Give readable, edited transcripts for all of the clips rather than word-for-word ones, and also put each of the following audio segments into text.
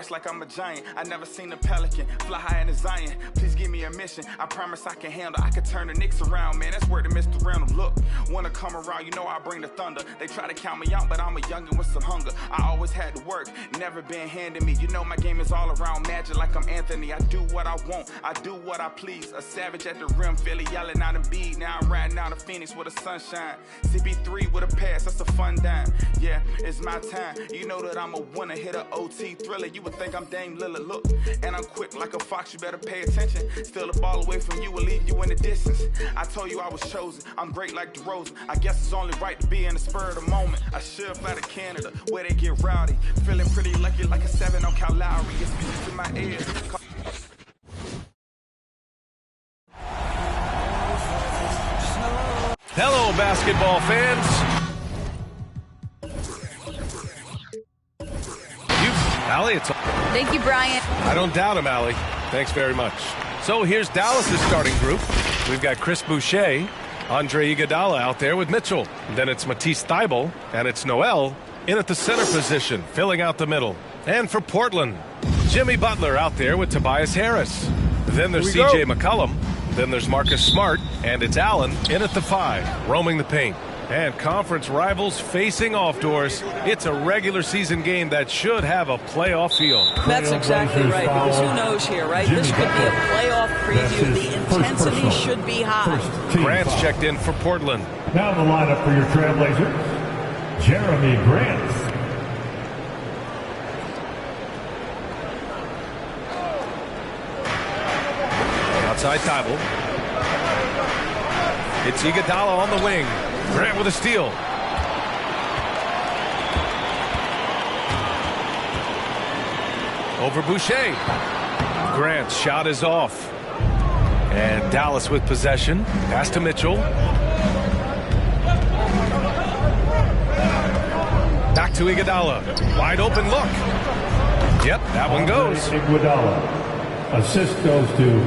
rest like I'm a giant. I never seen a pelican fly high in the Zion. Please give me a mission. I promise I can handle. I can turn the Knicks around, man. That's where the Mr. Random. Look, wanna come around, you know I bring the thunder. They try to count me out, but I'm a youngin' with some hunger. I always had to work, never been handed me. You know my game is all around magic like I'm Anthony. I do what I want, I do what I please. A savage at the rim, Philly yelling out and beat. Now I'm riding out of Phoenix with the sunshine. CP3 with a pass, that's a fun dime. Yeah, it's my time. You know that I'm a winner, hit a OT thriller. You would think I'm Dame Lillard, look. And I'm quick like a fox, you better pay attention. Steal the ball away from you and leave you in the distance. I told you I was chosen, I'm great like DeRozan. I guess it's only right to be in the spur of the moment. I should fly to Canada, where they get rowdy. Feeling pretty lucky like a 7 on Cal Lowry. It's music to my ears. Hello, basketball fans. Allie, Thank you, Brian. I don't doubt him, Allie. Thanks very much. So here's Dallas's starting group. We've got Chris Boucher, Andre Iguodala out there with Mitchell. Then it's Matisse Thybulle, and it's Noel in at the center position, filling out the middle. And for Portland, Jimmy Butler out there with Tobias Harris. Then there's C.J. McCollum. Then there's Marcus Smart, and it's Allen in at the 5, roaming the paint. And conference rivals facing off doors. It's a regular season game that should have a playoff feel. That's exactly right, because who knows here, right? This could be a playoff preview. The intensity should be high. Grant's checked in for Portland. Now the lineup for your Trailblazers, Jeremy Grant. Outside Thybulle. It's Iguodala on the wing. Grant with a steal. Over Boucher. Grant's shot is off. And Dallas with possession. Pass to Mitchell. Back to Iguodala. Wide open look. Yep, that one goes. Iguodala. Assist goes to.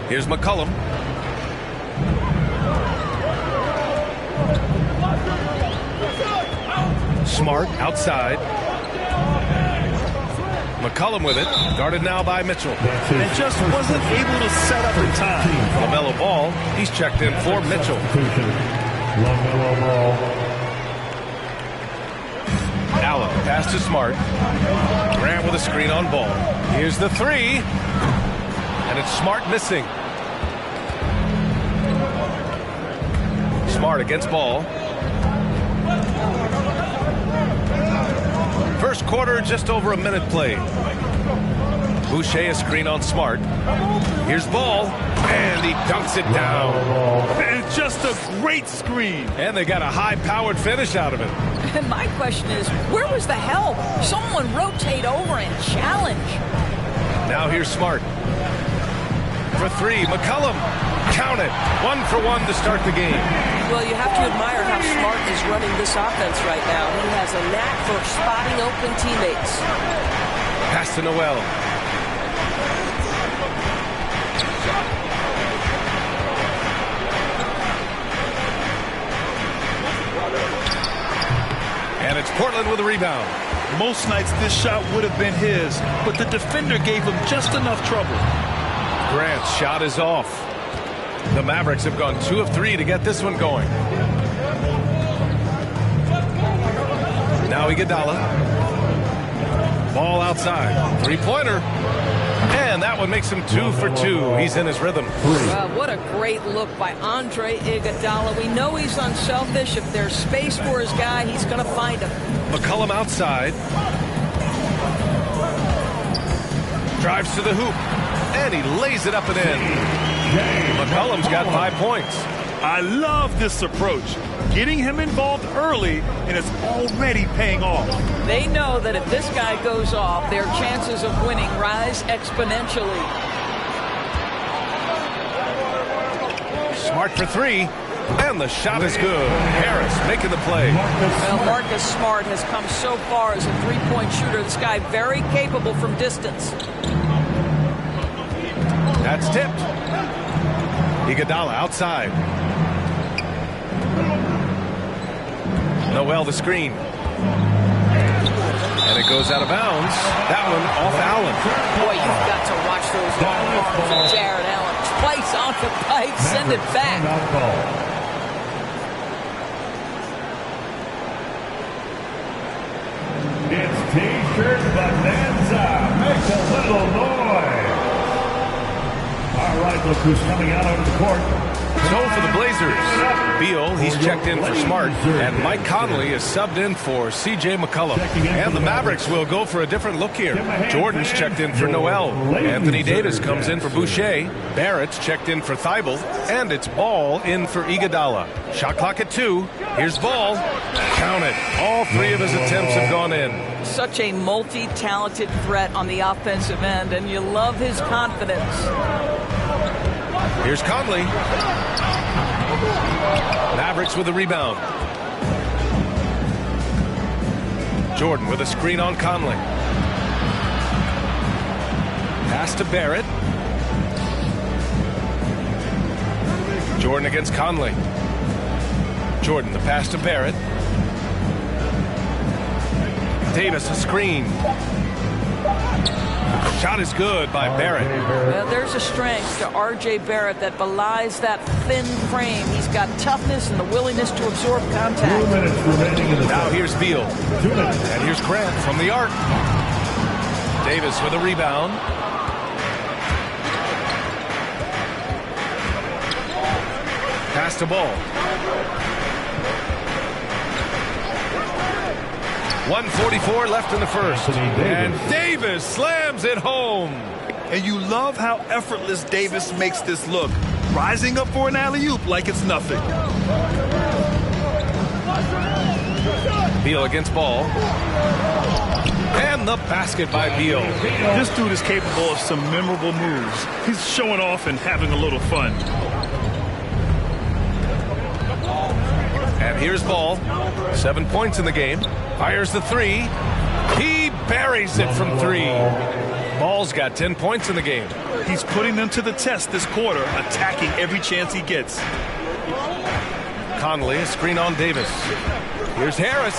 Here's McCollum. Smart outside. McCollum with it. Guarded now by Mitchell. And just wasn't able to set up in time. LaMelo Ball. He's checked in for Mitchell. LaMelo Ball. Allen pass to Smart. Grant with a screen on Ball. Here's the 3. And it's Smart missing. Smart against Ball. First quarter, just over a minute played. Boucher a screen on Smart. Here's Ball, and he dunks it down. And just a great screen. And they got a high-powered finish out of it. And my question is, where was the help? Someone rotate over and challenge. Now here's Smart. For 3, McCollum. Count it. 1 for 1 to start the game. Well, you have to admire how Smart is running this offense right now. He has a knack for spotting open teammates. Pass to Noel. And it's Portland with a rebound. Most nights this shot would have been his, but the defender gave him just enough trouble. Grant's shot is off. The Mavericks have gone 2 of 3 to get this one going. Now Iguodala. Ball outside. 3-pointer. And that one makes him 2 for 2. He's in his rhythm. What a great look by Andre Iguodala. We know he's unselfish. If there's space for his guy, he's going to find him. McCollum outside. Drives to the hoop. And he lays it up and in. McCollum's got 5 points. I love this approach. Getting him involved early, and it's already paying off. They know that if this guy goes off, their chances of winning rise exponentially. Smart for 3, and the shot is good. Harris making the play. Well, Marcus Smart has come so far as a three-point shooter. This guy very capable from distance. That's tipped. Iguodala outside. Noel the screen. And it goes out of bounds. That one off Allen. Boy, you've got to watch those long arms of Jared Allen. Twice on the pipe, send it back. It's T-shirt bonanza. Make a little noise. All right, look who's coming out onto the court. So for the Blazers, Beal, he's checked in for Smart, and Mike Conley is subbed in for C.J. McCollum. And the Mavericks will go for a different look here. Jordan's checked in for Noel. Anthony Davis comes in for Boucher. Barrett's checked in for Thibault. And it's Ball in for Iguodala. Shot clock at 2. Here's Ball. Count it. All 3 of his attempts have gone in. Such a multi-talented threat on the offensive end, and you love his confidence. Here's Conley. Mavericks with a rebound. Jordan with a screen on Conley. Pass to Barrett. Jordan against Conley. Jordan, the pass to Barrett. Davis, a screen. Shot is good by Barrett. Well, there's a strength to R.J. Barrett that belies that thin frame. He's got toughness and the willingness to absorb contact. 2 minutes remaining in the Now here's Beal. 2 minutes. And here's Grant from the arc. Davis with a rebound. Pass to Ball. 1:44 left in the first. And Davis slams it home. And you love how effortless Davis makes this look. Rising up for an alley-oop like it's nothing. Beal against Ball. And the basket by Beal. This dude is capable of some memorable moves. He's showing off and having a little fun. And here's Ball. 7 points in the game. Fires the 3. He buries it from 3. Ball's got 10 points in the game. He's putting them to the test this quarter, attacking every chance he gets. Conley, a screen on Davis. Here's Harris.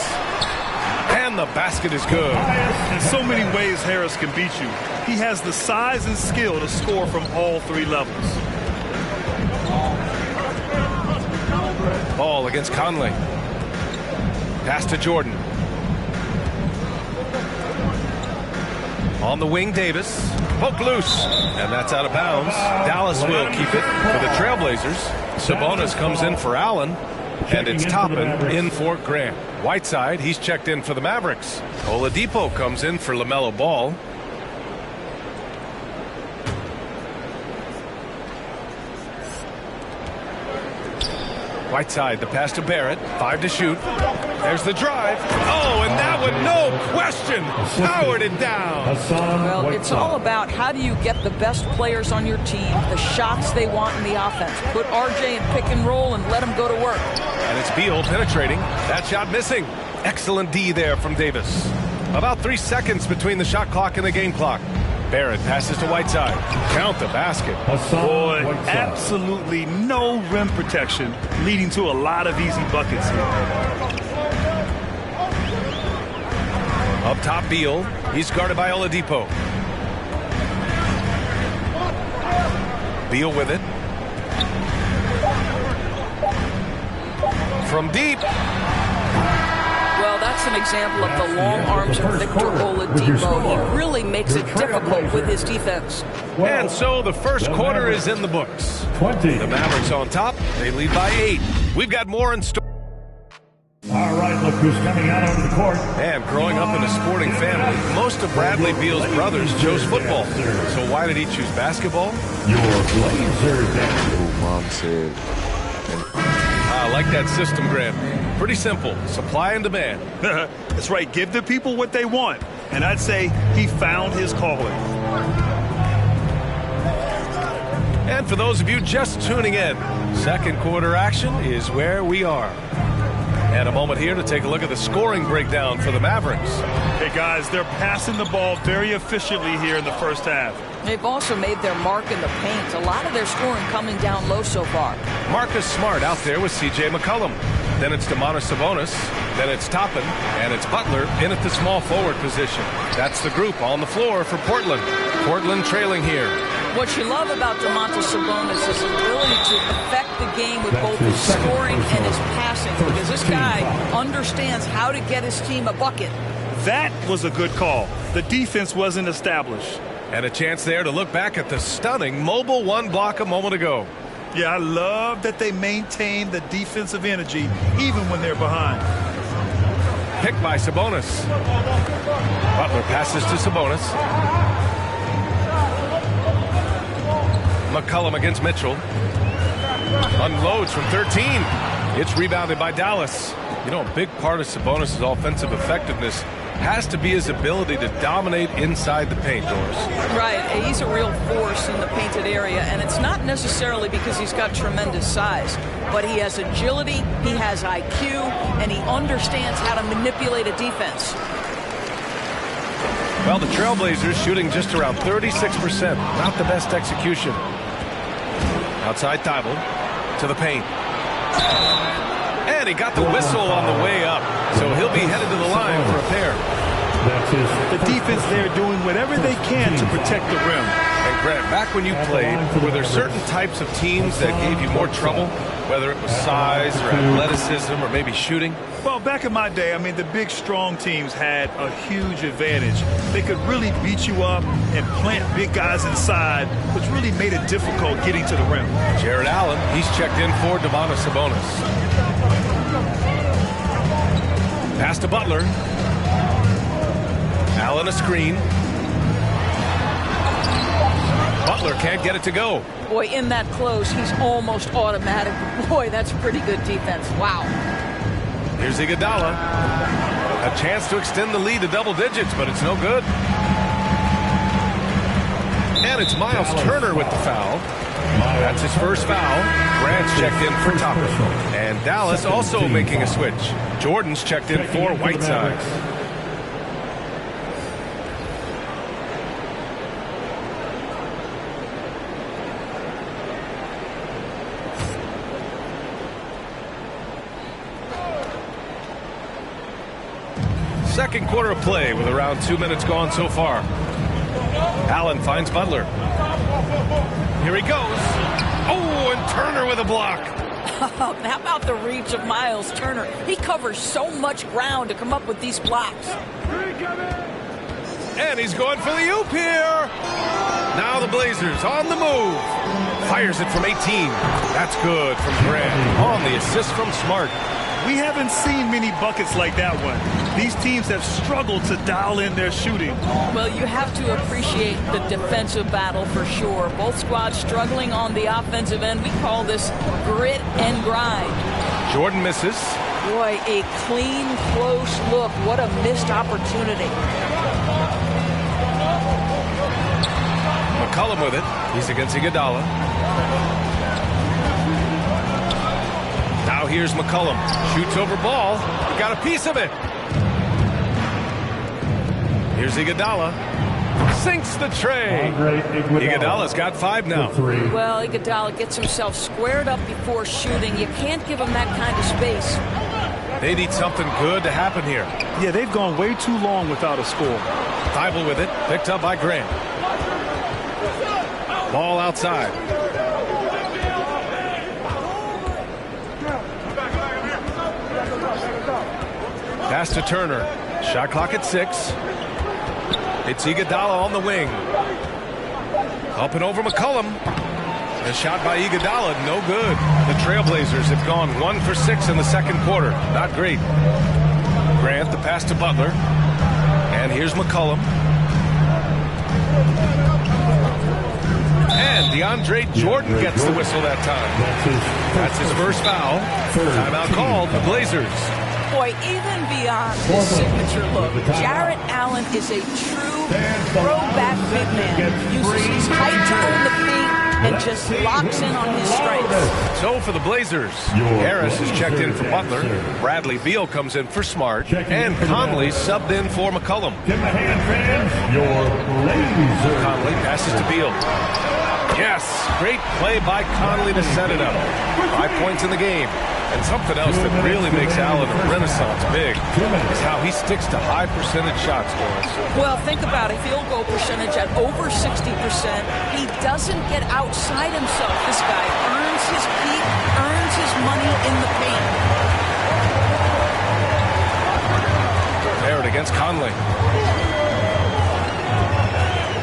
And the basket is good. In so many ways Harris can beat you. He has the size and skill to score from all 3 levels. Ball against Conley. Pass to Jordan. On the wing, Davis. Poke loose. And that's out of bounds. Dallas will keep it for the Trailblazers. Sabonis comes in for Allen. And it's Toppin in for Grant. Whiteside, he's checked in for the Mavericks. Oladipo comes in for LaMelo Ball. Whiteside, the pass to Barrett. 5 to shoot. There's the drive. Oh, and that one, no question, powered it down. Well, it's all about how do you get the best players on your team, the shots they want in the offense. Put RJ in pick and roll and let him go to work. And it's Beal penetrating. That shot missing. Excellent D there from Davis. About 3 seconds between the shot clock and the game clock. Barrett passes to Whiteside. Count the basket. Boy, absolutely no rim protection, leading to a lot of easy buckets here. Up top, Beal. He's guarded by Oladipo. Beal with it. From deep. Well, that's an example of the long arms of Victor Oladipo. He really makes it difficult with his defense. And so the first quarter is in the books. 20. The Mavericks on top. They lead by 8. We've got more in store. All right, look who's coming out onto the court. And growing up in a sporting family, most of Bradley Beal's brothers chose football. So why did he choose basketball? Your Blazers. Mom said. I like that system, Graham. Pretty simple. Supply and demand. That's right. Give the people what they want. And I'd say he found his calling. And for those of you just tuning in, second quarter action is where we are. And a moment here to take a look at the scoring breakdown for the Mavericks. Hey, guys, they're passing the ball very efficiently here in the first half. They've also made their mark in the paint. A lot of their scoring coming down low so far. Marcus Smart out there with C.J. McCollum. Then it's Domantas Sabonis. Then it's Toppin. And it's Butler in at the small forward position. That's the group on the floor for Portland. Portland trailing here. What you love about Domantas Sabonis is his ability to affect the game with both his scoring and his passing, because this guy understands how to get his team a bucket. That was a good call. The defense wasn't established. And a chance there to look back at the stunning mobile one block a moment ago. Yeah, I love that they maintain the defensive energy even when they're behind. Picked by Sabonis. Butler passes to Sabonis. McCollum against Mitchell. Unloads from 13. It's rebounded by Dallas. You know, a big part of Sabonis' offensive effectiveness has to be his ability to dominate inside the paint, Doris. Right. He's a real force in the painted area, and it's not necessarily because he's got tremendous size, but he has agility, he has IQ, and he understands how to manipulate a defense. Well, the Trailblazers shooting just around 36%. Not the best execution. Outside Thibault to the paint. And he got the whistle on the way up. So he'll be headed to the line for a pair. The defense there doing whatever they can to protect the rim. And Grant, back when you played, were there certain types of teams that gave you more trouble? Whether it was size or athleticism or maybe shooting? Well, back in my day, I mean, the big, strong teams had a huge advantage. They could really beat you up and plant big guys inside, which really made it difficult getting to the rim. Jared Allen, he's checked in for Domantas Sabonis. Pass to Butler. Allen a screen. Butler can't get it to go. Boy, in that close, he's almost automatic. Boy, that's pretty good defense. Wow. Here's Iguodala. A chance to extend the lead to double digits, but it's no good. And it's Miles Turner with the foul. That's his first foul. Grant's checked in for Toppin. And Dallas also making a switch. Jordan's checked in for Whiteside. Second quarter of play with around 2 minutes gone so far. Allen finds Butler. Here he goes. Oh, and Turner with a block. How about the reach of Miles Turner? He covers so much ground to come up with these blocks. And he's going for the oop here. Now the Blazers on the move. Fires it from 18. That's good from Grant. On the assist from Smart. We haven't seen many buckets like that one. These teams have struggled to dial in their shooting. Well, you have to appreciate the defensive battle for sure. Both squads struggling on the offensive end. We call this grit and grind. Jordan misses. Boy, a clean, close look. What a missed opportunity. McCollum with it. He's against Iguodala. Now here's McCollum. Shoots over ball. Got a piece of it. Here's Iguodala. Sinks the tray. Iguodala's got 5 now. Well, Iguodala gets himself squared up before shooting. You can't give him that kind of space. They need something good to happen here. Yeah, they've gone way too long without a score. Thibault with it. Picked up by Grant. Ball outside. Pass to Turner. Shot clock at 6. It's Iguodala on the wing. Up and over McCollum. A shot by Iguodala, no good. The Trailblazers have gone 1 for 6 in the second quarter. Not great. Grant, the pass to Butler. And here's McCollum. And DeAndre Jordan gets the whistle that time. That's his first foul. Timeout called, the Blazers. Boy, even beyond his signature look, Jarrett Allen is a true throwback big man. Uses his height to own the paint and just locks in on his strengths. So for the Blazers, Harris is checked in for Butler. Bradley Beal comes in for Smart. And Conley subbed in for McCollum. Give the hand fans your Blazers. Conley passes to Beal. Yes, great play by Conley to set it up. 5 points in the game. And something else that really makes Allen a renaissance big is how he sticks to high percentage shots, Doris. Well, think about it. Field goal percentage at over 60%. He doesn't get outside himself. This guy earns his keep, earns his money in the paint. Barrett against Conley.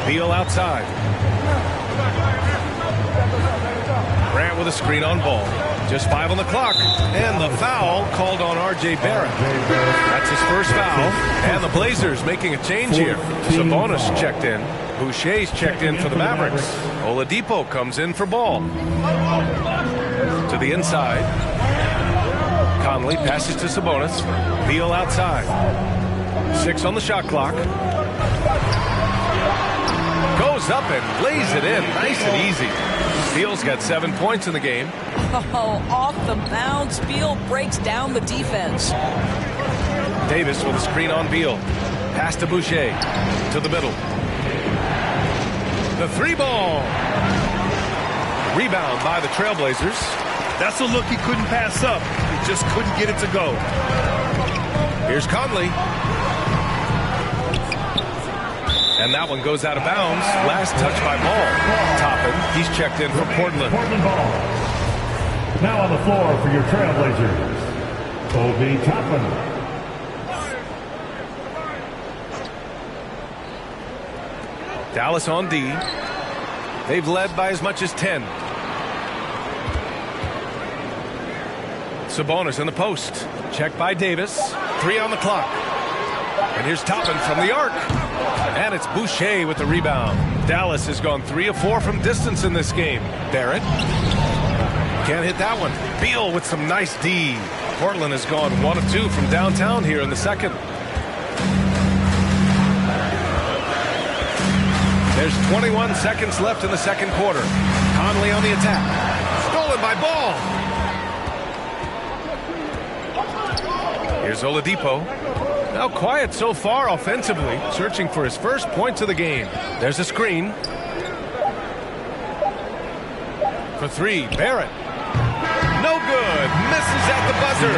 Beal outside. Grant with a screen on ball. Just 5 on the clock. And the foul called on R.J. Barrett. That's his first foul. And the Blazers making a change here. Sabonis checked in. Boucher's checked in for the Mavericks. Oladipo comes in for Ball. To the inside. Conley passes to Sabonis. Beal outside. 6 on the shot clock. Goes up and lays it in. Nice and easy. Beal's got 7 points in the game. Oh, off the bounce. Beal breaks down the defense. Davis with a screen on Beal. Pass to Boucher. To the middle. The 3-ball. Rebound by the Trailblazers. That's a look he couldn't pass up. He just couldn't get it to go. Here's Conley. And that one goes out of bounds. Last touch by Ball. Toppin, he's checked in for Portland. Ball. Now on the floor for your Trailblazers, Obi Toppin. Dallas on D. They've led by as much as 10. Sabonis in the post. Checked by Davis. 3 on the clock. And here's Toppin from the arc. And it's Boucher with the rebound. Dallas has gone 3 of 4 from distance in this game. Barrett. Can't hit that one. Beal with some nice D. Portland has gone 1 of 2 from downtown here in the second. There's 21 seconds left in the second quarter. Conley on the attack. Stolen by Ball. Here's Oladipo. Now quiet so far offensively, searching for his first points of the game. There's a screen. For 3, Barrett. No good. Misses at the buzzer.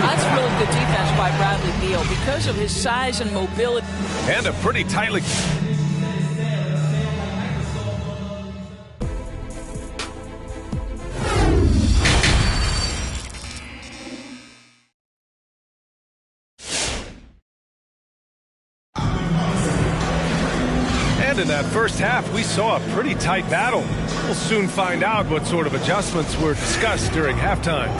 That's really good defense by Bradley Beal because of his size and mobility. And a pretty tightly... In that first half, we saw a pretty tight battle. We'll soon find out what sort of adjustments were discussed during halftime.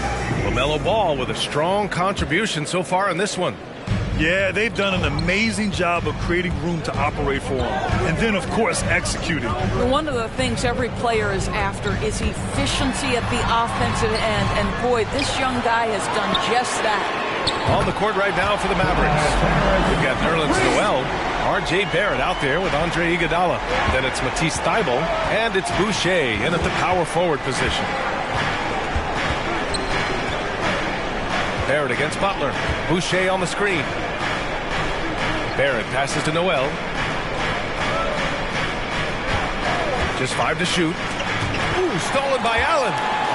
LaMelo Ball with a strong contribution so far in this one. Yeah, they've done an amazing job of creating room to operate for him. And then, of course, executing. One of the things every player is after is efficiency at the offensive end. And boy, this young guy has done just that. On the court right now for the Mavericks. We've got Nerlens Noel, R.J. Barrett out there with Andre Iguodala. Then it's Matisse Thybulle, and it's Boucher in at the power forward position. Barrett against Butler. Boucher on the screen. Barrett passes to Noel. Just 5 to shoot. Ooh, stolen by Allen.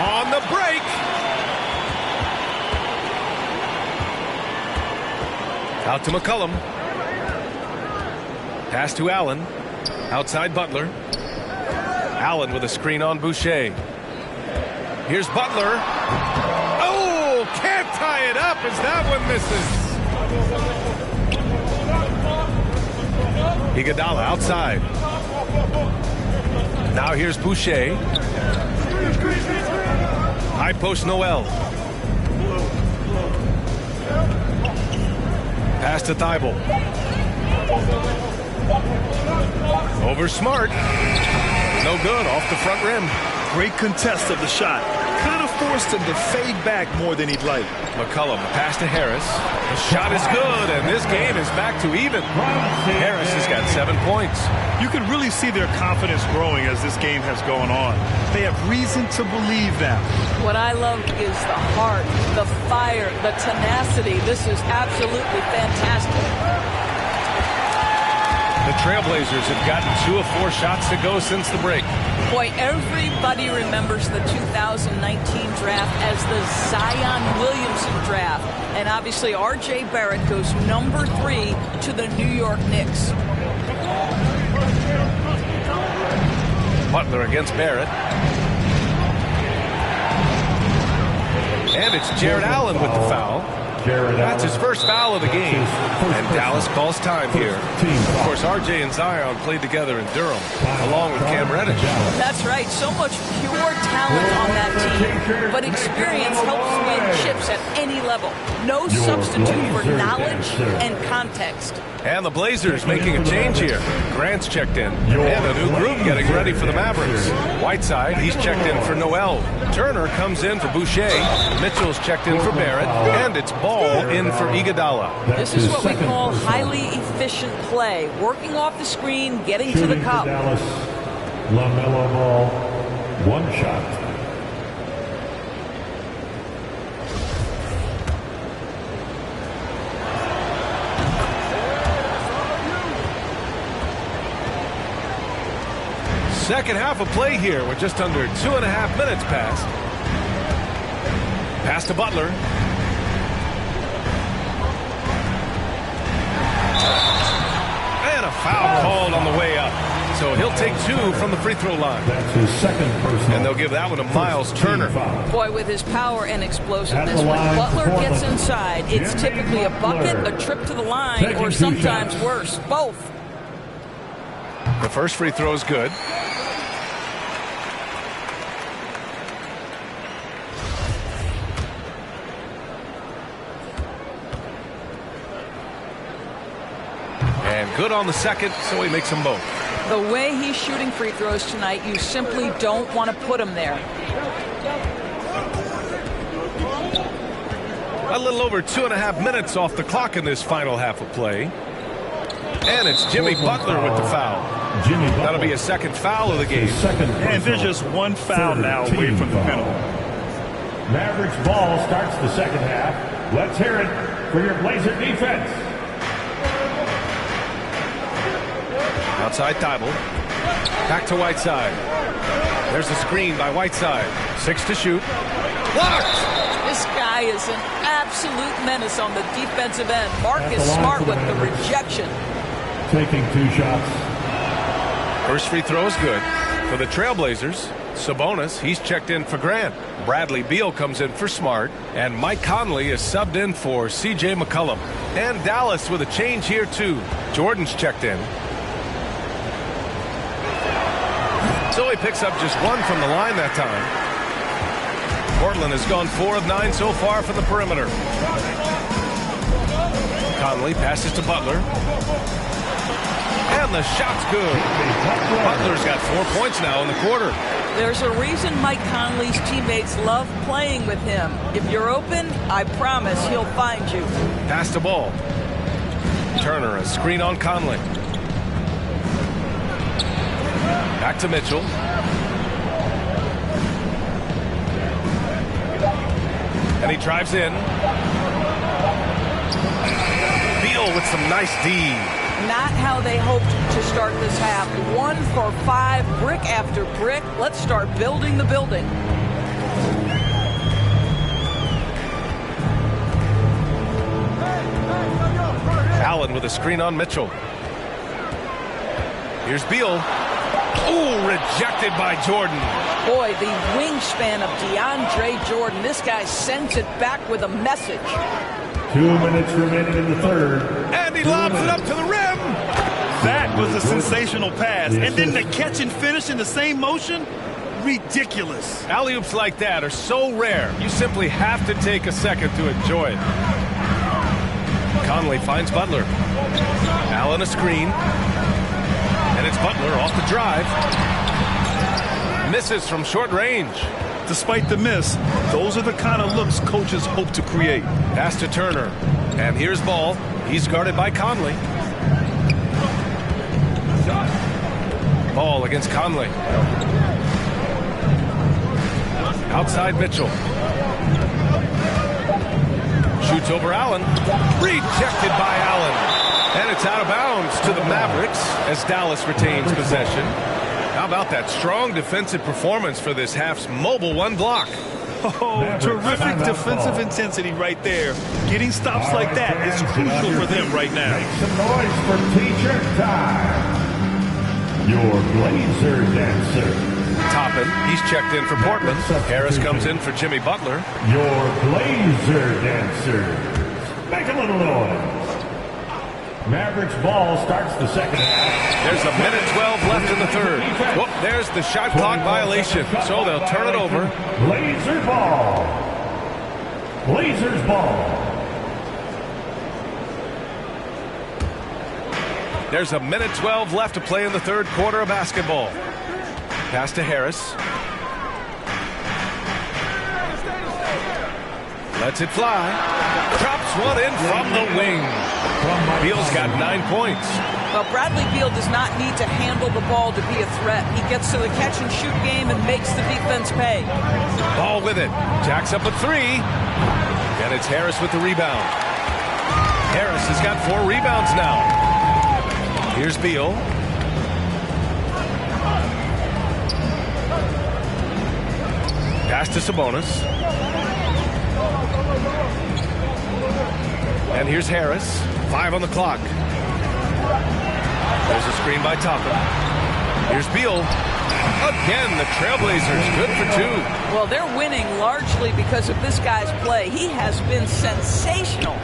On the break. Out to McCollum. Pass to Allen. Outside Butler. Allen with a screen on Boucher. Here's Butler. Oh, can't tie it up as that one misses. Iguodala outside. Now here's Boucher. High post Noel. Pass to Thybulle. Over Smart. No good, off the front rim. Great contest of the shot. Kind of forced him to fade back more than he'd like. McCollum, pass to Harris. The shot is good, and this game is back to even. Harris has got 7 points. You can really see their confidence growing as this game has gone on. They have reason to believe that. What I love is the heart, the fire, the tenacity. This is absolutely fantastic. The Trailblazers have gotten 2 of 4 shots to go since the break. Boy, everybody remembers the 2019 draft as the Zion Williamson draft. And obviously, R.J. Barrett goes number 3 to the New York Knicks. Butler against Barrett. And it's Jared Allen with the foul. That's his first foul of the game. And Dallas calls time here. Of course, RJ and Zion played together in Durham, along with Cam Reddish. That's right. So much pure talent on that team. But experience helps win chips at any level. No substitute for knowledge and context. And the Blazers making a change here. Grant's checked in. And a new group getting ready for the Mavericks. Whiteside, he's checked in for Noel. Turner comes in for Boucher. Mitchell's checked in for Barrett. And it's Ball in for Iguodala. This is what we call highly efficient play. Working off the screen, getting to the cup. LaMelo Ball, 1 shot. Second half of play here with just under 2.5 minutes passed. Pass to Butler. And a foul called on the way up. So he'll take 2 from the free throw line. That's his second personal. And they'll give that one to Miles Turner. Boy, with his power and explosiveness, when Butler gets inside, it's typically a bucket, a trip to the line, or sometimes worse, both. The first free throw is good. And good on the second, so he makes them both. The way he's shooting free throws tonight, you simply don't want to put him there. A little over 2.5 minutes off the clock in this final half of play. And it's Jimmy Butler with the foul. That'll be a second foul of the game. And there's just 1 foul now away from the penalty. Mavericks ball starts the second half. Let's hear it for your Blazer defense. Outside Thibault. Back to Whiteside. There's a screen by Whiteside. 6 to shoot. Blocked! This guy is an absolute menace on the defensive end. Marcus Smart with the rejection. Taking 2 shots. First free throw is good. For the Trailblazers, Sabonis, he's checked in for Grant. Bradley Beal comes in for Smart. And Mike Conley is subbed in for C.J. McCollum. And Dallas with a change here, too. Jordan's checked in. So he picks up just 1 from the line that time. Portland has gone 4 of 9 so far from the perimeter. Conley passes to Butler. And the shot's good. Butler's got 4 points now in the quarter. There's a reason Mike Conley's teammates love playing with him. If you're open, I promise he'll find you. Pass to Ball. Turner, a screen on Conley. Back to Mitchell. And he drives in. Beal with some nice D. Not how they hoped to start this half. 1 for 5, brick after brick. Let's start building the building. Allen with a screen on Mitchell. Here's Beal. Ooh, rejected by Jordan. Boy, the wingspan of DeAndre Jordan. This guy sends it back with a message. 2 minutes remaining in the third. And he lobs it up to the rim. That was a sensational pass. And then the catch and finish in the same motion? Ridiculous. Alley-oops like that are so rare, you simply have to take a second to enjoy it. Conley finds Butler. Allen a screen. And it's Butler off the drive. Misses from short range. Despite the miss, those are the kind of looks coaches hope to create. Pass to Turner. And here's Ball. He's guarded by Conley. Ball against Conley. Outside Mitchell. Shoots over Allen. Rejected by Allen. And it's out of bounds to the Mavericks as Dallas retains possession. How about that strong defensive performance for this half's mobile one block? Oh, terrific defensive intensity right there. Getting stops like that is crucial for them right now. Make some noise for teacher time. Your Blazer dancer. Toppin, he's checked in for Portland. Harris comes in for Jimmy Butler. Your Blazer dancers. Make a little noise. Mavericks ball starts the second half. There's a minute 12 left in the third. Whoop, there's the shot clock violation, so they'll turn it over. Blazer ball. Blazers ball. There's a minute 12 left to play in the third quarter of basketball. Pass to Harris. Lets it fly. Drops one in from the wing. Beal's got 9 points. Well, Bradley Beal does not need to handle the ball to be a threat. He gets to the catch-and-shoot game and makes the defense pay. Ball with it. Jacks up a three. And it's Harris with the rebound. Harris has got 4 rebounds now. Here's Beal. Pass to Sabonis. And here's Harris. 5 on the clock. There's a screen by Toppin. Here's Beal. Again, the Trailblazers good for 2. Well, they're winning largely because of this guy's play. He has been sensational.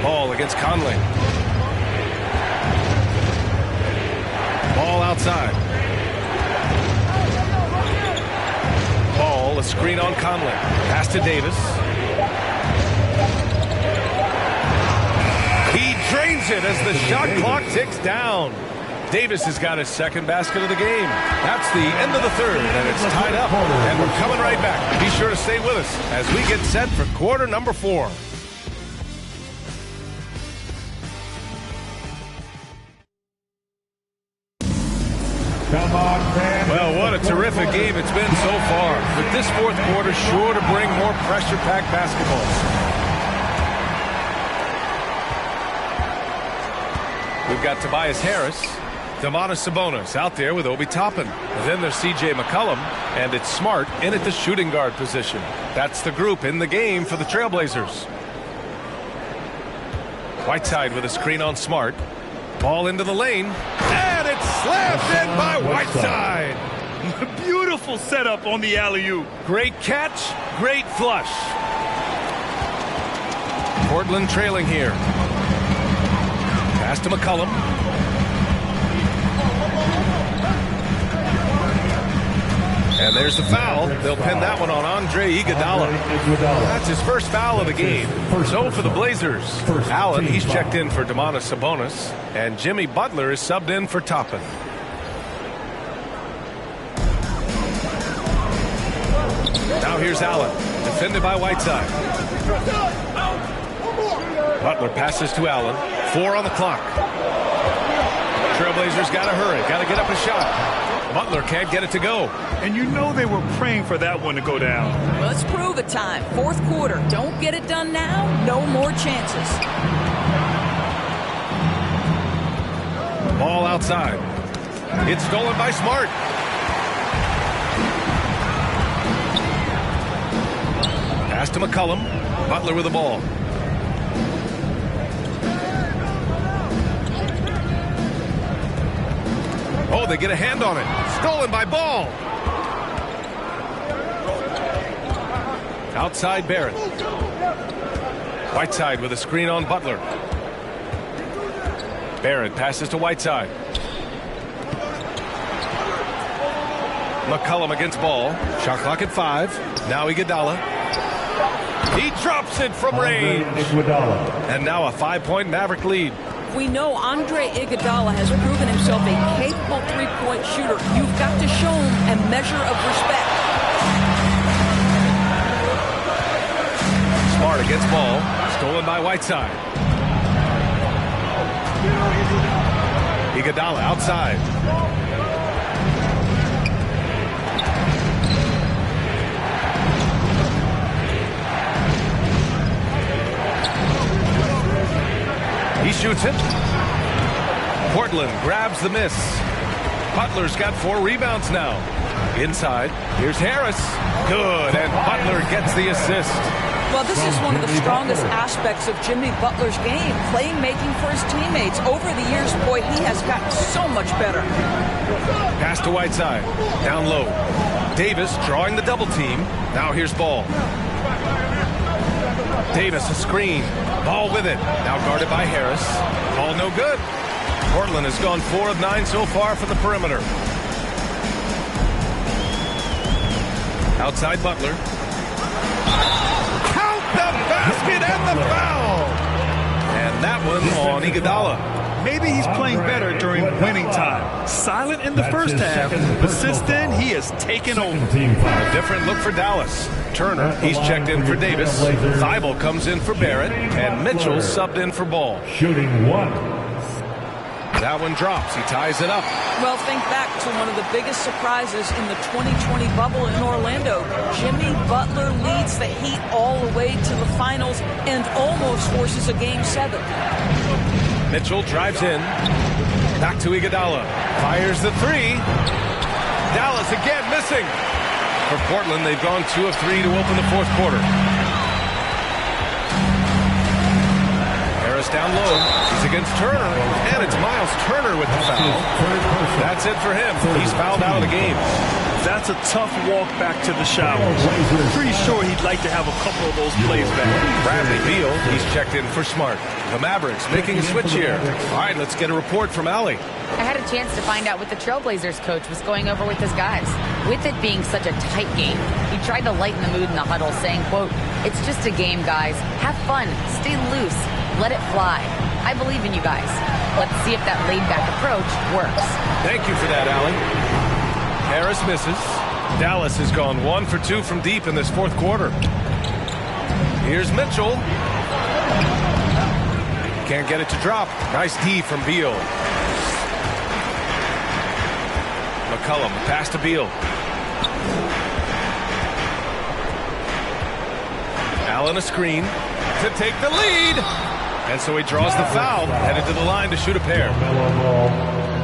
Ball against Conley. Ball outside. Ball, a screen on Conley. Pass to Davis. He drains it as the shot clock ticks down. Davis has got his second basket of the game. That's the end of the third, and it's tied up. And we're coming right back. Be sure to stay with us as we get set for quarter number 4. Come on, man. Well, what a terrific game it's been so far. With this fourth quarter sure to bring more pressure-packed basketballs. We've got Tobias Harris, Domantas Sabonis out there with Obi Toppin. And then there's C.J. McCollum, and it's Smart in at the shooting guard position. That's the group in the game for the Trailblazers. Whiteside with a screen on Smart. Ball into the lane, and it's slammed in by Whiteside. Beautiful setup on the alley-oop. Great catch, great flush. Portland trailing here. Pass to McCollum. And there's the foul. They'll pin that one on Andre Iguodala. That's his first foul of the game. So for the Blazers, Allen, he's checked in for Domantas Sabonis. And Jimmy Butler is subbed in for Toppin. Now here's Allen, defended by Whiteside. Butler passes to Allen. 4 on the clock. Trailblazers got to hurry. Got to get up a shot. Butler can't get it to go. And you know they were praying for that one to go down. Let's prove it time. Fourth quarter. Don't get it done now. No more chances. Ball outside. It's stolen by Smart. Pass to McCollum. Butler with the ball. Oh, they get a hand on it. Stolen by Ball. Outside Barrett. Whiteside with a screen on Butler. Barrett passes to Whiteside. McCollum against Ball. Shot clock at 5. Now Iguodala. He drops it from range. And now a 5-point Maverick lead. We know Andre Iguodala has proven himself a capable three-point shooter. You've got to show him a measure of respect. Smart against Ball. Stolen by Whiteside. Iguodala outside. shoots it. Portland grabs the miss. Butler's got 4 rebounds now. Inside, here's Harris. Good, and Butler gets the assist. Well, this is one of the strongest aspects of Jimmy Butler's game, playmaking for his teammates. Over the years, boy, he has gotten so much better. Pass to Whiteside, down low. Davis drawing the double team. Now here's Ball. Davis a screen. Ball with it. Now guarded by Harris. Ball no good. Portland has gone 4 of 9 so far from the perimeter. Outside Butler. Count the basket and the foul! And that one on Iguodala. Maybe he's playing better during winning time. Silent in the first half, but since then he has taken over. A different look for Dallas. Turner, he's checked in for Davis. Thibault comes in for Barrett, and Mitchell subbed in for Ball. Shooting 1. That one drops. He ties it up. Well, think back to one of the biggest surprises in the 2020 bubble in Orlando. Jimmy Butler leads the Heat all the way to the finals and almost forces a Game 7. Mitchell drives in. Back to Iguodala. Fires the 3. Dallas again missing. For Portland, they've gone 2 of 3 to open the 4th quarter. Harris down low. He's against Turner. And it's Miles Turner with the foul. That's it for him. He's fouled out of the game. That's a tough walk back to the showers. Pretty sure he'd like to have a couple of those plays back. Bradley Beal, he's checked in for Smart. The Mavericks making a switch here. All right, let's get a report from Allie. I had a chance to find out what the Trailblazers coach was going over with his guys. With it being such a tight game, he tried to lighten the mood in the huddle, saying, quote, "It's just a game, guys. Have fun. Stay loose. Let it fly. I believe in you guys. Let's see if that laid-back approach works." Thank you for that, Allie. Harris misses. Dallas has gone 1 for 2 from deep in this 4th quarter. Here's Mitchell. Can't get it to drop. Nice D from Beal. McCollum, pass to Beal. Allen a screen to take the lead. And so he draws the foul, headed to the line to shoot a pair.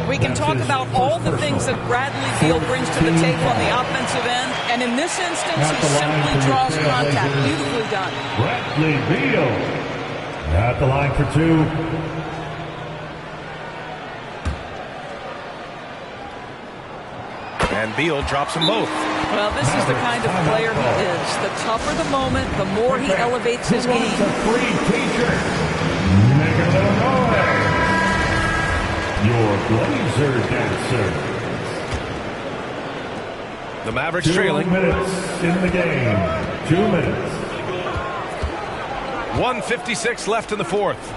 We can talk about all the things that Bradley Beal brings to the table on the offensive end, and in this instance, he simply draws contact. Beautifully done. Bradley Beal at the line for 2. And Beal drops them both. Well, this is the kind of player he is. The tougher the moment, the more he elevates his game. Free t-shirt. Make a little noise. Your Blazer dancer. The Mavericks trailing. 2 minutes in the game. 2 minutes. 1:56 left in the 4th.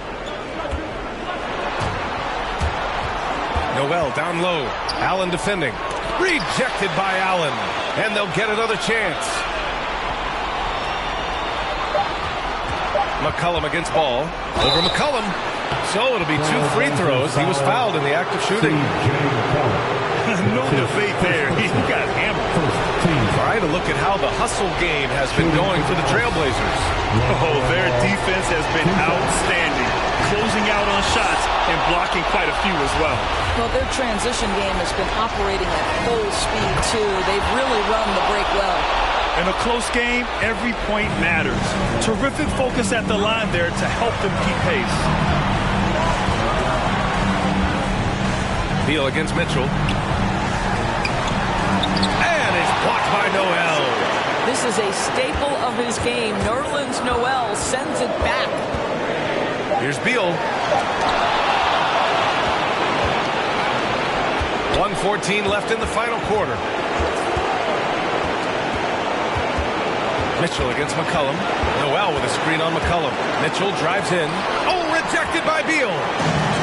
Noel down low. Allen defending. Rejected by Allen. And they'll get another chance. McCollum against Ball. Over McCollum. So it'll be 2 free throws. He was fouled in the act of shooting. No debate there. He got hammered. Trying to look at how the hustle game has been going for the Trailblazers. Oh, their defense has been outstanding. Closing out on shots and blocking quite a few as well. Well, their transition game has been operating at full speed, too. They've really run the break well. In a close game, every point matters. Terrific focus at the line there to help them keep pace. Beal against Mitchell. And it's blocked by Noel. This is a staple of his game. Nerlens Noel sends it back. Here's Beal. 1:14 left in the final quarter. Mitchell against McCollum. Noel with a screen on McCollum. Mitchell drives in. Oh, rejected by Beal.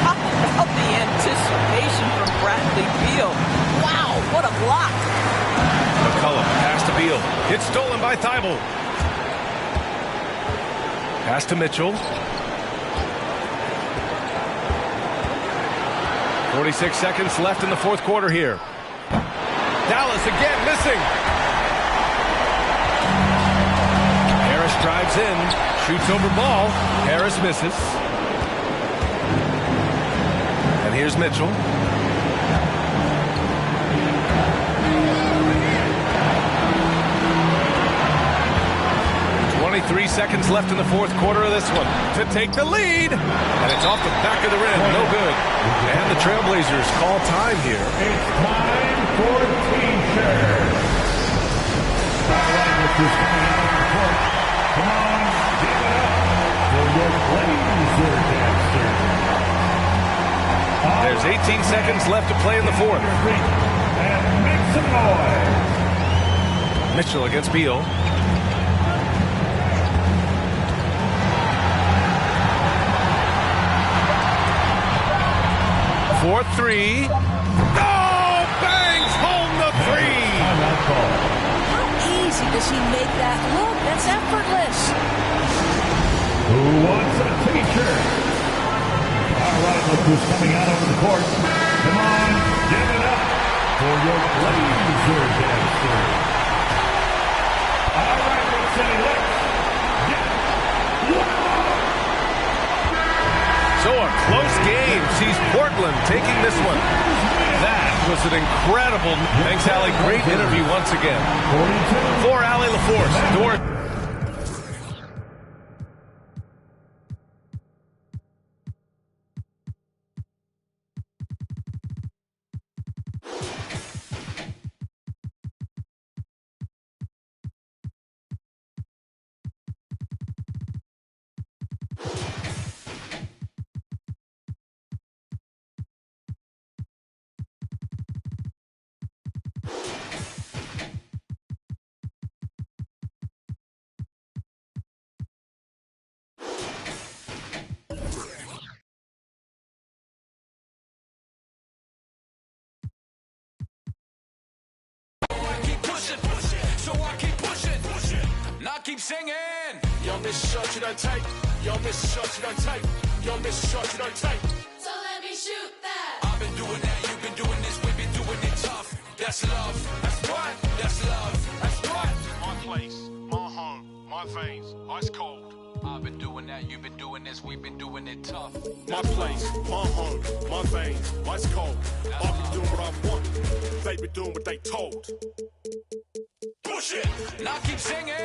How about the anticipation from Bradley Beal? Wow, what a block. McCollum, pass to Beal. It's stolen by Thibault. Pass to Mitchell. 46 seconds left in the 4th quarter here. Dallas again missing. Harris drives in, shoots over Ball. Harris misses. And here's Mitchell. 23 seconds left in the fourth quarter of this one to take the lead. And it's off the back of the rim. No good. And the Trailblazers call time here. It's time for T-shirts. Come on, give it up for your Blazer dancer. There's 18 seconds left to play in the fourth. And make some noise. Mitchell against Beal. 4-3. Oh, bangs home the three. How easy does he make that look? That's effortless. Who wants a T-shirt? All right, look who's coming out over the court. Come on, give it up for your Blazer dancer. All right, let's say So a close game sees Portland taking this one. That was an incredible. Thanks, Allie. Great interview once again. For Allie LaForce. Keep singing. Yo, Miss Short, you don't take. Yo, Miss Short, you don't take. Yo, Miss Short, you don't take. So let me shoot that. I've been doing that, you've been doing this, we've been doing it tough. That's love. That's what? That's love. That's what? My place, my home, my veins, ice cold. I've been doing that, you've been doing this, we've been doing it tough. My place, my home, my veins, ice cold. I've been doing what I want. They've been doing what they told. Bullshit. Now keep singing.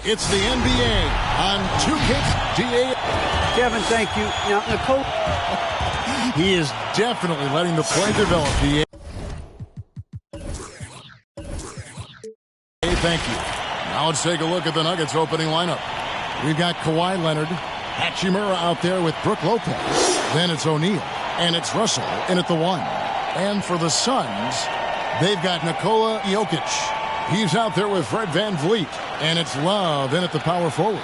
It's the NBA on 2K. Kevin, thank you. Now, Nicole. He is definitely letting the play develop. Thank you. Now let's take a look at the Nuggets opening lineup. We've got Kawhi Leonard, Hachimura out there with Brook Lopez. Then it's O'Neal, and it's Russell in at the 1. And for the Suns, they've got Nikola Jokic. He's out there with Fred VanVleet, and it's Love in at the power forward.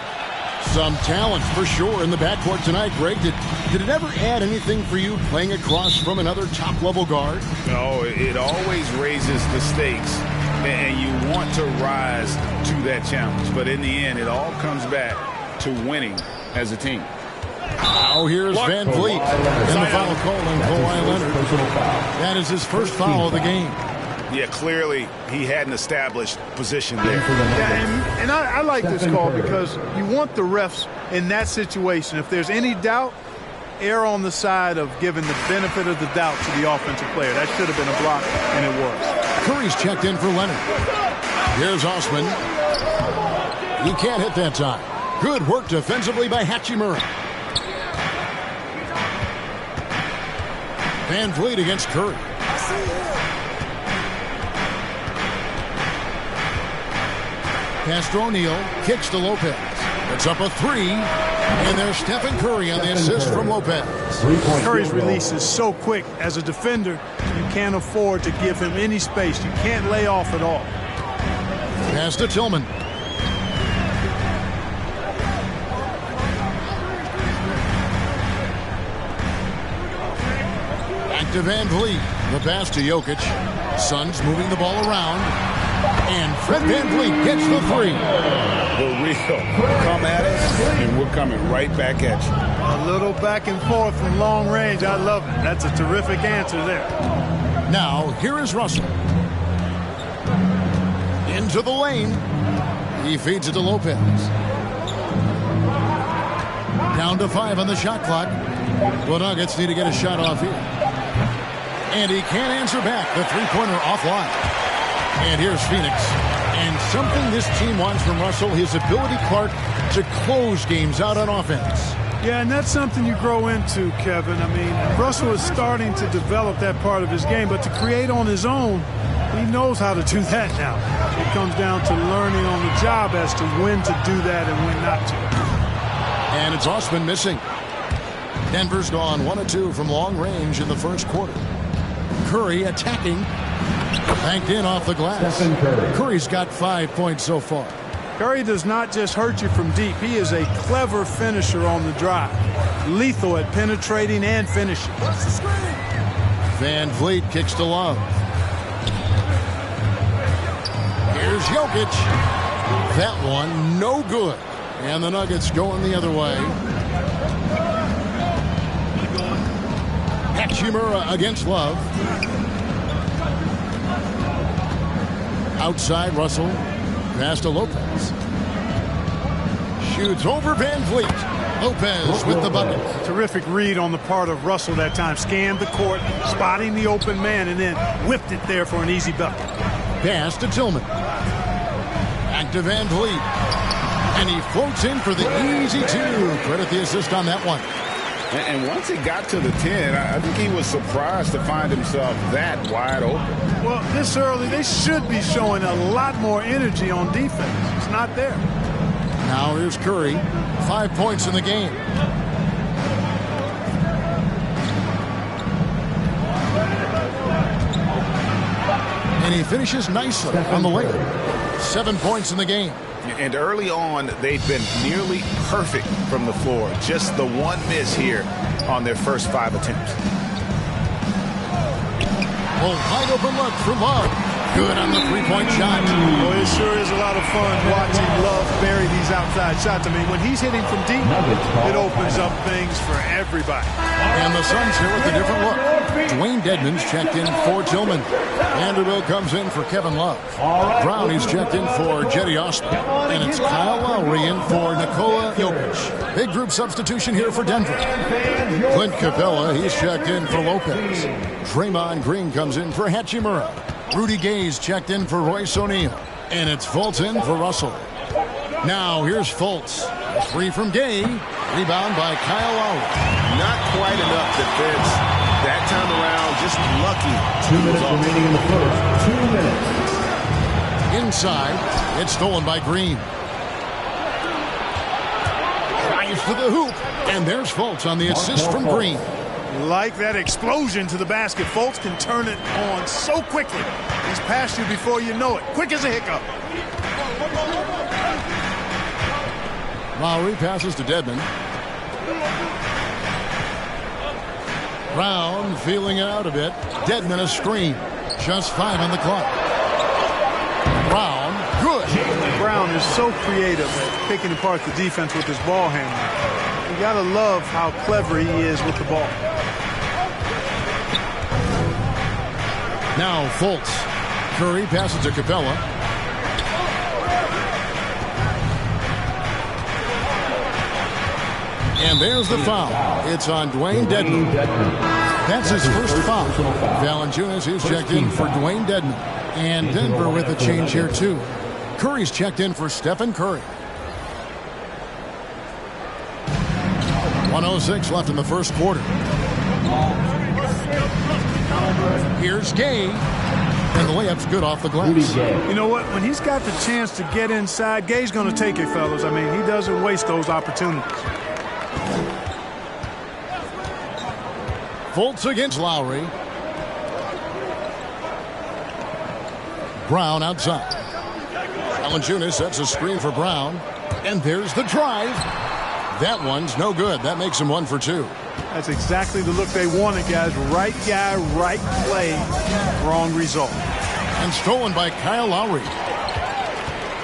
Some talent for sure in the backcourt tonight, Greg. Did it ever add anything for you playing across from another top-level guard? No, it always raises the stakes, and you want to rise to that challenge. But in the end, it all comes back to winning as a team. Now here's VanVleet in the foul call on Kawhi Leonard. That is his first foul of the game. Yeah, clearly he hadn't established position there. Yeah, and I like this call because you want the refs in that situation. If there's any doubt, err on the side of giving the benefit of the doubt to the offensive player. That should have been a block, and it was. Curry's checked in for Leonard. Here's Osman. He can't hit that time. Good work defensively by Hachimura. VanVleet against Curry. Pass to O'Neal, kicks to Lopez. It's up a 3, and there's Stephen Curry on the assist from Lopez. Curry's release is so quick. As a defender, you can't afford to give him any space. You can't lay off at all. Pass to Tillman. Back to VanVleet. The pass to Jokic. Suns moving the ball around. And Fred VanVleet gets the 3. The real come at us, and we're coming right back at you. A little back and forth from long range. I love it. That's a terrific answer there. Now, here is Russell. Into the lane. He feeds it to Lopez. Down to 5 on the shot clock. The Nuggets need to get a shot off here. And he can't answer back. The three-pointer offline. And here's Phoenix. And something this team wants from Russell, his ability, Clark, to close games out on offense. Yeah, and that's something you grow into, Kevin. I mean, Russell is starting to develop that part of his game, but to create on his own, he knows how to do that now. It comes down to learning on the job as to when to do that and when not to. And it's Osman missing. Denver's gone 1 of 2 from long range in the first quarter. Curry attacking. Banked in off the glass. Curry's got 5 points so far. Curry does not just hurt you from deep. He is a clever finisher on the drive. Lethal at penetrating and finishing. Van Vliet kicks to Love. Here's Jokic. That one, no good. And the Nuggets going the other way. Hachimura against Love. Outside, Russell. Pass to Lopez. Shoots over Van Vliet. Lopez with the bucket. Terrific read on the part of Russell that time. Scanned the court, spotting the open man, and then whipped it there for an easy bucket. Pass to Tillman. Back to Van Vliet. And he floats in for the easy 2. Credit the assist on that one. And once he got to the 10, I think he was surprised to find himself that wide open. Well, this early, they should be showing a lot more energy on defense. It's not there. Now here's Curry. 5 points in the game. And he finishes nicely on the layup. 7 points in the game. And early on, they've been nearly perfect from the floor. Just the one miss here on their first 5 attempts. Oh, wide open look for Love. Good on the three-point shot. Well, it sure is a lot of fun watching Love bury these outside shots. I mean, when he's hitting from deep, it opens up things for everybody. And the Suns here with a different look. Dwayne Dedmon's checked in for Tillman. Vanderbilt comes in for Kevin Love. Brown is checked in for Jetty Osman. And it's Kyle Lowry in for Nikola Jokic. Big group substitution here for Denver. Clint Capella, he's checked in for Lopez. Draymond Green comes in for Hachimura. Rudy Gay's checked in for Royce O'Neal. And it's Fultz in for Russell. Now here's Fultz. Free from Gay. Rebound by Kyle Lowry. Not quite enough defense that time around. Just lucky. 2 minutes remaining in the first. 2 minutes. Inside. It's stolen by Green. Drives to the hoop. And there's Fultz on the assist from Green. Like that explosion to the basket. Fultz can turn it on so quickly. He's past you before you know it. Quick as a hiccup. Lowry passes to Dedmon. Brown feeling it out a bit. Dedmon a screen. Just 5 on the clock. Brown, good. Brown is so creative at picking apart the defense with his ball handling. You gotta love how clever he is with the ball. Now Fultz. Curry passes to Capella. And there's the foul. It's on Dwayne Dedmon. That's his first foul. Valanciunas is checked in for Dwayne Dedmon. And Denver with a change here too. Curry's checked in for Stephen Curry. 1:06 left in the first quarter. Here's Gay. And the layup's good off the glass. You know what? When he's got the chance to get inside, Gay's going to take it, fellas. I mean, he doesn't waste those opportunities. Fultz against Lowry. Brown outside. Valanciunas sets a screen for Brown. And there's the drive. That one's no good. That makes him 1 for 2. That's exactly the look they wanted, guys. Right guy, right play, wrong result. And stolen by Kyle Lowry.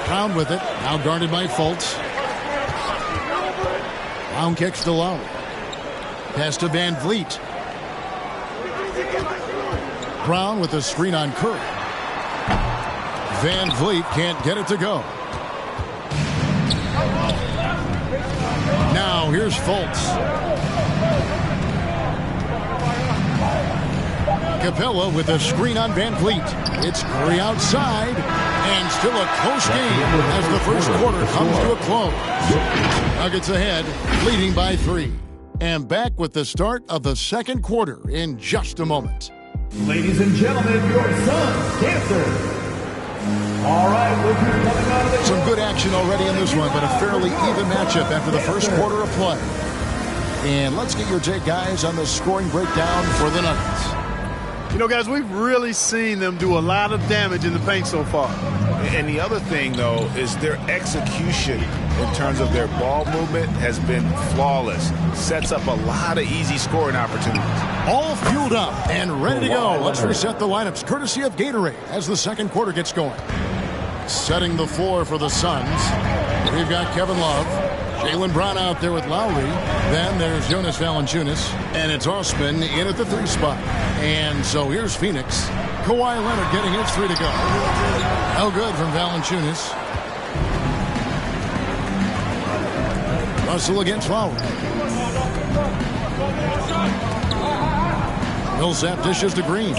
Brown with it. Now guarded by Fultz. Brown kicks to Lowry. Pass to Van Vliet. Brown with the screen on Curry. Van Vliet can't get it to go. Now here's Fultz. Capella with a screen on Van Vliet. It's Curry outside, and still a close game as the first quarter comes to a close. Nuggets ahead, leading by 3. And back with the start of the second quarter in just a moment. Ladies and gentlemen, your Suns dancers. All right, look who's coming out of the... Some good action already in this one, but a fairly even matchup after the first quarter of play. And let's get your take, guys, on the scoring breakdown for the Nuggets. You know, guys, we've really seen them do a lot of damage in the paint so far. And the other thing, though, is their execution in terms of their ball movement has been flawless. Sets up a lot of easy scoring opportunities. All fueled up and ready to go. Let's reset the lineups, courtesy of Gatorade, as the second quarter gets going. Setting the floor for the Suns, we've got Kevin Love. Jaylen Brown out there with Lowry. Then there's Jonas Valanciunas. And it's Osman in at the 3 spot. And so here's Phoenix. Kawhi Leonard getting his 3 to go. No good from Valanciunas. Russell against Lowry. Millsap dishes to Green.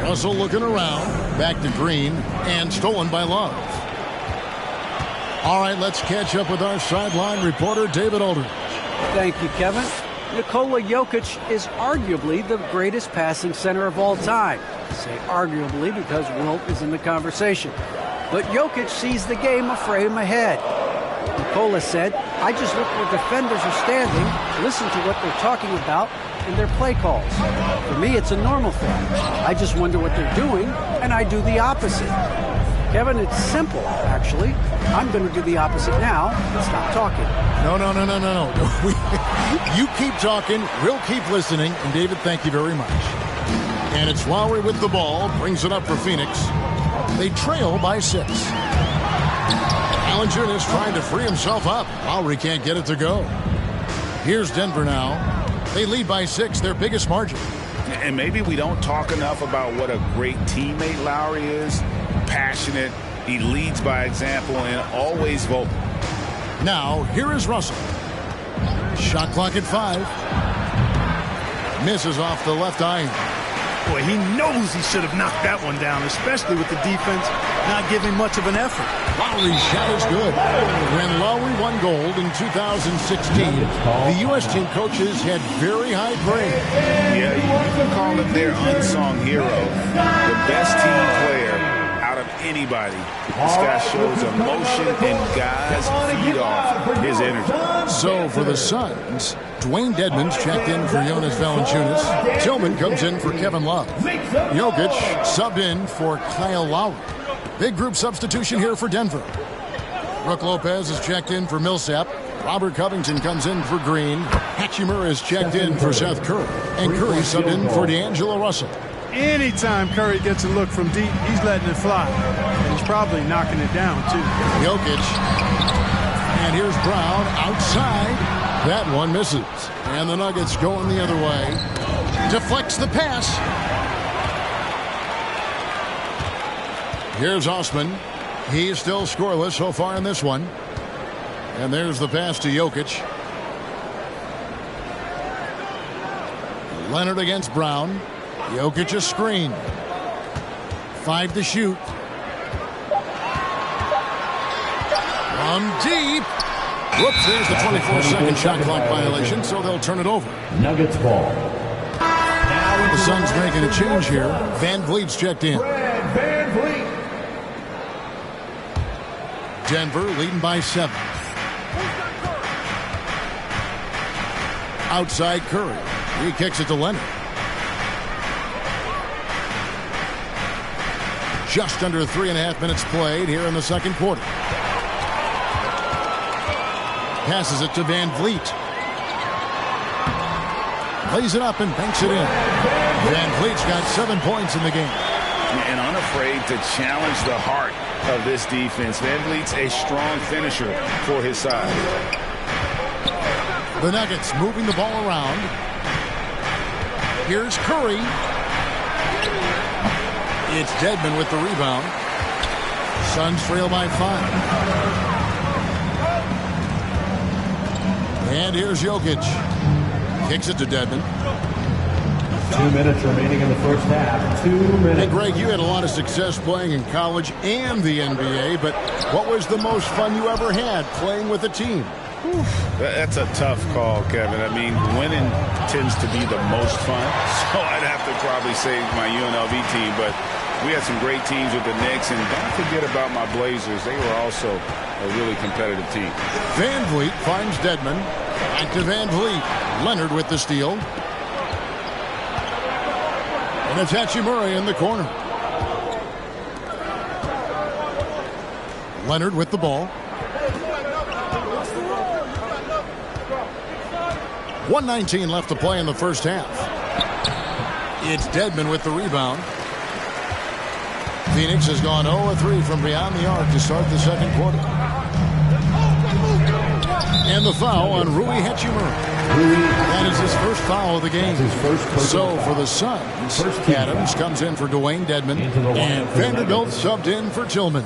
Russell looking around. Back to Green. And stolen by Love. All right, let's catch up with our sideline reporter, David Aldridge. Thank you, Kevin. Nikola Jokic is arguably the greatest passing center of all time. I say arguably because Wilt is in the conversation. But Jokic sees the game a frame ahead. Nikola said, I just look where defenders are standing, listen to what they're talking about in their play calls. For me, it's a normal thing. I just wonder what they're doing, and I do the opposite. Kevin, it's simple, actually. I'm going to do the opposite now and stop talking. No. You keep talking, we'll keep listening, and David, thank you very much. And it's Lowry with the ball, brings it up for Phoenix. They trail by 6. Valanciunas trying to free himself up. Lowry can't get it to go. Here's Denver now. They lead by 6, their biggest margin. And maybe we don't talk enough about what a great teammate Lowry is. Passionate, he leads by example, and always vocal. Now, here is Russell. Shot clock at 5. Misses off the left iron. Boy, he knows he should have knocked that one down, especially with the defense not giving much of an effort. Lowry's shot is good. When Lowry won gold in 2016, the U.S. team coaches had very high praise. Yeah, you can call him their unsung hero. The best team player out of anybody. This guy shows emotion, and guys feed off his energy. So for the Suns, Dwayne Dedmon's checked in for Jonas Valanciunas. Tillman comes in for Kevin Love. Jokic subbed in for Kyle Lowry. Big group substitution here for Denver. Brook Lopez is checked in for Millsap. Robert Covington comes in for Green. Hachimura is checked in for Seth Curry. And Curry subbed in for D'Angelo Russell. Anytime Curry gets a look from deep, he's letting it fly. And he's probably knocking it down, too. Jokic. And here's Brown outside. That one misses. And the Nuggets going the other way. Deflects the pass. Here's Osman. He's still scoreless so far in this one. And there's the pass to Jokic. Leonard against Brown. Jokic a screen. 5 to shoot. From deep. Whoops, there's the 24-second shot clock violation, so they'll turn it over. Nuggets ball. The Suns making a change here. Van Vliet's checked in. Van Vliet. Denver leading by 7. Outside Curry. He kicks it to Leonard. Just under 3.5 minutes played here in the second quarter. Passes it to Van Vliet. Lays it up and banks it in. Van Vliet's got 7 points in the game. And unafraid to challenge the heart of this defense. Van Vliet's a strong finisher for his side. The Nuggets moving the ball around. Here's Curry. It's Dedmon with the rebound. Suns trail by 5. And here's Jokic. Kicks it to Dedmon. 2 minutes remaining in the first half. 2 minutes. Hey, Greg, you had a lot of success playing in college and the NBA, but what was the most fun you ever had playing with a team? That's a tough call, Kevin. I mean, winning tends to be the most fun, so I'd have to probably say my UNLV team, but we had some great teams with the Knicks, and don't forget about my Blazers. They were also a really competitive team. Van Vliet finds Dedmon. Back to Van Vliet. Leonard with the steal. And it's Hachimura in the corner. Leonard with the ball. 1:19 left to play in the first half. It's Dedmon with the rebound. Phoenix has gone 0-3 from beyond the arc to start the second quarter. And the foul on Rui Hachimura. That is his first foul of the game. So for the Suns, Adams comes in for Dwayne Dedmon, and Vanderbilt subbed in for Tillman.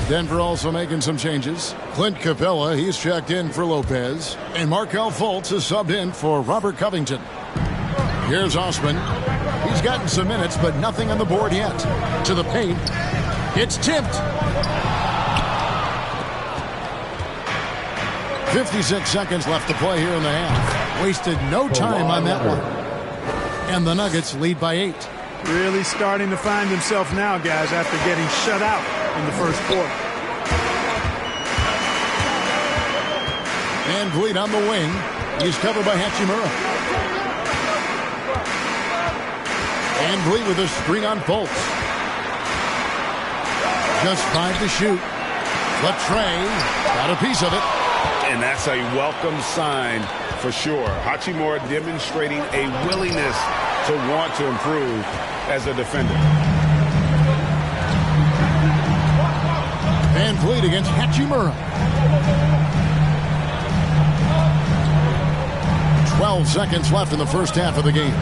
Denver also making some changes. Clint Capella, he's checked in for Lopez. And Markelle Fultz is subbed in for Robert Covington. Here's Osman. He's gotten some minutes, but nothing on the board yet. To the paint. It's tipped. 56 seconds left to play here in the half. Wasted no time on that one. And the Nuggets lead by 8. Really starting to find himself now, guys, after getting shut out in the first quarter. Van Vliet on the wing. He's covered by Hachimura. Van Vliet with a screen on Fultz. Just 5 to shoot. Latrey got a piece of it. And that's a welcome sign for sure. Hachimura demonstrating a willingness to want to improve as a defender. Van Vliet against Hachimura. 12 seconds left in the first half of the game.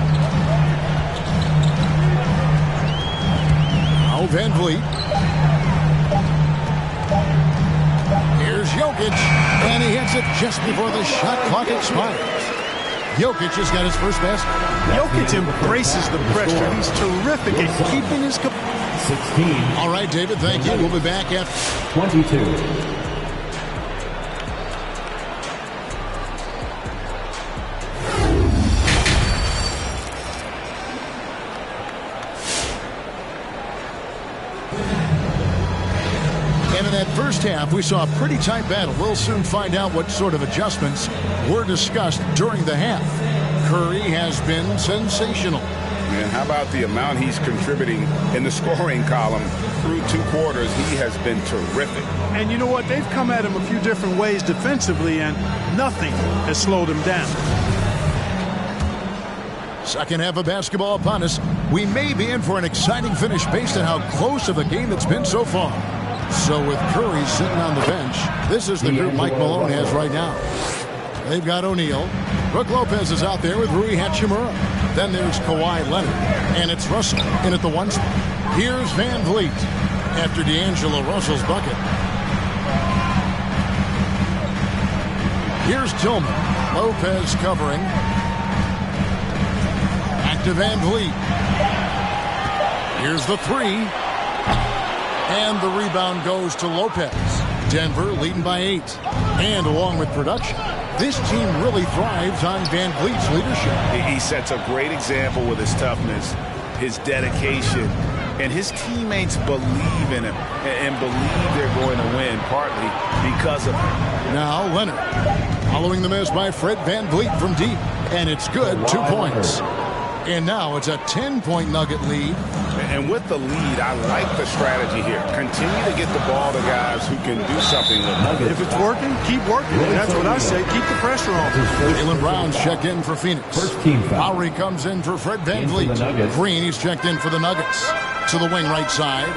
Now Van Vliet. Here's Jokic, and he hits it just before the shot clock expires. Jokic has got his first basket. Jokic embraces the pressure. He's terrific at keeping his... 16. All right, David, thank you. We'll be back at 22. And in that first half, we saw a pretty tight battle. We'll soon find out what sort of adjustments were discussed during the half. Curry has been sensational. And how about the amount he's contributing in the scoring column through 2 quarters? He has been terrific. And you know what? They've come at him a few different ways defensively, and nothing has slowed him down. Second half of basketball upon us. We may be in for an exciting finish based on how close of a game it's been so far. So with Curry sitting on the bench, this is the group Mike Malone has right now. They've got O'Neal. Brook Lopez is out there with Rui Hachimura. Then there's Kawhi Leonard. And it's Russell in at the 1 spot. Here's Van Vliet after D'Angelo Russell's bucket. Here's Tillman. Lopez covering. Back to Van Vliet. Here's the 3. And the rebound goes to Lopez. Denver leading by 8. And along with production, this team really thrives on Van Vliet's leadership. He sets a great example with his toughness, his dedication, and his teammates believe in him and believe they're going to win, partly because of him. Now Leonard, following the miss by Fred Van Vliet from deep, and it's good, 2 points. And now it's a 10-point Nugget lead. And with the lead, I like the strategy here. Continue to get the ball to guys who can do something with it. If it's working, keep working. That's what I say. Keep the pressure on. Jaylen Brown's checked in for Phoenix. First team foul. Lowry comes in for Fred Van Vliet. Green, he's checked in for the Nuggets. To the wing right side.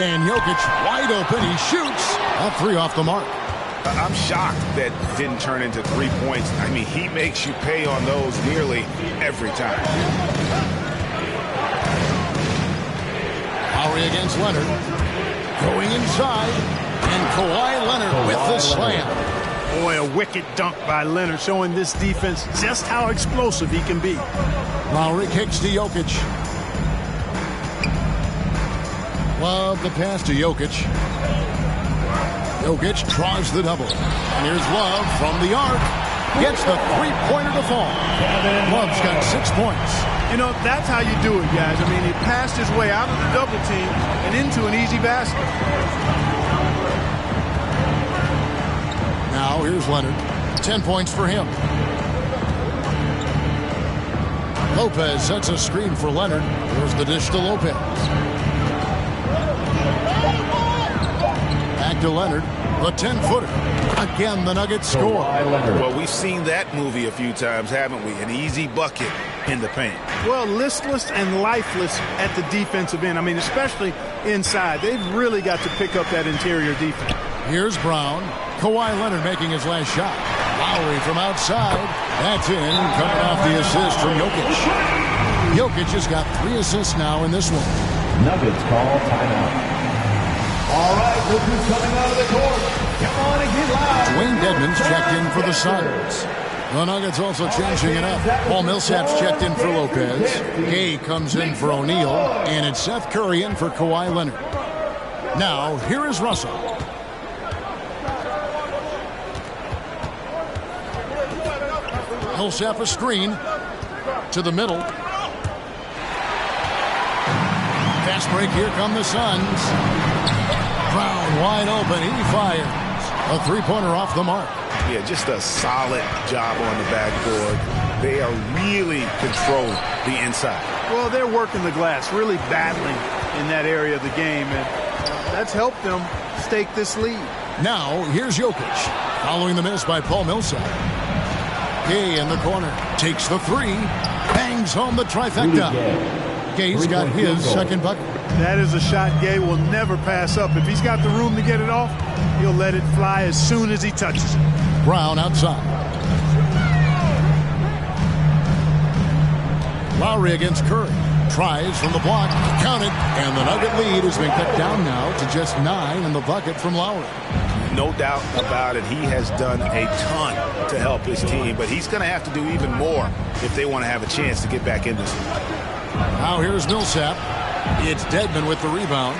And Jokic wide open. He shoots. A 3 off the mark. I'm shocked that didn't turn into 3 points. I mean, he makes you pay on those nearly every time. Lowry against Leonard. Going inside. And Kawhi Leonard with the slam. Boy, a wicked dunk by Leonard, showing this defense just how explosive he can be. Lowry kicks to Jokic. Love the pass to Jokic. Jokic tries the double. And here's Love from the arc. Gets the three-pointer to fall. Love's got 6 points. You know, that's how you do it, guys. I mean, he passed his way out of the double team and into an easy basket. Now here's Leonard. 10 points for him. Lopez sets a screen for Leonard. Here's the dish to Lopez. Back to Leonard. The 10-footer. Again, the Nuggets score. Well, we've seen that movie a few times, haven't we? An easy bucket in the paint. Well, listless and lifeless at the defensive end. I mean, especially inside. They've really got to pick up that interior defense. Here's Brown. Kawhi Leonard making his last shot. Lowry from outside. That's in. Coming off the assist from Jokic. Jokic has got 3 assists now in this one. Nuggets call timeout. All right, look who's coming out of the court. Come on and get loud. Dwayne Dedmon's checked in for the Suns. The Nuggets also changing it up. Paul Millsap's checked in for Lopez. Gay comes in for O'Neal. And it's Seth Curry in for Kawhi Leonard. Now, here is Russell. Millsap a screen to the middle. Fast break, here come the Suns. Brown wide open, he fires. A three-pointer off the mark. Yeah, just a solid job on the backboard. They are really controlling the inside. Well, they're working the glass, really battling in that area of the game, and that's helped them stake this lead. Now, here's Jokic, following the miss by Paul Millsap. Gay in the corner, takes the three, bangs home the trifecta. Gay's got his second bucket. That is a shot Gay will never pass up. If he's got the room to get it off, he'll let it fly as soon as he touches it. Brown outside. Lowry against Curry. Tries from the block, count it, and the Nugget lead has been cut down now to just 9 in the bucket from Lowry. No doubt about it. He has done a ton to help his team, but he's going to have to do even more if they want to have a chance to get back in this. Now here's Millsap. It's Dedmon with the rebound.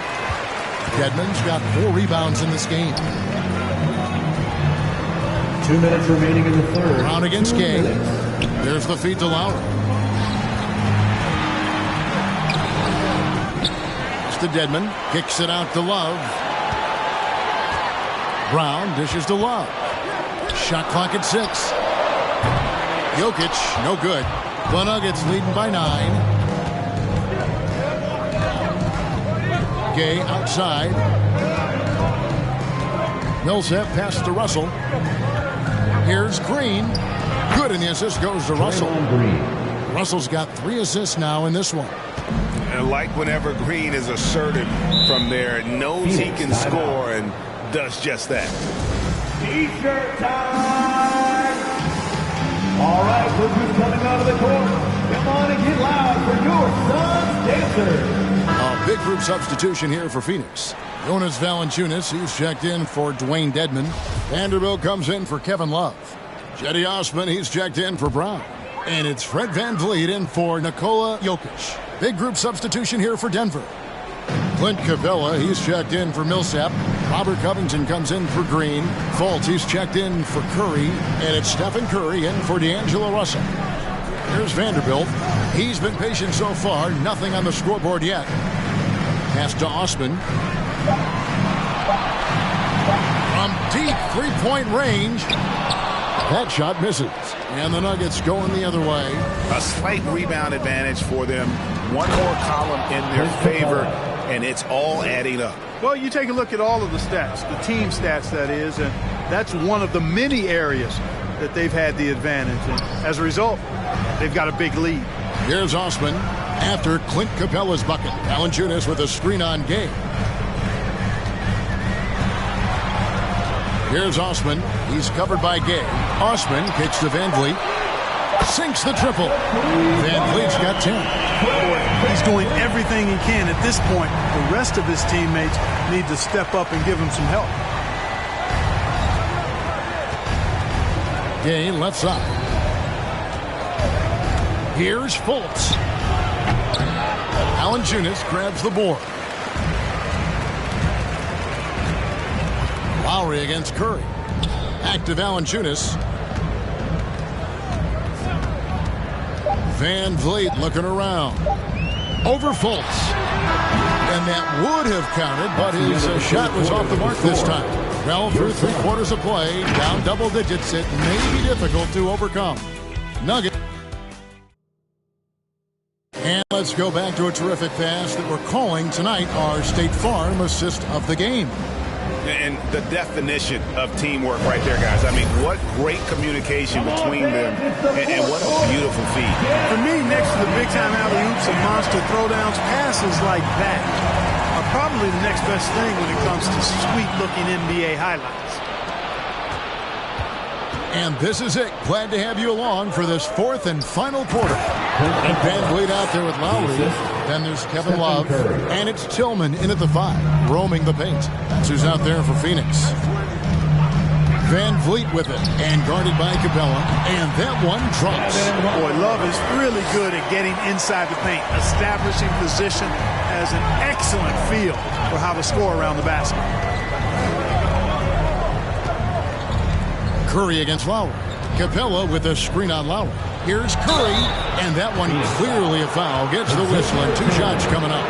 Dedmon's got 4 rebounds in this game. 2 minutes remaining in the third. Brown against Gay. There's the feed to Lowry. To Dedmon, kicks it out to Love. Brown dishes to Love. Shot clock at 6. Jokic, no good. The Nuggets leading by 9. Gay outside. Millsap passes to Russell. Here's Green. Good, and the assist goes to Russell. Russell's got 3 assists now in this one. And like whenever Green is assertive from there, knows he can score and does just that. T-shirt time! All right, look who's coming out of the court. Come on and get loud for your Suns dancers. A big group substitution here for Phoenix. Jonas Valanciunas, he's checked in for Dwayne Dedmon. Vanderbilt comes in for Kevin Love. Cedi Osman, he's checked in for Brown. And it's Fred VanVleet in for Nikola Jokic. Big group substitution here for Denver. Clint Capella, he's checked in for Millsap. Robert Covington comes in for Green. Fultz, he's checked in for Curry. And it's Stephen Curry in for D'Angelo Russell. Here's Vanderbilt. He's been patient so far. Nothing on the scoreboard yet. Pass to Osman. From deep three-point range. That shot misses. And the Nuggets going the other way. A slight rebound advantage for them. One more column in their favor, and it's all adding up. Well, you take a look at all of the stats, the team stats, that is, and that's one of the many areas that they've had the advantage. And as a result, they've got a big lead. Here's Osman after Clint Capella's bucket. Valanciunas with a screen on Gay. Here's Osman. He's covered by Gay. Osman kicks to Van Vliet. Sinks the triple. Van Vliet's got 10. He's doing everything he can at this point. The rest of his teammates need to step up and give him some help. Gay left side. Here's Fultz. Valanciunas grabs the board. Lowry against Curry. Back to Valanciunas. Van Vliet looking around. Over Fultz. And that would have counted, but his shot was off the mark this time. Well, through 3 quarters of play, down double digits, it may be difficult to overcome. Nugget. And let's go back to a terrific pass that we're calling tonight our State Farm assist of the game. And the definition of teamwork right there, guys. I mean, what great communication between them, and what a beautiful feed. For me, next to the big-time alley-oops and monster throwdowns, passes like that are probably the next best thing when it comes to sweet-looking NBA highlights. And this is it. Glad to have you along for this 4th and final quarter. And Van Vliet out there with Lowry. Then there's Kevin Love. And it's Tillman in at the 5, roaming the paint. That's who's out there for Phoenix. Van Vliet with it. And guarded by Capella. And that one drops. Boy, Love is really good at getting inside the paint, establishing position, has an excellent feel for how to score around the basket. Curry against Lowry. Capella with a screen on Lowry. Here's Curry, and that one clearly a foul. Gets the whistle, and 2 shots coming up.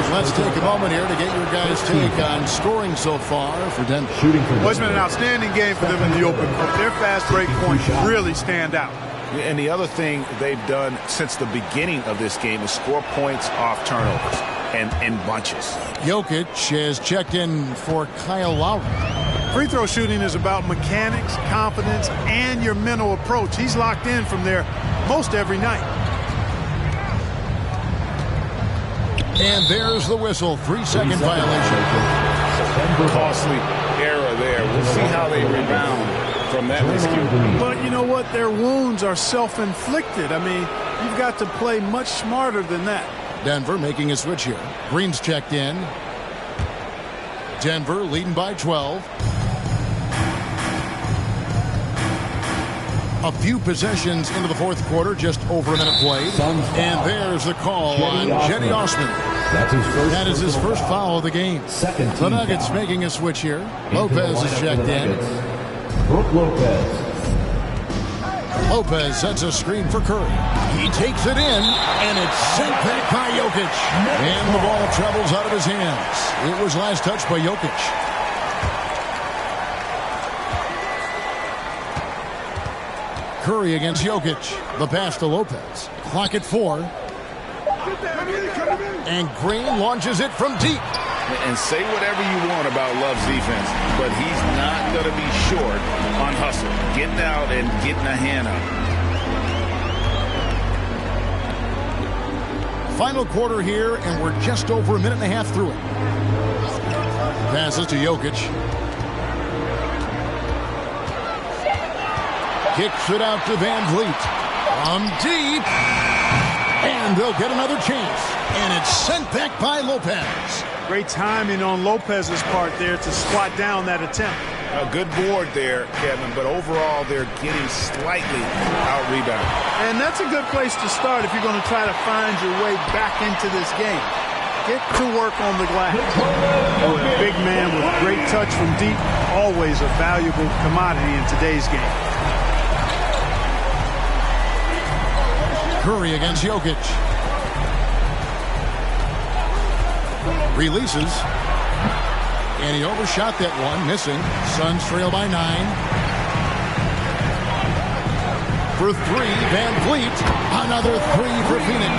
Let's take a moment here to get your guys' take on scoring so far for Denver. Well, it's been an outstanding game for them in the open court. Their fast break points really stand out. And the other thing they've done since the beginning of this game is score points off turnovers and in bunches. Jokic has checked in for Kyle Lowry. Free throw shooting is about mechanics, confidence, and your mental approach. He's locked in from there most every night. And there's the whistle. 3-second violation. Costly error there. We'll see how they rebound from that miscue. But you know what? Their wounds are self-inflicted. I mean, you've got to play much smarter than that. Denver making a switch here. Green's checked in. Denver leading by 12. A few possessions into the 4th quarter, just over a minute played. And there's the call on Jetty Osman. That is his first foul of the game. The Nuggets making a switch here. Lopez is checked in. Lopez sets a screen for Curry. He takes it in, and it's sent back by Jokic. And the ball travels out of his hands. It was last touched by Jokic. Curry against Jokic. The pass to Lopez. Clock at 4. And Green launches it from deep. And say whatever you want about Love's defense, but he's not going to be short on hustle. Getting out and getting a hand up. Final quarter here, and we're just over a minute and a half through it. Passes to Jokic. Kicks it out to Van Vliet. From deep. And they'll get another chance. And it's sent back by Lopez. Great timing on Lopez's part there to squat down that attempt. A good board there, Kevin, but overall they're getting slightly out-rebounded. And that's a good place to start if you're going to try to find your way back into this game. Get to work on the glass. A big man with great touch from deep, always a valuable commodity in today's game. Curry against Jokic. Releases. And he overshot that one, missing. Suns trail by 9. For 3, Van Vliet. Another 3 for Phoenix.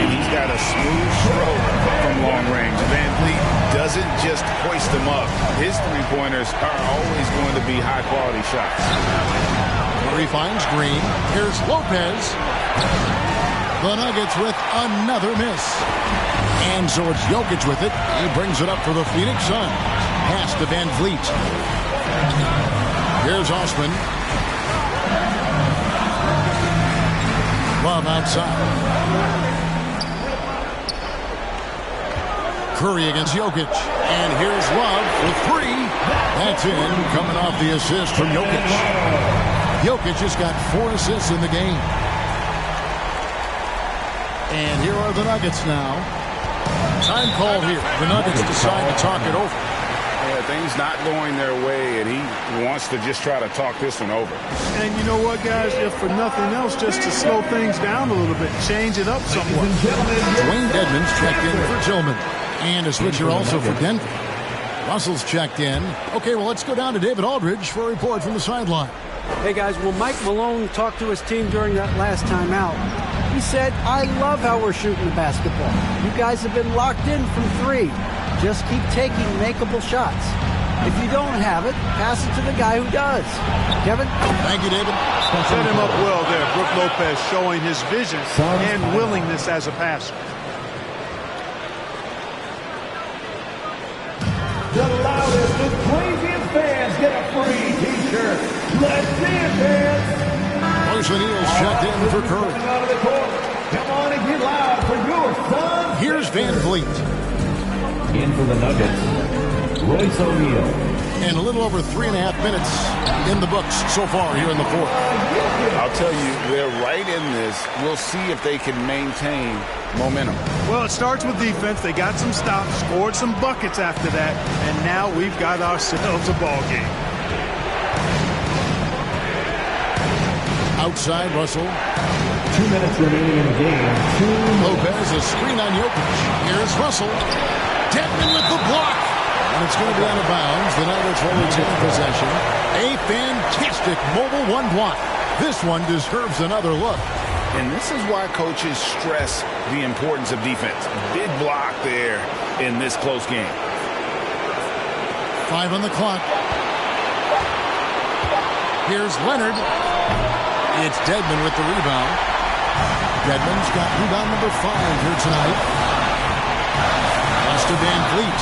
And he's got a smooth stroke from long range. Van Vliet doesn't just hoist them up. His three-pointers are always going to be high-quality shots. Curry finds Green. Here's Lopez. The Nuggets with another miss. And so it's Jokic with it. He brings it up for the Phoenix Suns. Pass to Van Vliet. Here's Osman. Love outside. Curry against Jokic. And here's Love for 3. That's in, coming off the assist from Jokic. Jokic just got 4 assists in the game. And here are the Nuggets now. Time called here. The Nuggets decide to talk it over. Yeah, things not going their way, and he wants to just try to talk this one over. And you know what, guys? If for nothing else, just to slow things down a little bit, change it up somewhat. Dwayne Dedmon's checked in for Tillman. And a switcher also for Denver. Russell's checked in. Okay, well, let's go down to David Aldridge for a report from the sideline. Hey, guys, well, Mike Malone talked to his team during that last timeout. He said, I love how we're shooting the basketball. You guys have been locked in from 3. Just keep taking makeable shots. If you don't have it, pass it to the guy who does. Kevin? Thank you, David. Set him up well there. Brook Lopez showing his vision and willingness as a passer. The loudest, the craziest fans get a free T-shirt. Let's see it, fans. Royce O'Neal's checked in for Curry. Come on and get loud for your son. Here's Van Vliet. In for the Nuggets, Royce O'Neal. And a little over 3.5 minutes in the books so far here in the fourth. I'll tell you, they're right in this. We'll see if they can maintain momentum. Well, it starts with defense. They got some stops, scored some buckets after that, and now we've got ourselves a ball game. Outside, Russell. 2 minutes remaining in the game. Lopez, a screen on Jokic. Here's Russell. Dedmon with the block. And it's going to be out of bounds. The Nuggets will retain possession. A fantastic mobile 1 block. This one deserves another look. And this is why coaches stress the importance of defense. Big block there in this close game. 5 on the clock. Here's Leonard. It's Dedmon with the rebound. Dedmon's got rebound number 5 here tonight. Pass to Van Vliet.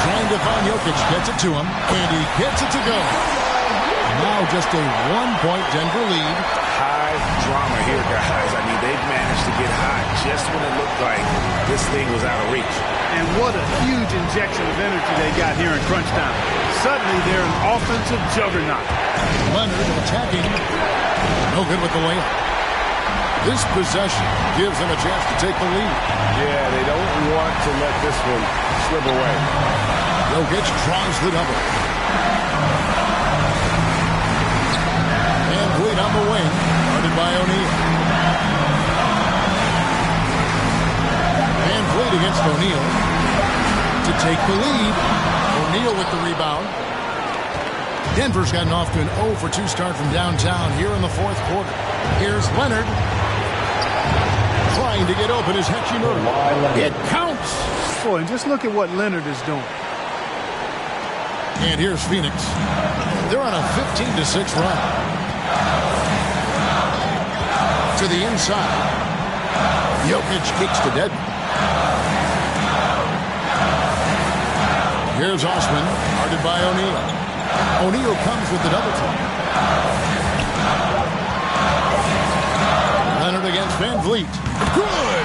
Trying to find Jokic. Gets it to him. And he gets it to go. Now just a 1-point Denver lead. High drama here, guys. I mean, they've managed to get hot just when it looked like this thing was out of reach. And what a huge injection of energy they got here in crunch time. Suddenly, they're an offensive juggernaut. Leonard attacking. No good with the layup. This possession gives them a chance to take the lead. Yeah, they don't want to let this one slip away. Jokic tries the double. And Vliet on the wing, guarded by O'Neal. And Vliet against O'Neal to take the lead. O'Neal with the rebound. Denver's gotten off to an 0-for-2 start from downtown here in the fourth quarter. Here's Leonard. Trying to get open is Hachimura. It counts. Boy, and just look at what Leonard is doing. And here's Phoenix. They're on a 15-6 run. To the inside. Jokic kicks to Dedmon. Here's Osman, guarded by O'Neal. O'Neal comes with the double team. Leonard against Van Vliet. Good!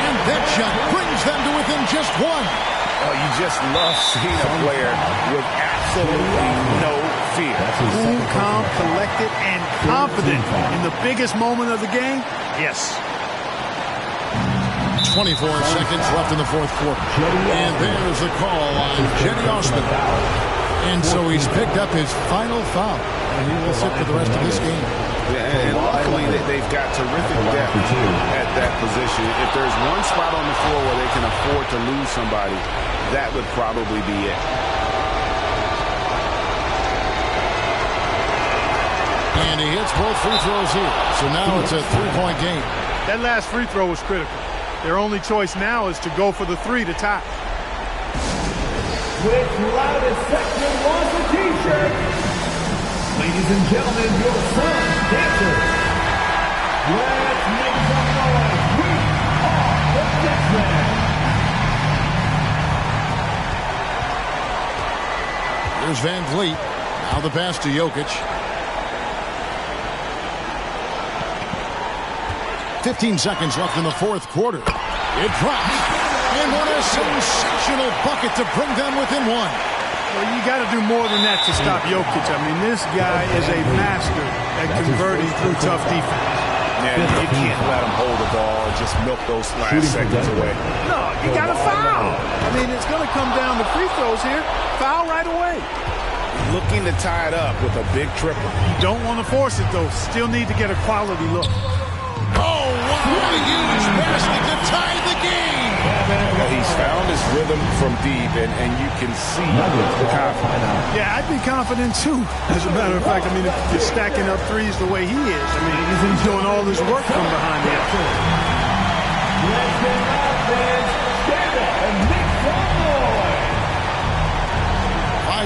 And that shot brings them to within just 1. Oh, you just love seeing a player with absolutely no fear. Cool, calm, collected, and confident in the biggest moment of the game. Yes. 24 seconds left in the fourth quarter. And there's a call on Cedi Osman. And so he's picked up his final foul. And he will sit for the rest of this game. Yeah, and luckily they've got terrific depth at that position. If there's one spot on the floor where they can afford to lose somebody, that would probably be it. And he hits both free throws here. So now it's a 3-point game. That last free throw was critical. Their only choice now is to go for the 3 to tie. Which loudest section wants a T-shirt? Ladies and gentlemen, your son's dancers. Let's make some noise. We are the Jets. Here's Van Vliet. Now the pass to Jokic. 15 seconds left in the fourth quarter. It drops. And what a sensational bucket to bring them within one. Well, you got to do more than that to stop Jokic. I mean, this guy is a master at converting through tough defense. Yeah, you can't let him hold the ball and just milk those last seconds away. No, you got to foul. I mean, it's going to come down to free throws here. Foul right away. Looking to tie it up with a big triple. You don't want to force it, though. Still need to get a quality look. Oh, what a huge basket to tie the game. Well, he's found his rhythm from deep, and you can see the confidence. Yeah, I'd be confident, too. As a matter of fact, I mean, if you're stacking up threes the way he is, I mean, he's doing all this work from behind the arc.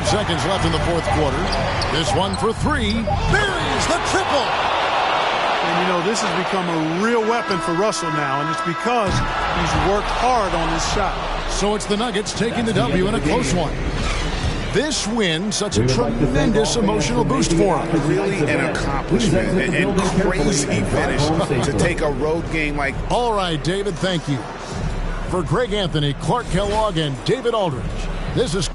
5 seconds left in the fourth quarter. This one for three. Buries the triple. And, you know, this has become a real weapon for Russell now, and it's because he's worked hard on this shot. So it's the Nuggets taking the W in a close one. This win, such a tremendous emotional boost for him. Really an accomplishment and crazy finish to take a road game like. All right, David, thank you. For Greg Anthony, Clark Kellogg, and David Aldridge, this is...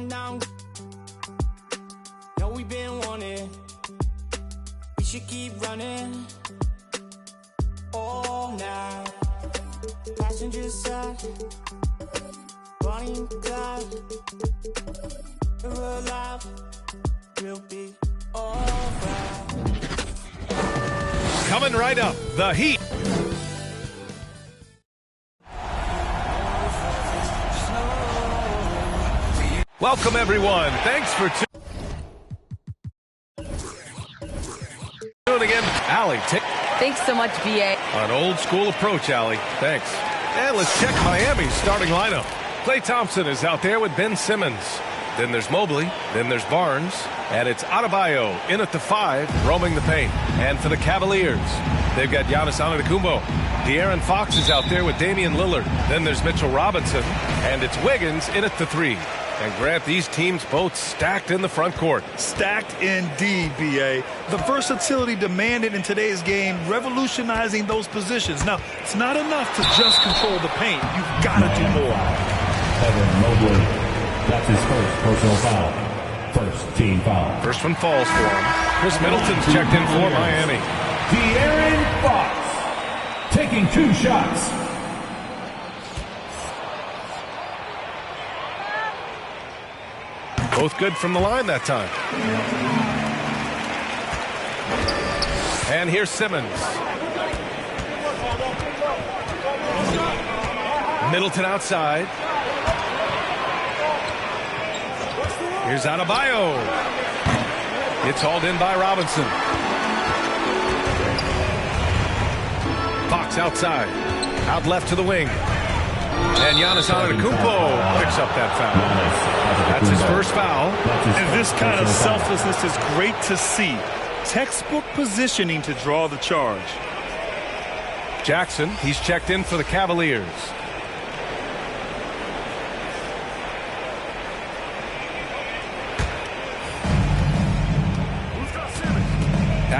Down. No, we've been wanting. We should keep running all night. Passenger side, Bonnie Clyde. We're alive. We'll be alright. Coming right up, the Heat. Welcome, everyone. Thanks for tuning in. Allie, Thanks so much, BA. an old school approach, Allie. Thanks. And let's check Miami's starting lineup. Klay Thompson is out there with Ben Simmons. Then there's Mobley. Then there's Barnes. And it's Adebayo in at the 5, roaming the paint. And for the Cavaliers, they've got Giannis Antetokounmpo. De'Aaron Fox is out there with Damian Lillard. Then there's Mitchell Robinson. And it's Wiggins in at the 3. And Grant, these teams both stacked in the front court. Stacked indeed, B.A. The versatility demanded in today's game, revolutionizing those positions. Now, it's not enough to just control the paint. You've got to do more. Evan Mobley, that's his first personal foul. First team foul. First one falls for him. Chris Middleton's checked in for Miami. De'Aaron Fox taking 2 shots. Both good from the line that time. And here's Simmons. Middleton outside. Here's Adebayo. It's hauled in by Robinson. Fox outside. Out left to the wing. And Giannis Antetokounmpo picks up that foul. That's his first foul. And this kind of selflessness is great to see. Textbook positioning to draw the charge. Jackson, he's checked in for the Cavaliers.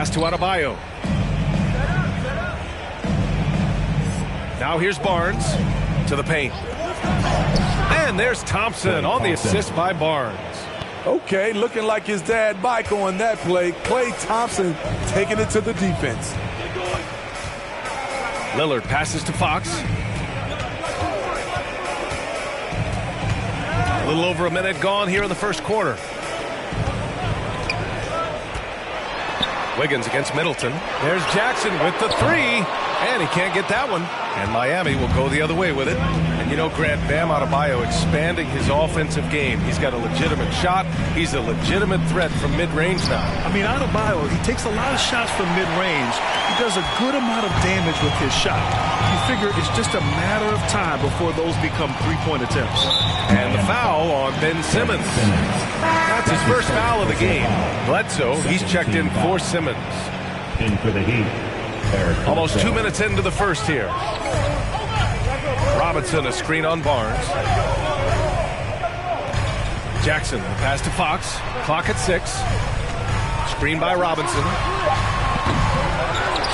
Pass to Adebayo. Now here's Barnes to the paint. And there's Thompson on the assist by Barnes. Okay, looking like his dad Mike on that play. Klay Thompson taking it to the defense. Lillard passes to Fox. A little over a minute gone here in the first quarter. Wiggins against Middleton. There's Jackson with the three, and he can't get that one. And Miami will go the other way with it. And you know, Grant, Bam Adebayo expanding his offensive game. He's got a legitimate shot. He's a legitimate threat from mid-range now. I mean, Adebayo, he takes a lot of shots from mid-range. He does a good amount of damage with his shot. You figure it's just a matter of time before those become three-point attempts. And the foul on Ben Simmons. That's his first foul of the game. Bledsoe, he's checked in for Simmons. In for the Heat. Almost 2 minutes into the first here. Robinson, a screen on Barnes. Jackson, the pass to Fox. Clock at 6. Screen by Robinson.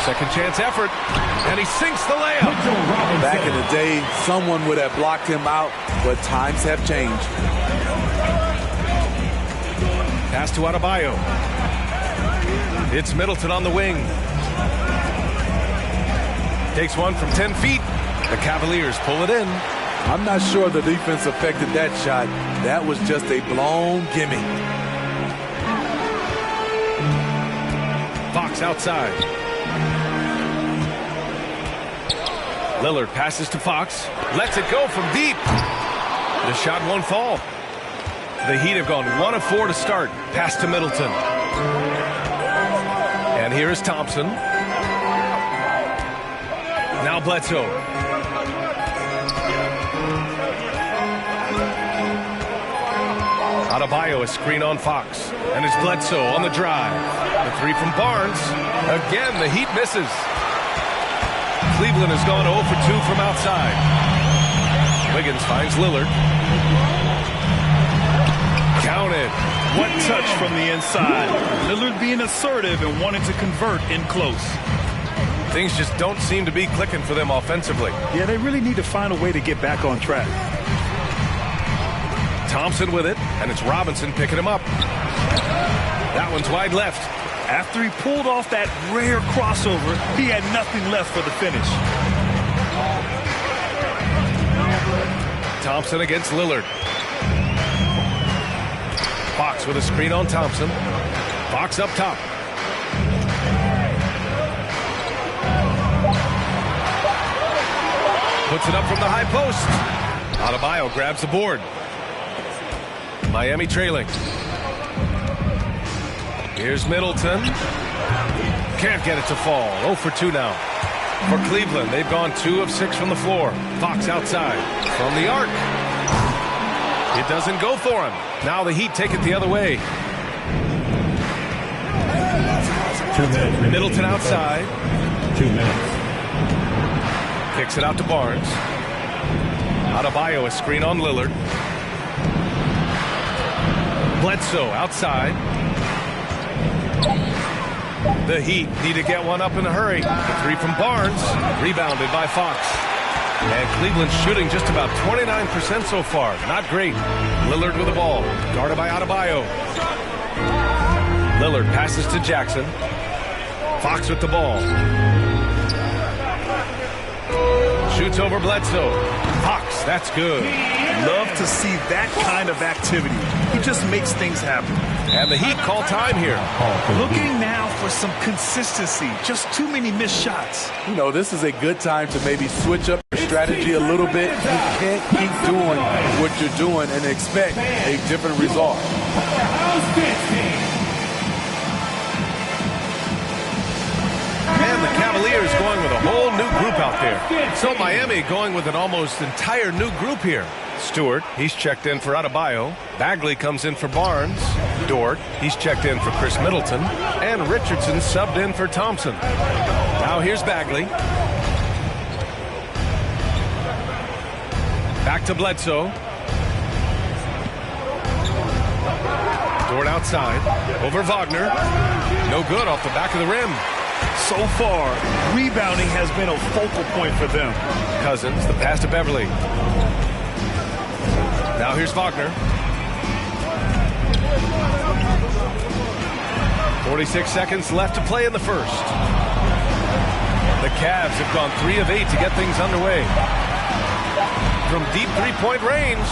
Second chance effort. And he sinks the layup. Back in the day, someone would have blocked him out, but times have changed. Pass to Adebayo. It's Middleton on the wing. Takes one from 10 feet. The Cavaliers pull it in. I'm not sure the defense affected that shot. That was just a blown gimme. Fox outside. Lillard passes to Fox. Lets it go from deep. The shot won't fall. The Heat have gone 1 of 4 to start. Pass to Middleton. And here is Thompson. Now Bledsoe. Adebayo, a screen on Fox. And it's Bledsoe on the drive. The three from Barnes. Again, the Heat misses. Cleveland has gone 0 for 2 from outside. Wiggins finds Lillard. Counted. One touch from the inside. Lillard being assertive and wanting to convert in close. Things just don't seem to be clicking for them offensively. Yeah, they really need to find a way to get back on track. Thompson with it, and it's Robinson picking him up. That one's wide left. After he pulled off that rare crossover, he had nothing left for the finish. Thompson against Lillard. Fox with a screen on Thompson. Fox up top. Puts it up from the high post. Adebayo grabs the board. Miami trailing. Here's Middleton. Can't get it to fall. 0 for 2 now. For Cleveland, they've gone 2 of 6 from the floor. Fox outside. From the arc. It doesn't go for him. Now the Heat take it the other way. 2 minutes. Middleton outside. 2 minutes. Kicks it out to Barnes. Adebayo, a screen on Lillard. Bledsoe outside. The Heat need to get one up in a hurry. The three from Barnes. Rebounded by Fox. And Cleveland's shooting just about 29% so far. Not great. Lillard with the ball. Guarded by Adebayo. Lillard passes to Jackson. Fox with the ball. Shoots over Bledsoe. Fox, that's good. Love to see that kind of activity. He just makes things happen. And the Heat call time here. Looking now for some consistency. Just too many missed shots. You know, this is a good time to maybe switch up your strategy a little bit. You can't keep doing what you're doing and expect a different result. And the Cavaliers going with a whole new group out there. So Miami going with an almost entire new group here. Stewart, he's checked in for Adebayo. Bagley comes in for Barnes. Dort, he's checked in for Chris Middleton. And Richardson subbed in for Thompson. Now here's Bagley. Back to Bledsoe. Dort outside. Over Wagner. No good off the back of the rim. So far, rebounding has been a focal point for them. Cousins, the pass to Beverly. Now here's Wagner. 46 seconds left to play in the first. The Cavs have gone 3 of 8 to get things underway. From deep three-point range.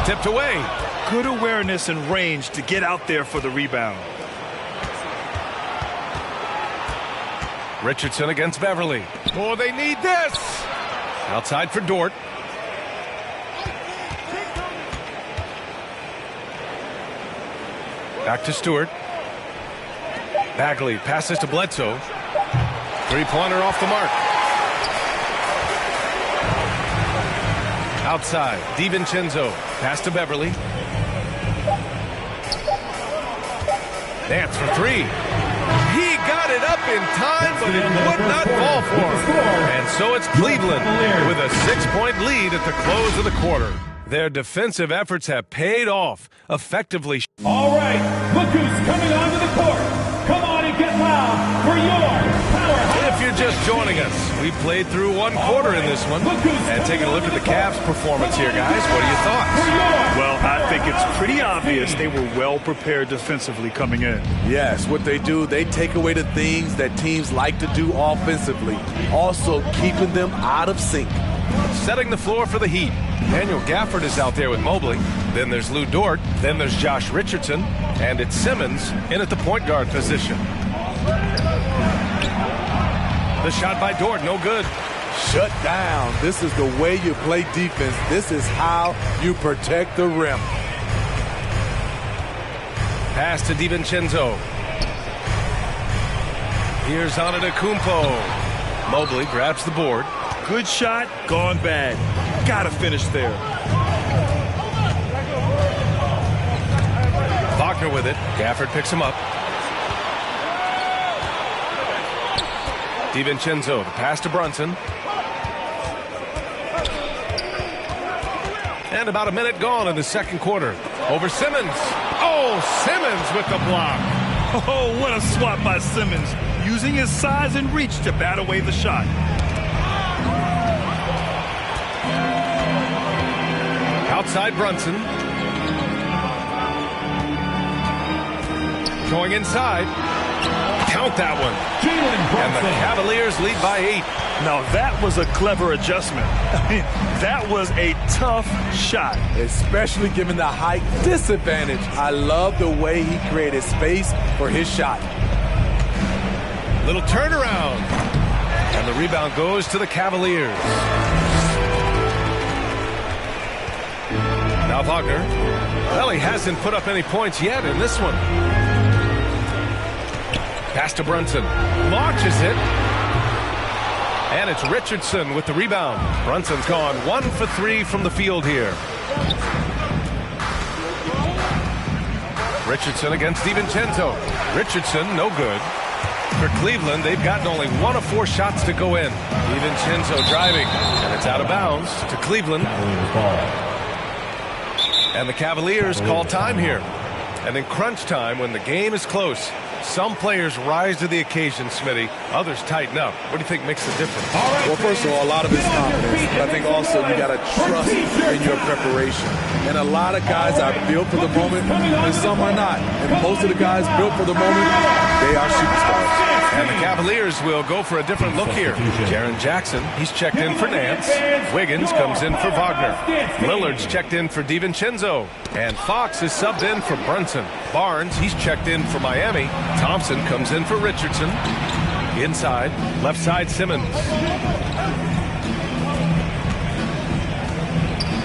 Tipped away. Good awareness and range to get out there for the rebound. Richardson against Beverly. Oh, they need this. Outside for Dort. Back to Stewart. Bagley passes to Bledsoe. Three-pointer off the mark. Outside, DiVincenzo. Pass to Beverly. Dance for 3. He got it up in time, but it would not fall for him. And so it's Cleveland with a 6-point lead at the close of the quarter. Their defensive efforts have paid off, effectively. All right, look who's coming onto the court. Come on and get loud for your powerhouse. If you're just joining us, we played through 1 quarter in this one. And taking a look at the Cavs' performance here, guys, what are your thoughts? Well, I think it's pretty obvious they were well prepared defensively coming in. Yes, what they do, they take away the things that teams like to do offensively, also keeping them out of sync. Setting the floor for the Heat. Daniel Gafford is out there with Mobley. Then there's Lou Dort. Then there's Josh Richardson. And it's Simmons in at the point guard position. The shot by Dort, no good. Shut down. This is the way you play defense. This is how you protect the rim. Pass to DiVincenzo. Here's Antetokounmpo. Mobley grabs the board. Good shot, gone bad. Gotta finish there. Wagner with it. Gafford picks him up. DiVincenzo, the pass to Brunson. And about a minute gone in the second quarter. Over Simmons. Oh, Simmons with the block. Oh, what a swat by Simmons. Using his size and reach to bat away the shot. Outside Brunson. Going inside. Count that one. And the Cavaliers lead by 8. Now that was a clever adjustment. I mean, that was a tough shot. Especially given the height disadvantage. I love the way he created space for his shot. Little turnaround. And the rebound goes to the Cavaliers. Now Wagner. Well, he hasn't put up any points yet in this one. Pass to Brunson. Launches it. And it's Richardson with the rebound. Brunson's gone 1 for 3 from the field here. Richardson against DiVincenzo. Richardson, no good. For Cleveland, they've gotten only 1 of 4 shots to go in. DiVincenzo driving. And it's out of bounds to Cleveland. And the Cavaliers call time here. And in crunch time, when the game is close, some players rise to the occasion, Smitty. Others tighten up. What do you think makes the difference? Well, first of all, a lot of it's confidence. But I think also you got to trust in your preparation. And a lot of guys are built for the moment, and some are not. And most of the guys built for the moment, they are superstars. And the Cavaliers will go for a different look here. Jaren Jackson, he's checked in for Nance. Wiggins comes in for Wagner. Lillard's checked in for DiVincenzo. And Fox is subbed in for Brunson. Barnes, he's checked in for Miami. Thompson comes in for Richardson. Inside, left side Simmons.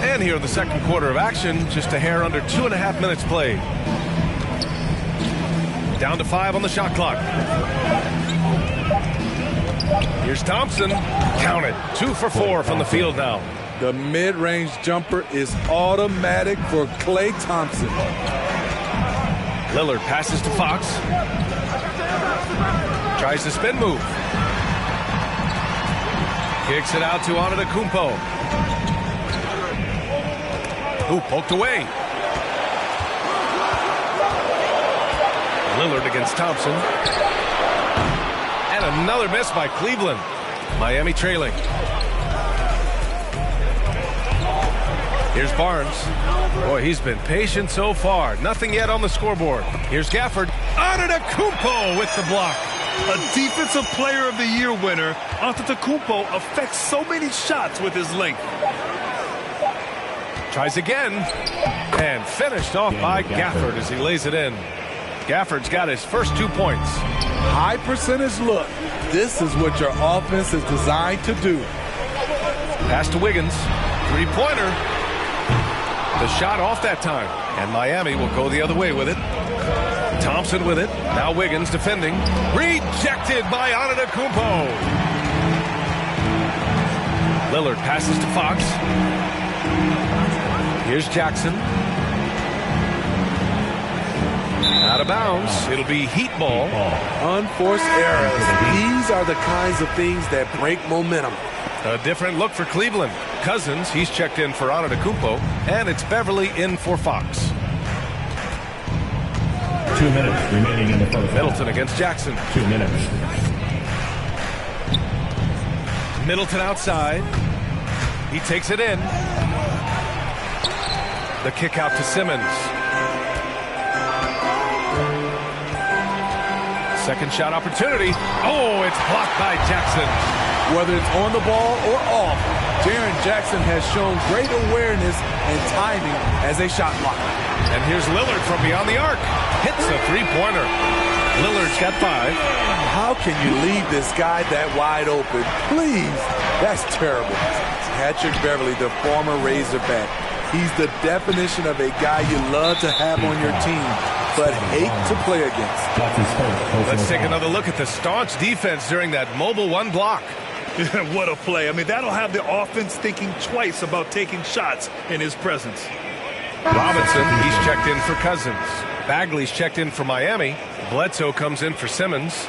And here in the second quarter of action, just a hair under 2.5 minutes played. Down to 5 on the shot clock. Here's Thompson. Count it. 2 for 4 from the field now. The mid-range jumper is automatic for Klay Thompson. Lillard passes to Fox. Tries the spin move. Kicks it out to Antetokounmpo. Who poked away. Lillard against Thompson. And another miss by Cleveland. Miami trailing. Here's Barnes. Boy, he's been patient so far. Nothing yet on the scoreboard. Here's Gafford. Antetokounmpo with the block. A Defensive Player of the Year winner, Antetokounmpo affects so many shots with his length. Tries again. And finished off by Gafford as he lays it in. Gafford's got his first 2 points. High percentage look. This is what your offense is designed to do. Pass to Wiggins. Three-pointer. The shot off that time. And Miami will go the other way with it. Thompson with it. Now Wiggins defending. Rejected by Antetokounmpo. Lillard passes to Fox. Here's Jackson. Out of bounds. It'll be Heat ball. Unforced errors. These are the kinds of things that break momentum. A different look for Cleveland. Cousins, he's checked in for Antetokounmpo, and it's Beverly in for Fox. 2 minutes remaining in the first. Middleton against Jackson. 2 minutes. Middleton outside. He takes it in. The kick out to Simmons. Second shot opportunity. Oh, it's blocked by Jackson. Whether it's on the ball or off, Jaren Jackson has shown great awareness and timing as a shot blocker. And here's Lillard from beyond the arc. Hits a three-pointer. Lillard's got 5. How can you leave this guy that wide open? Please. That's terrible. Patrick Beverly, the former Razorback. He's the definition of a guy you love to have on your team, but hate to play against. Let's take another look at the staunch defense during that mobile 1 block. What a play. I mean, that'll have the offense thinking twice about taking shots in his presence. Robinson, he's checked in for Cousins. Bagley's checked in for Miami. Bledsoe comes in for Simmons.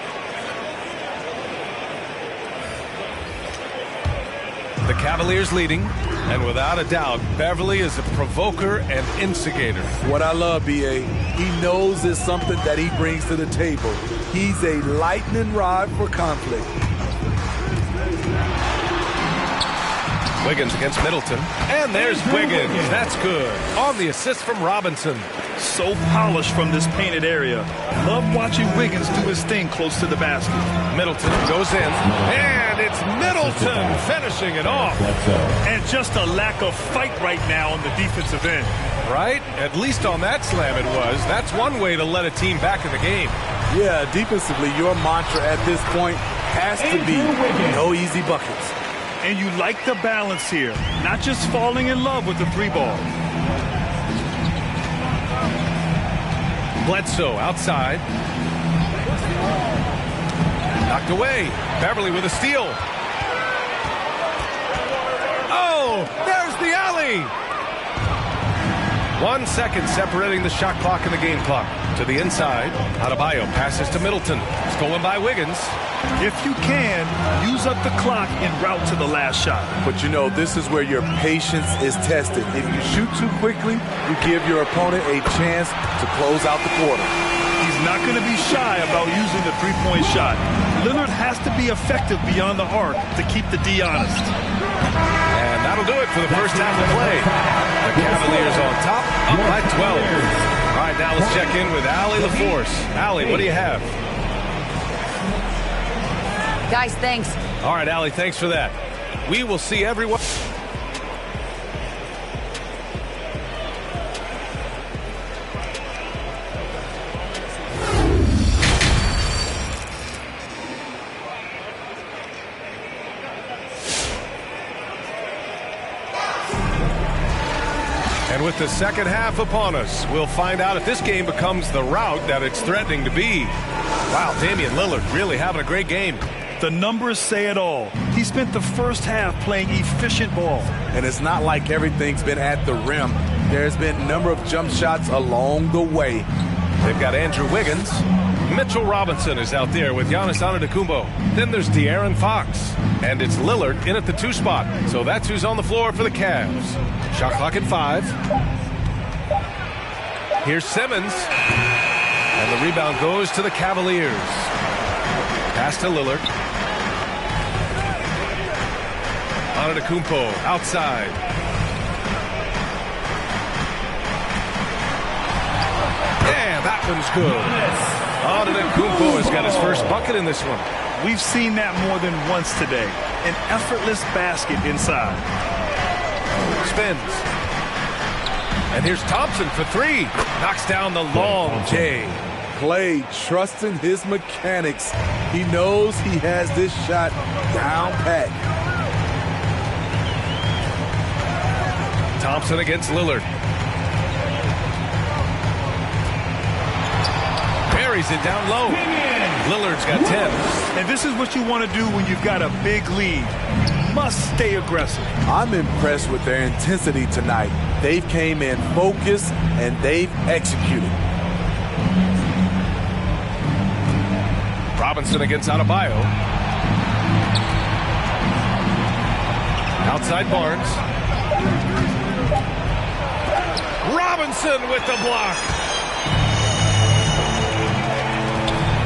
The Cavaliers leading, and without a doubt, Beverly is a provoker and instigator. What I love, B.A., he knows there's something that he brings to the table. He's a lightning rod for conflict. Wiggins against Middleton. And there's Wiggins. That's good. On the assist from Robinson. So polished from this painted area. Love watching Wiggins do his thing close to the basket. Middleton goes in. And it's Middleton finishing it off. And just a lack of fight right now on the defensive end. Right? At least on that slam it was. That's one way to let a team back in the game. Yeah, defensively, your mantra at this point has to be no easy buckets. And you like the balance here, not just falling in love with the 3-ball. Bledsoe outside. Knocked away. Beverly with a steal. Oh, there's the alley. 1 second separating the shot clock and the game clock. To the inside, Adebayo passes to Middleton. Stolen by Wiggins. If you can, use up the clock en route to the last shot. But you know, this is where your patience is tested. If you shoot too quickly, you give your opponent a chance to close out the quarter. He's not going to be shy about using the 3-point shot. Lillard has to be effective beyond the arc to keep the D honest. And that'll do it for the first half of play. The Cavaliers on top, up by 12. All right, now let's check in with Allie LaForce. Allie, what do you have? Guys, thanks. All right, Allie, thanks for that. We will see everyone. And with the second half upon us, we'll find out if this game becomes the rout that it's threatening to be. Wow, Damian Lillard really having a great game. The numbers say it all. He spent the first half playing efficient ball. And it's not like everything's been at the rim. There's been a number of jump shots along the way. They've got Andrew Wiggins. Mitchell Robinson is out there with Giannis Antetokounmpo. Then there's De'Aaron Fox. And it's Lillard in at the 2 spot. So that's who's on the floor for the Cavs. Shot clock at 5. Here's Simmons. And the rebound goes to the Cavaliers. Pass to Lillard. Antetokounmpo outside. Yeah, that one's good. Antetokounmpo has got his first bucket in this one. We've seen that more than once today. An effortless basket inside. Spins. And here's Thompson for three. Knocks down the long J. Clay trusting his mechanics. He knows he has this shot down pat. Thompson against Lillard. Buries it down low. Lillard's got 10. And this is what you want to do when you've got a big lead. You must stay aggressive. I'm impressed with their intensity tonight. They've came in focused and they've executed. Robinson against Adebayo. Outside Barnes. Robinson with the block.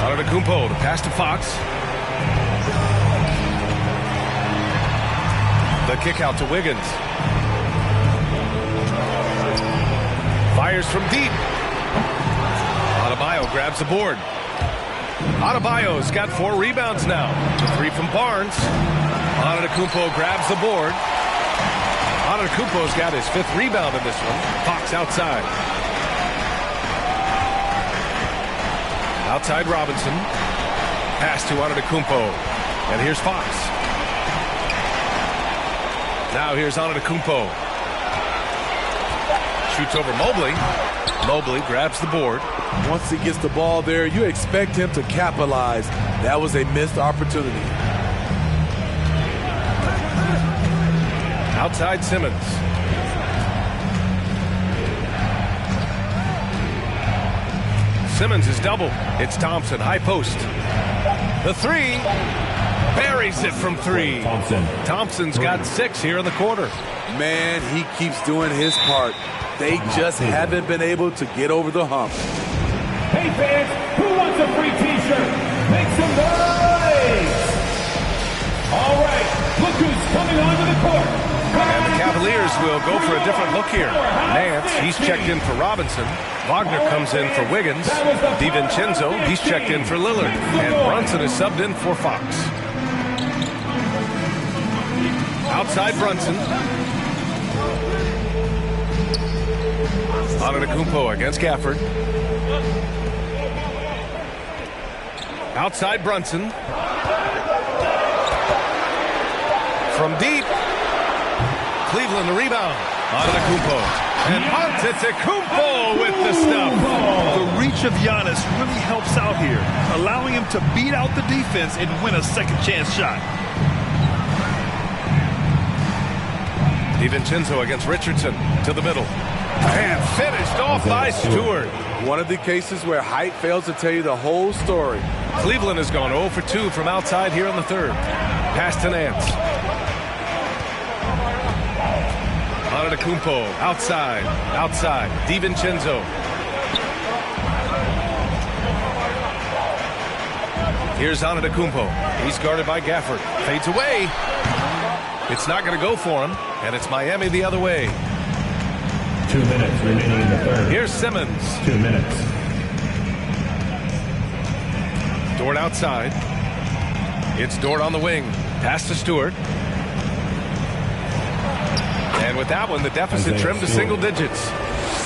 Antetokounmpo to pass to Fox. The kick out to Wiggins. Fires from deep. Adebayo grabs the board. Adebayo's got 4 rebounds now. The 3 from Barnes. Antetokounmpo grabs the board. Antetokounmpo's got his 5th rebound in this one. Fox outside. Outside Robinson. Pass to Antetokounmpo. And here's Fox. Now here's Antetokounmpo. Shoots over Mobley. Mobley grabs the board. Once he gets the ball there, you expect him to capitalize. That was a missed opportunity. Outside Simmons. Simmons is double. It's Thompson, high post. The 3. Buries it from 3. Thompson's got 6 here in the quarter. Man, he keeps doing his part. They just haven't been able to get over the hump. Hey fans, who wants a free t-shirt? Make some noise! All right, look who's coming onto the court. And the Cavaliers will go for a different look here. Nance, he's checked in for Robinson. Wagner comes in for Wiggins. DiVincenzo, he's checked in for Lillard. And Brunson is subbed in for Fox. Outside Brunson. Antetokounmpo against Gafford. Outside Brunson. From deep. Cleveland the rebound. Antetokounmpo. And Antetokounmpo with the stuff. The reach of Giannis really helps out here, allowing him to beat out the defense and win a second chance shot. DiVincenzo against Richardson to the middle. And finished off by Stewart. One of the cases where height fails to tell you the whole story. Cleveland has gone 0 for 2 from outside here in the 3rd. Pass to Nance. Antetokounmpo outside. Outside. DiVincenzo. Here's Antetokounmpo. He's guarded by Gafford. Fades away. It's not going to go for him. And it's Miami the other way. 2 minutes remaining in the 3rd. Here's Simmons. 2 minutes. Dort outside. It's Dort on the wing. Pass to Stewart. And with that one, the deficit trimmed to single digits.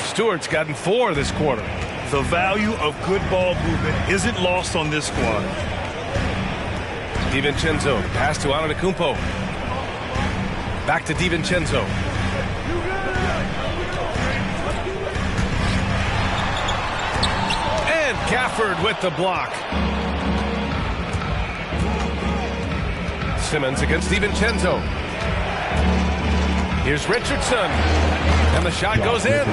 Stewart's gotten 4 this quarter. The value of good ball movement isn't lost on this squad. DiVincenzo. Pass to Antetokounmpo. Back to DiVincenzo. Gafford with the block. Simmons against DiVincenzo. Here's Richardson. And the shot goes in.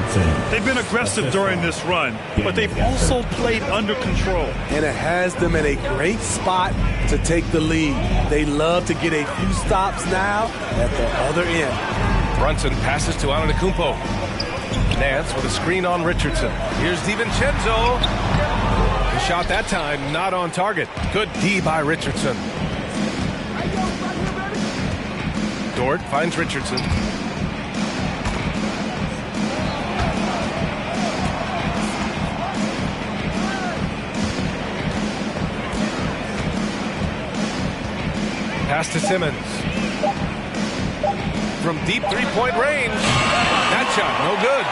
They've been aggressive during this run, but they've also played under control. And it has them in a great spot to take the lead. They love to get a few stops now at the other end. Brunson passes to Antetokounmpo. Nance with a screen on Richardson. Here's DiVincenzo. Shot that time, not on target. Good D by Richardson. Dort finds Richardson. Pass to Simmons. From deep three-point range. That shot, no good.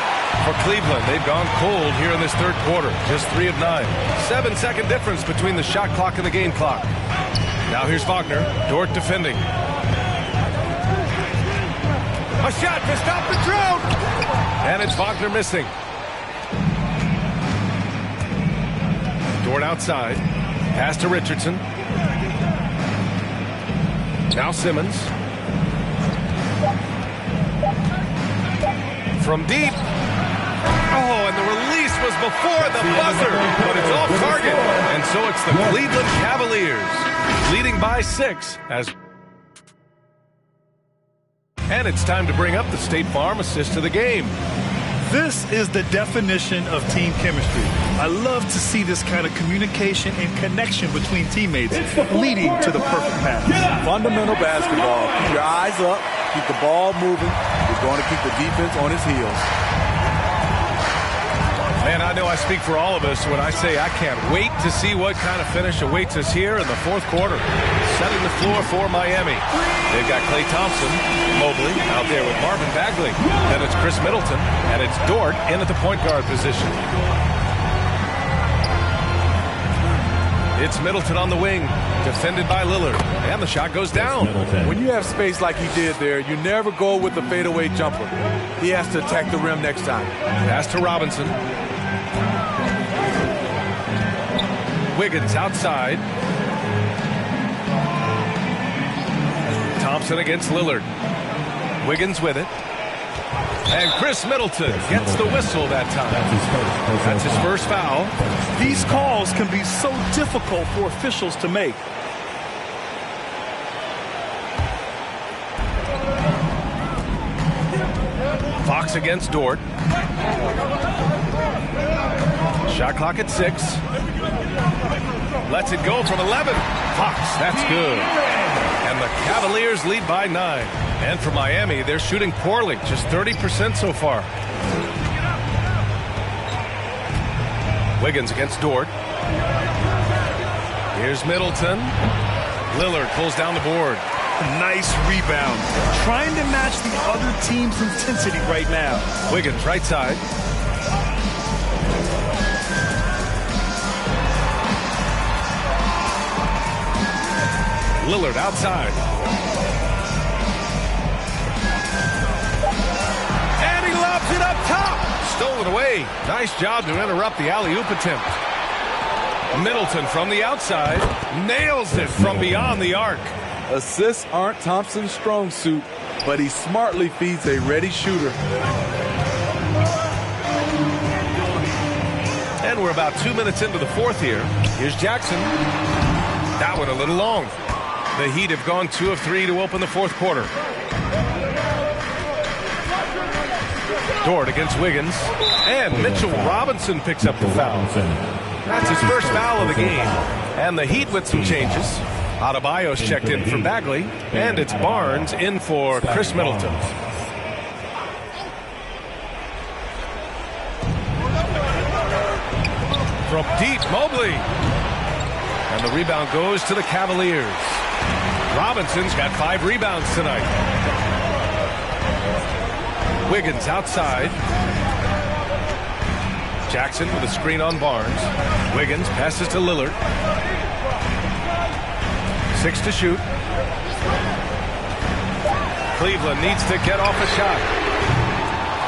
For Cleveland, they've gone cold here in this third quarter. Just 3 of 9. 7-second difference between the shot clock and the game clock. Now here's Wagner. Dort defending. A shot to stop the drought. And it's Wagner missing. Dort outside. Pass to Richardson. Now Simmons. From deep. Oh, and the release was before the buzzer, but it's off target. And so it's the Cleveland Cavaliers leading by 6 as. And it's time to bring up the State Farm assist of the game. This is the definition of team chemistry. I love to see this kind of communication and connection between teammates leading to the perfect pass. Fundamental basketball. Keep your eyes up. Keep the ball moving. You're going to keep the defense on its heels. Man, I know I speak for all of us when I say I can't wait to see what kind of finish awaits us here in the fourth quarter. Setting the floor for Miami. They've got Klay Thompson, Mobley out there with Marvin Bagley. Then it's Chris Middleton, and it's Dort in at the point guard position. It's Middleton on the wing, defended by Lillard, and the shot goes down. When you have space like he did there, you never go with the fadeaway jumper. He has to attack the rim next time. Pass to Robinson. Wiggins outside. Thompson against Lillard. Wiggins with it. And Chris Middleton gets the whistle that time. That's his first foul. These calls can be so difficult for officials to make. Fox against Dort. Shot clock at 6. Lets it go from 11. Fox, that's good. And the Cavaliers lead by 9. And for Miami, they're shooting poorly, just 30% so far. Wiggins against Dort. Here's Middleton. Lillard pulls down the board. Nice rebound. Trying to match the other team's intensity right now. Wiggins right side. Lillard outside. And he lobs it up top. Stolen away. Nice job to interrupt the alley-oop attempt. Middleton from the outside. Nails it from beyond the arc. Assists aren't Thompson's strong suit, but he smartly feeds a ready shooter. And we're about 2 minutes into the fourth here. Here's Jackson. That one a little long. The Heat have gone 2 of 3 to open the fourth quarter. Dort against Wiggins. And Mitchell Robinson picks up the foul. That's his first foul of the game. And the Heat with some changes. Adebayo's checked in for Bagley. And it's Barnes in for Chris Middleton. From deep, Mobley. And the rebound goes to the Cavaliers. Robinson's got 5 rebounds tonight. Wiggins outside. Jackson with a screen on Barnes. Wiggins passes to Lillard. 6 to shoot. Cleveland needs to get off a shot.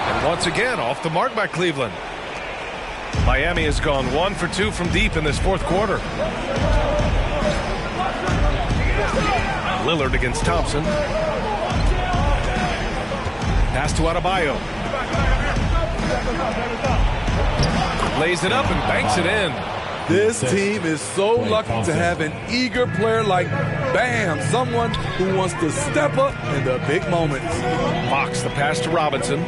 And once again, off the mark by Cleveland. Miami has gone 1 for 2 from deep in this fourth quarter. Lillard against Thompson. Pass to Adebayo. Lays it up and banks it in. This team is so lucky to have an eager player like Bam, someone who wants to step up in the big moments. Fox the pass to Robinson.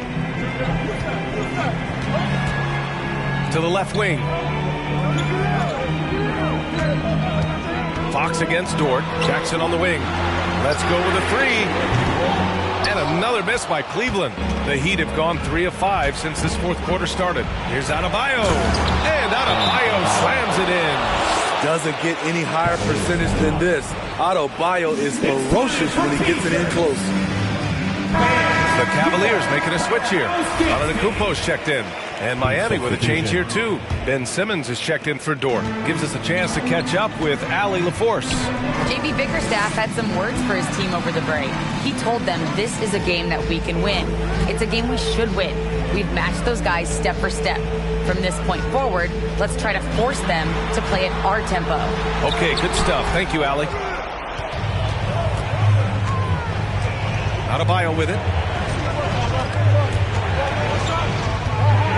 To the left wing. Fox against Dort. Jackson on the wing. Let's go with a three. And another miss by Cleveland. The Heat have gone 3 of 5 since this fourth quarter started. Here's Adebayo. And Adebayo slams it in. Doesn't get any higher percentage than this. Adebayo is ferocious when he gets it in close. The Cavaliers making a switch here. Antetokounmpo's checked in. And Miami with a change here, too. Ben Simmons is checked in for Dort. Gives us a chance to catch up with Allie LaForce. J.B. Bickerstaff had some words for his team over the break. He told them this is a game that we can win. It's a game we should win. We've matched those guys step for step. From this point forward, let's try to force them to play at our tempo. Okay, good stuff. Thank you, Allie. Adebayo with it.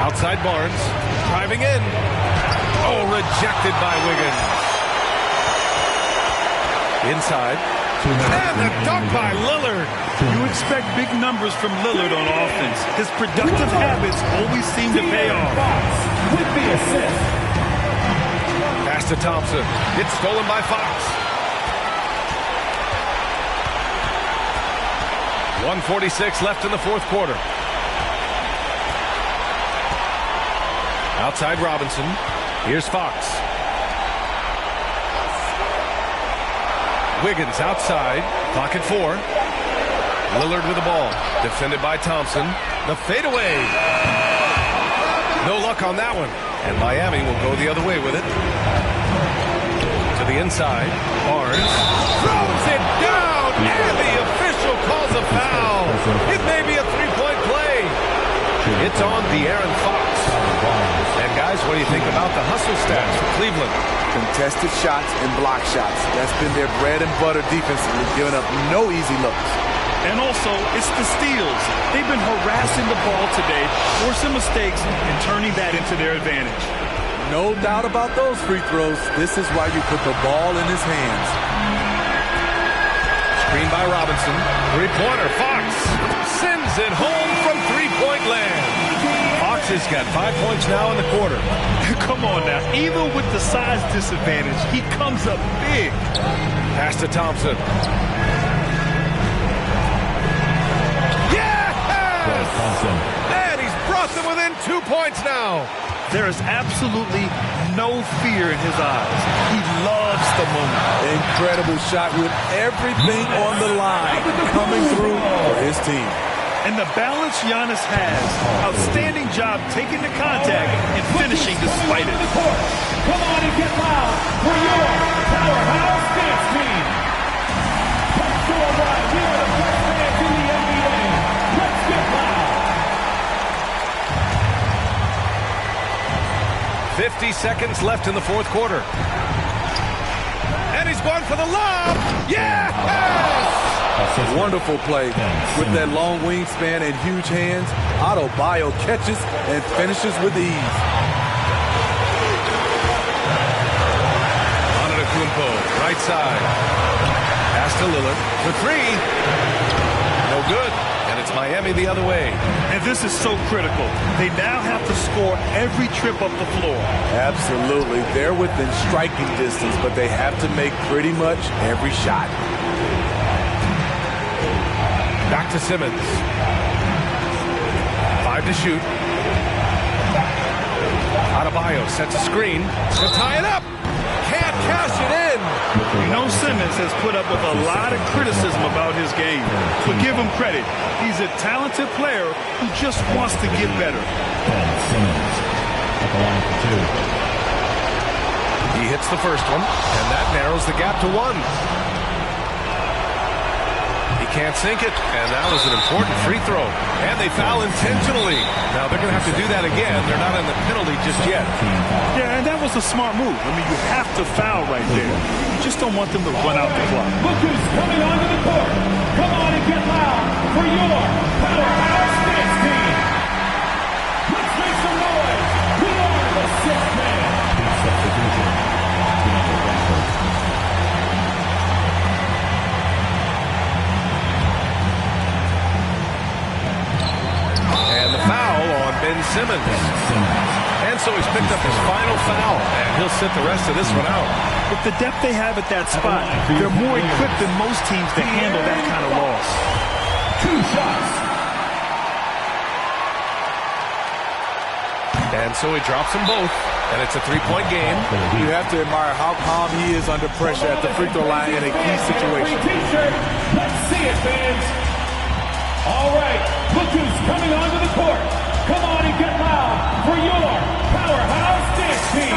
Outside Barnes, driving in. Oh, rejected by Wiggins. Inside. And the dunk by Lillard. You expect big numbers from Lillard on offense. His productive habits always seem to pay off. With the assist. Pass to Thompson. It's stolen by Fox. 1:46 left in the fourth quarter. Outside Robinson. Here's Fox. Wiggins outside. Clock at 4. Lillard with the ball. Defended by Thompson. The fadeaway. No luck on that one. And Miami will go the other way with it. To the inside. Barnes throws it down. And the official calls a foul. It may be a three-point play. It's on De'Aaron Fox. And guys, what do you think about the hustle stats for Cleveland? Contested shots and block shots. That's been their bread and butter defensively, giving up no easy looks. And also, it's the steals. They've been harassing the ball today, forcing mistakes, and turning that into their advantage. No doubt about those free throws. This is why you put the ball in his hands. Screen by Robinson. Three-pointer. Fox sends it home from three-point land. Fox has got 5 points now in the quarter. Come on now. Even with the size disadvantage, he comes up big. Pass to Thompson. Yes! And he's brought them within 2 points now. There is absolutely no fear in his eyes. He loves the moment. Incredible shot with everything on the line coming through for his team. And the balance Giannis has. Outstanding job taking the contact and finishing despite it. Come on and get loud for your powerhouse dance team. Let's go right. We are the best fans in the NBA. Let's get loud. 50 seconds left in the fourth quarter. And he's going for the lob. Yes! Wonderful play. With that long wingspan and huge hands, Adebayo catches and finishes with ease. Antetokounmpo, right side. Pass to Lillard for three. No good. And it's Miami the other way. And this is so critical. They now have to score every trip up the floor. Absolutely. They're within striking distance, but they have to make pretty much every shot. Back to Simmons. 5 to shoot. Adebayo sets a screen to tie it up. Can't cash it in. You know Simmons has put up with a lot of criticism about his game. But give him credit. He's a talented player who just wants to get better. Simmons at the line for 2. He hits the first one, and that narrows the gap to 1. Can't sink it, and that was an important free throw. And they foul intentionally. Now they're going to have to do that again. They're not in the penalty just yet. Yeah, and that was a smart move. I mean, you have to foul right there. You just don't want them to run out the clock. Look who's coming onto the court. Come on and get loud for your powerhouse dance team. Let's make some noise. We are the sixth man. Substitution. And the foul on Ben Simmons. And so he's picked up his final foul, and he'll sit the rest of this one out. With the depth they have at that spot, they're more equipped than most teams to handle that kind of loss. 2 shots. And so he drops them both, and it's a 3-point game. You have to admire how calm he is under pressure at the free throw line in a key situation. Let's see it, fans. All right, look who's coming onto the court. Come on and get loud for your powerhouse dance team.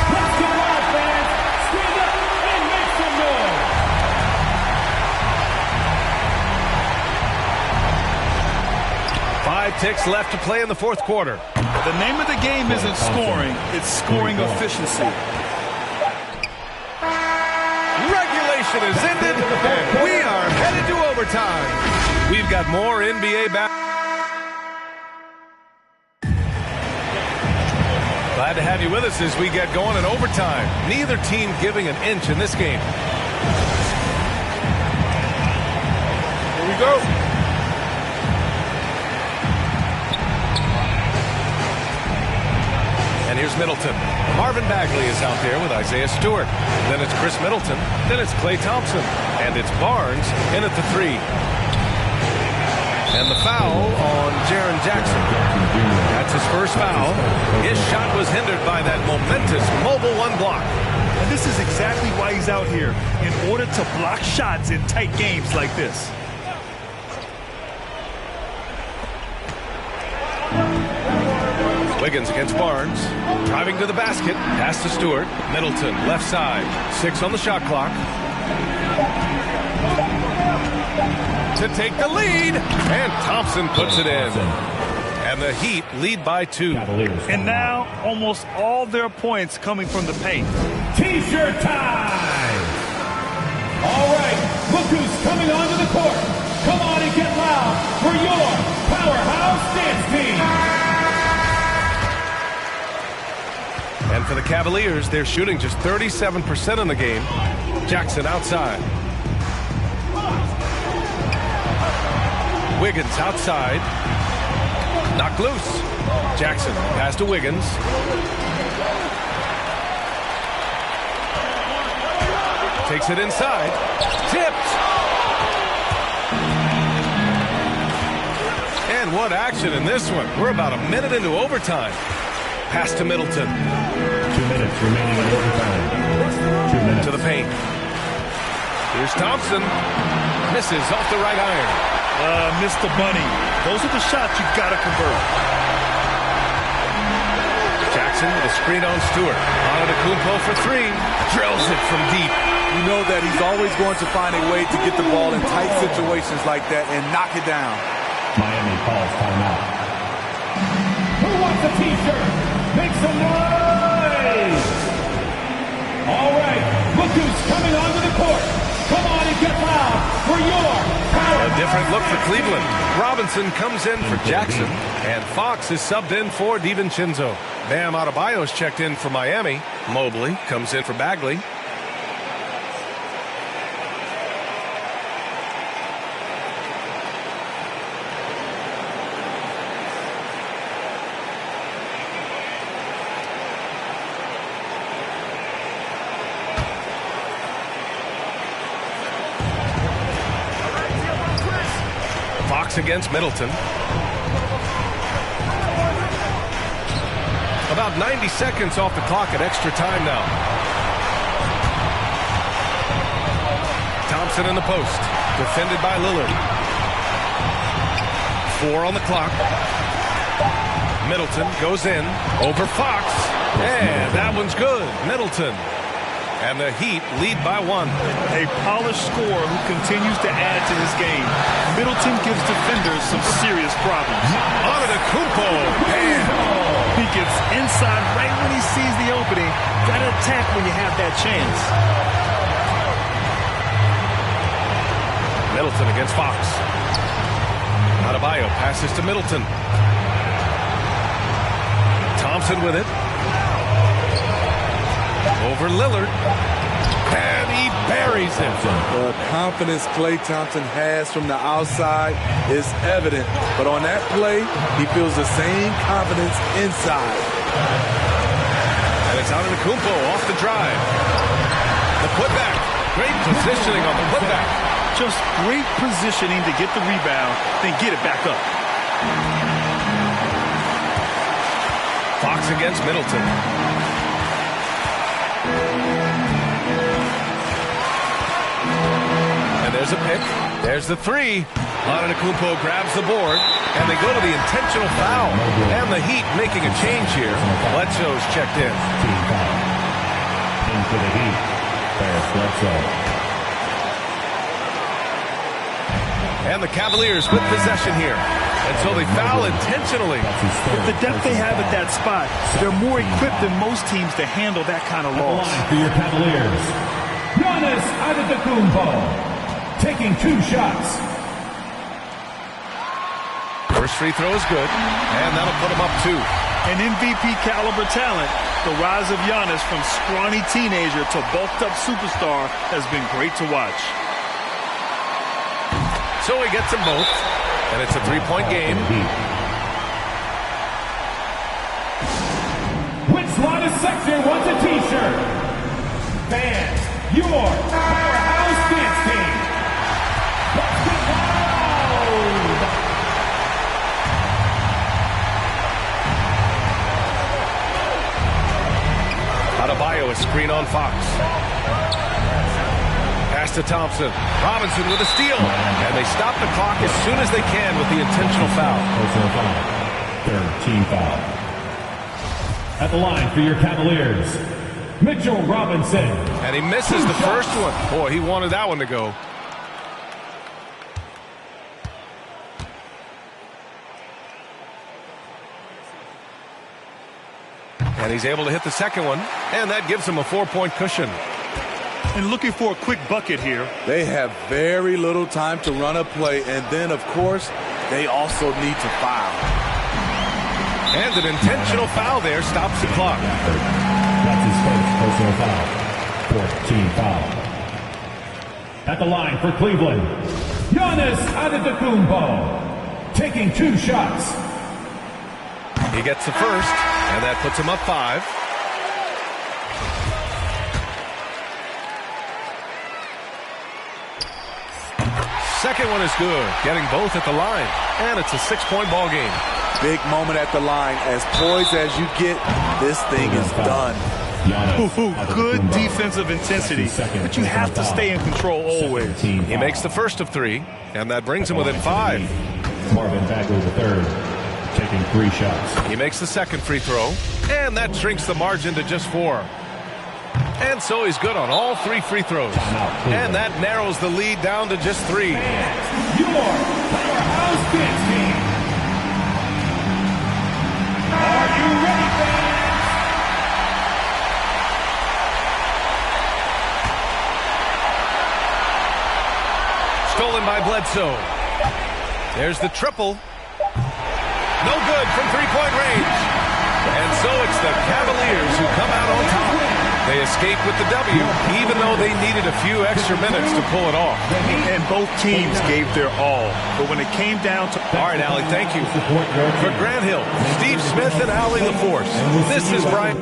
Let's get loud, fans. Stand up and make some noise. 5 ticks left to play in the fourth quarter. The name of the game isn't scoring, it's scoring efficiency. Regulation is ended, and we are headed to overtime. We've got more NBA basketball. Glad to have you with us as we get going in overtime. Neither team giving an inch in this game. Here we go. And here's Middleton. Marvin Bagley is out there with Isaiah Stewart. Then it's Chris Middleton. Then it's Klay Thompson. And it's Barnes in at the 3. And the foul on Jaren Jackson. That's his first foul. His shot was hindered by that momentous mobile 1 block. And this is exactly why he's out here, in order to block shots in tight games like this. Wiggins against Barnes. Driving to the basket. Pass to Stewart. Middleton, left side. 6 on the shot clock. To take the lead. And Thompson puts it in. And the Heat lead by 2. And now, almost all their points coming from the paint. T-shirt time! All right, look who's coming onto the court. Come on and get loud for your powerhouse dance team. And for the Cavaliers, they're shooting just 37% in the game. Jackson outside. Wiggins outside. Knocked loose. Jackson pass to Wiggins. Takes it inside. Tipped. And what action in this one. We're about a minute into overtime. Pass to Middleton. 2 minutes remaining in overtime. 2 minutes. To the paint. Here's Thompson. Misses off the right iron. Missed the bunny. Those are the shots you've got to convert. Jackson with a screen on Stewart. Antetokounmpo for 3. Drills it from deep. You know that he's always going to find a way to get the ball in tight situations like that and knock it down. Miami calls timeout. Who wants a T-shirt? Make some noise! All right, look who's coming onto the court. Come on and get loud for your power. A different look for Cleveland. Robinson comes in for Jackson, and Fox is subbed in for DiVincenzo. Bam Adebayo's checked in for Miami. Mobley comes in for Bagley. Against Middleton. About 90 seconds off the clock at extra time now. Thompson in the post. Defended by Lillard. 4 on the clock. Middleton goes in. Over Fox. And that one's good. Middleton. And the Heat lead by 1. A polished scorer who continues to add to his game. Middleton gives defenders some serious problems. Antetokounmpo. He gets inside right when he sees the opening. Gotta attack when you have that chance. Middleton against Fox. Adebayo passes to Middleton. Thompson with it. Over Lillard. And he buries it. The confidence Klay Thompson has from the outside is evident. But on that play, he feels the same confidence inside. And It's Antetokounmpo off the drive. The putback. Great positioning on the putback. Just great positioning to get the rebound, then get it back up. Fox against Middleton. And there's a pick. There's the three. Antetokounmpo grabs the board, and they go to the intentional foul. And the Heat making a change here. Bledsoe's checked in. Team foul. In for the Heat. There's Bledsoe. And the Cavaliers with possession here. And so they foul intentionally. With the depth they have at that spot, they're more equipped than most teams to handle that kind of loss. For your Cavaliers, Giannis Antetokounmpo taking 2 shots. First free throw is good, and that'll put him up 2. An MVP caliber talent, the rise of Giannis from scrawny teenager to bulked up superstar has been great to watch. So he gets them both, and it's a 3-point game. Which Giannis sector wants a T-shirt? Fans, your powerhouse dance team. Let's get loud! Adebayo, a screen on Fox. Pass to Thompson. Robinson with a steal. And they stop the clock as soon as they can with the intentional foul. Personal foul. Third team foul. At the line for your Cavaliers, Mitchell Robinson. And he misses the first one. Boy, he wanted that one to go. And he's able to hit the second one. And that gives him a 4-point cushion. And looking for a quick bucket here. They have very little time to run a play, and then, of course, they also need to foul. And an intentional foul there stops the clock. That's his first personal foul. Fourth team foul. At the line for Cleveland, Giannis Antetokounmpo taking 2 shots. He gets the first, and that puts him up 5. Second one is good, getting both at the line, and it's a 6-point ball game. Big moment at the line. As poised as you get, this thing is done. Good defensive intensity, but you have to stay in control always. He makes the first of 3, and that brings him within 5. Marvin Bagley the third, taking 3 shots. He makes the second free throw, and that shrinks the margin to just 4. And so he's good on all 3 free throws. And that narrows the lead down to just 3. Your powerhouse dance team. Are you ready, fans? Stolen by Bledsoe. There's the triple. No good from 3-point range. And so it's the Cavaliers who come out on top. They escape with the W, even though they needed a few extra minutes to pull it off. And both teams gave their all. But when it came down to... All right, Allie, thank you. For Grant Hill, Steve Smith, and Allie LaForce, this is Brian...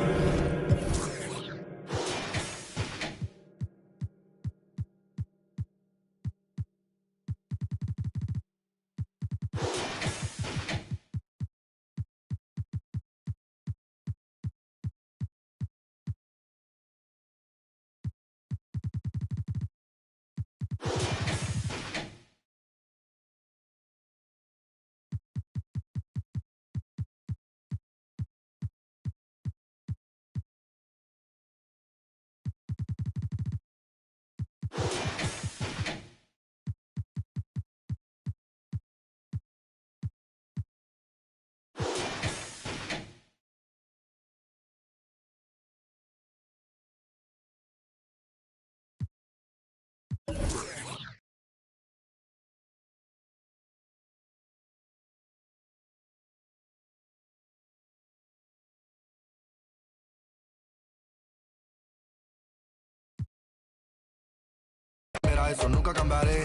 Eso nunca cambiaré,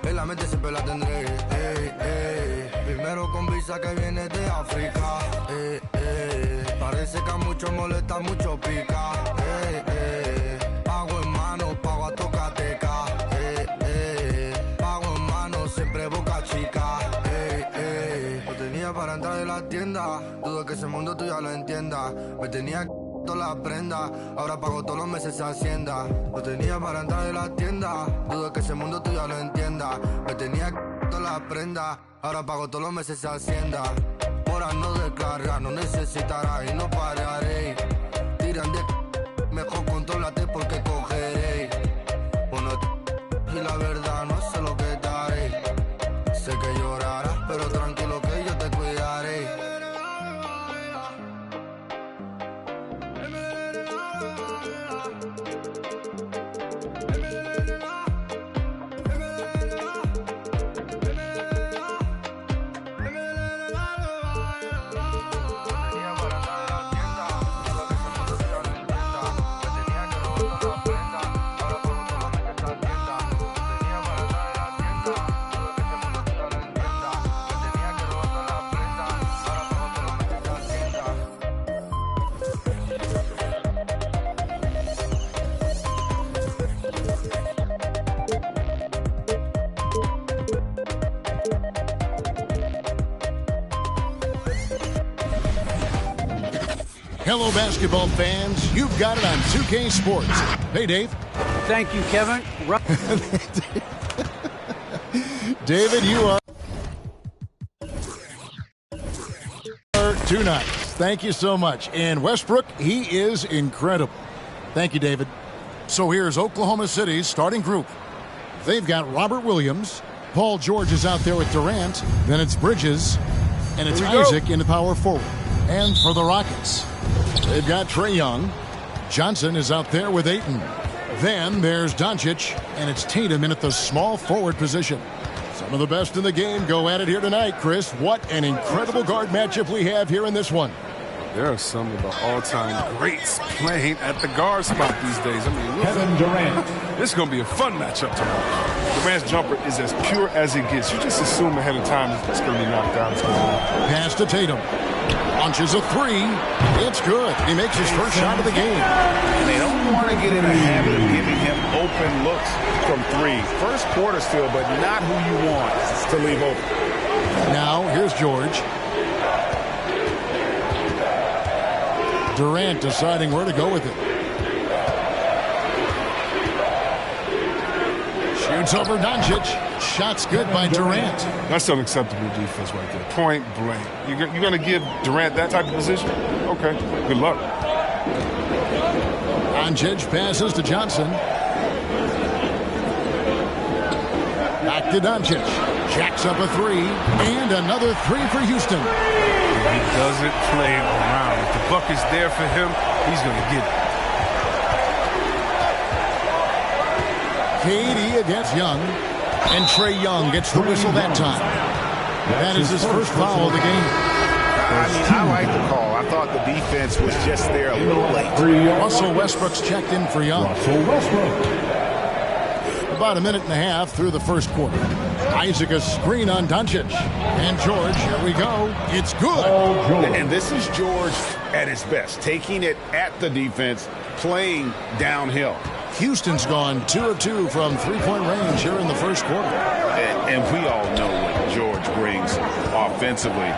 en la mente siempre la tendré. Primero con visa que viene de África. Parece que a mucho molesta, mucho pica. Pago en mano, pago a tocateca. Pago en mano, siempre boca chica. No tenía para entrar en la tienda. Dudo que ese mundo tú ya lo entiendas. Me tenía todas las prendas. Ahora pago todos los meses esa hacienda. No tenía para entrar en la tienda. Dudo que ese mundo tú ya lo entiendas. Me tenía todas las prendas. Ahora pago todos los meses esa hacienda. Ahora no descarga, no necesitará y no pararé. Tiran de mejor contrólate porque cogeré. Bueno, y la verdad no sé lo que daré. Sé que llorarás, pero tranquilo que yo te cuidaré. Hello, basketball fans. You've got it on 2K Sports. Hey, Dave. Thank you, Kevin. David, you are too nice. Thank you so much. And Westbrook, he is incredible. Thank you, David. So here's Oklahoma City's starting group. They've got Robert Williams. Paul George is out there with Durant. Then it's Bridges. And it's Isaac in the power forward. And for the Rockets, they've got Trae Young. Johnson is out there with Ayton. Then there's Doncic, and it's Tatum in at the small forward position. Some of the best in the game go at it here tonight, Chris. What an incredible guard matchup we have here in this one. There are some of the all-time greats playing at the guard spot these days. I mean, Kevin Durant. This is going to be a fun matchup tonight. Durant's jumper is as pure as it gets. You just assume ahead of time it's going to be knocked down. Pass to Tatum. Launches a three. It's good. He makes his first shot of the game. And they don't want to get in a habit of giving him open looks from three. First quarter still, but not who you want to leave open. Now, here's George. Durant deciding where to go with it. Shoots over Doncic. Shot's good by Durant. That's unacceptable defense right there. Point blank. You're going to give Durant that type of position? Okay, good luck. Doncic passes to Johnson. Back to Doncic. Jacks up a three. And another three for Houston. He doesn't play around. If the buck is there for him, he's going to get it. KD against Young. And Trae Young gets the whistle that time. That is his first foul of the game. I like the call. I thought the defense was just there a little late. Russell Westbrook's checked in for Young. About a minute and a half through the first quarter. Isaac a screen on Doncic. And George, here we go. It's good. And this is George at his best. Taking it at the defense, playing downhill. Houston's gone 2 of 2 from three-point range here in the first quarter. And we all know what George brings offensively.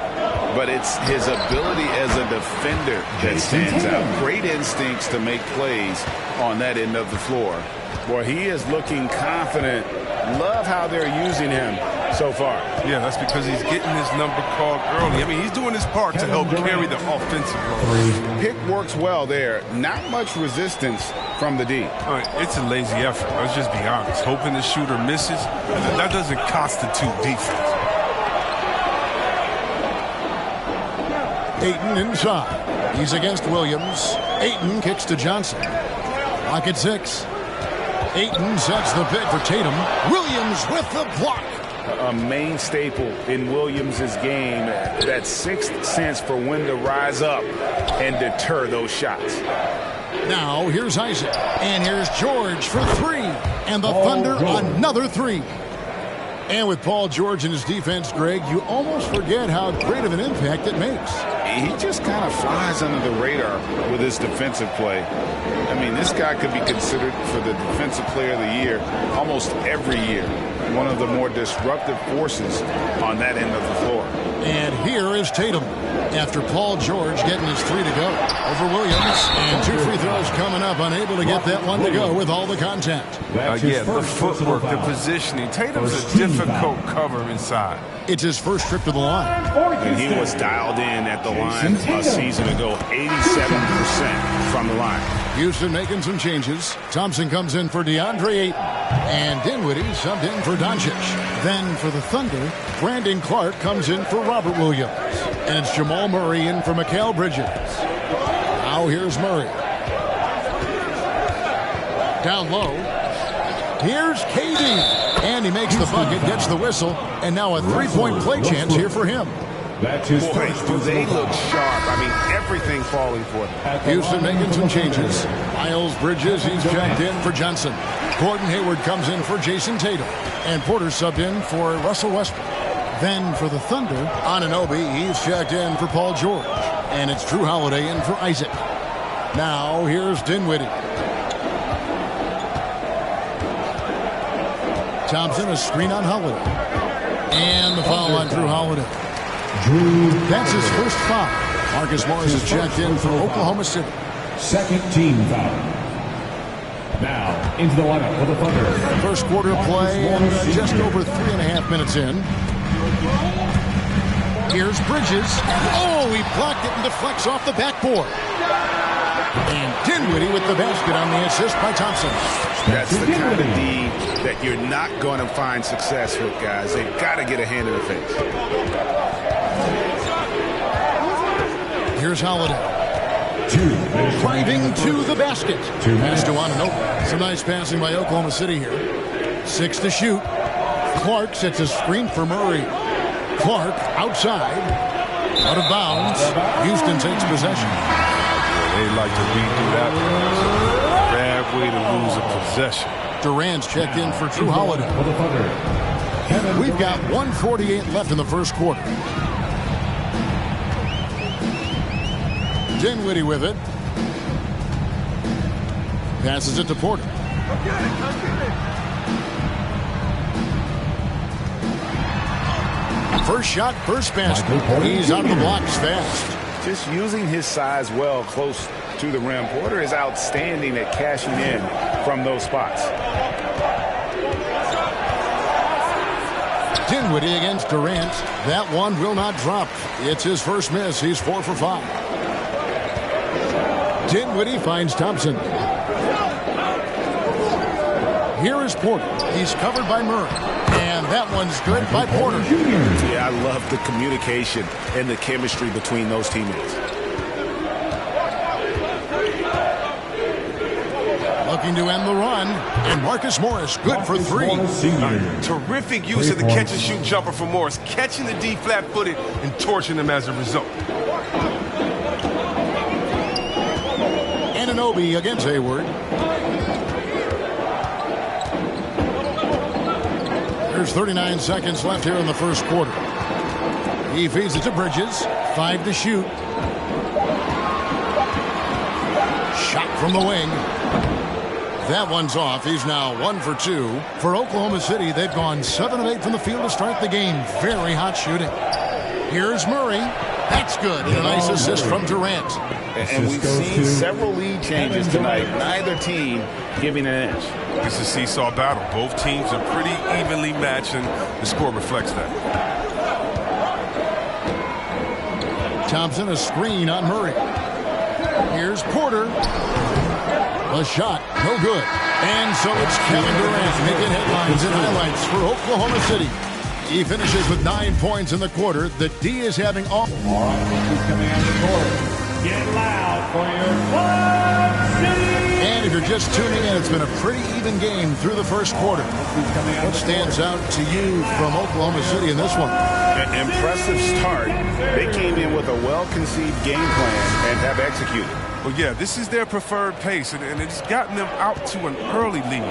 But it's his ability as a defender that stands out. Great instincts to make plays on that end of the floor. Boy, he is looking confident. Love how they're using him so far. Yeah, that's because he's getting his number called early. I mean, he's doing his part to help carry the offensive load. Pick works well there. Not much resistance from the D. It's a lazy effort. Let's just be honest. Hoping the shooter misses, that doesn't constitute defense. Ayton inside. He's against Williams. Ayton kicks to Johnson. Clock at 6. Ayton sets the pick for Tatum. Williams with the block. A main staple in Williams' game, that sixth sense for when to rise up and deter those shots. Now here's Isaac, and here's George for three, and the Thunder another three. And with Paul George in his defense, Greg, you almost forget how great of an impact it makes. he just kind of flies under the radar with his defensive play. I mean, this guy could be considered for the Defensive Player of the Year almost every year. One of the more disruptive forces on that end of the floor. And here is Tatum after Paul George getting his 3 to go over Williams. And 2 free throws coming up, unable to get that one to go with all the contact. Yeah, the footwork, the positioning. Tatum's a difficult cover inside. It's his first trip to the line. And he was dialed in at the line a season ago, 87% from the line. Houston making some changes. Thompson comes in for DeAndre Ayton. And Dinwiddie subbed in for Doncic. Then for the Thunder, Brandon Clark comes in for Robert Williams. And it's Jamal Murray in for Mikal Bridges. Now here's Murray. Down low. Here's KD. And he makes the bucket, gets the whistle, and now a 3-point play chance here for him. Boy, do they look sharp. I mean, everything falling for them. Houston making some changes. Miles Bridges, he's checked in for Johnson. Gordon Hayward comes in for Jason Tatum. And Porter subbed in for Russell Westbrook. Then for the Thunder, Anunoby, he's checked in for Paul George. And it's Drew Holiday in for Isaac. Now here's Dinwiddie. Thompson, a screen on Holiday. And the foul on Drew Holiday. That's his first foul. Marcus Morris is checked in for Oklahoma City. Second team foul. Now into the lineup for the Thunder. First quarter play and just over 3.5 minutes in. Here's Bridges. Oh, he blocked it and deflects off the backboard. And Dinwiddie with the basket on the assist by Thompson. That's the kind of D that you're not going to find success with, guys. They've got to get a hand in the face. Here's Holiday. Driving to the basket. Pass to Anunoby. Some nice passing by Oklahoma City here. 6 to shoot. Clark sets a screen for Murray. Clark outside. Out of bounds. Houston takes possession. They like to redo that. Bad way to lose a possession. Durant's checked in for Drew Holiday. We've got 1:48 left in the first quarter. Dinwiddie with it. Passes it to Porter. First shot, first basket. He's out of the blocks fast. Just using his size well close to the rim. Porter is outstanding at cashing in from those spots. Dinwiddie against Durant. That one will not drop. It's his first miss. He's 4 for 5. Dinwiddie finds Thompson. Here is Porter. He's covered by Murray. And that one's good by Porter. Yeah, I love the communication and the chemistry between those teammates. Looking to end the run. And Marcus Morris, good for 3. Terrific use of the catch-and-shoot jumper for Morris. Catching the D flat-footed and torching them as a result. Anunoby against Hayward. There's 39 seconds left here in the first quarter. He feeds it to Bridges. 5 to shoot. Shot from the wing. That one's off. He's now 1 for 2. For Oklahoma City, they've gone 7 of 8 from the field to start the game. Very hot shooting. Here's Murray. That's good. And a nice assist from Durant. And we've seen several lead changes tonight. Neither team giving an edge. It's a seesaw battle. Both teams are pretty evenly matched, and the score reflects that. Thompson, a screen on Murray. Here's Porter. A shot, no good. And so it's Kevin Durant making headlines and highlights for Oklahoma City. He finishes with 9 points in the quarter. The D is having all. All right, let's command the court. Get loud for your Club City. And if you're just tuning in, it's been a pretty even game through the first quarter. What stands out to you from Oklahoma City in this one? An impressive start. They came in with a well-conceived game plan and have executed. Well, yeah, this is their preferred pace, and it's gotten them out to an early lead.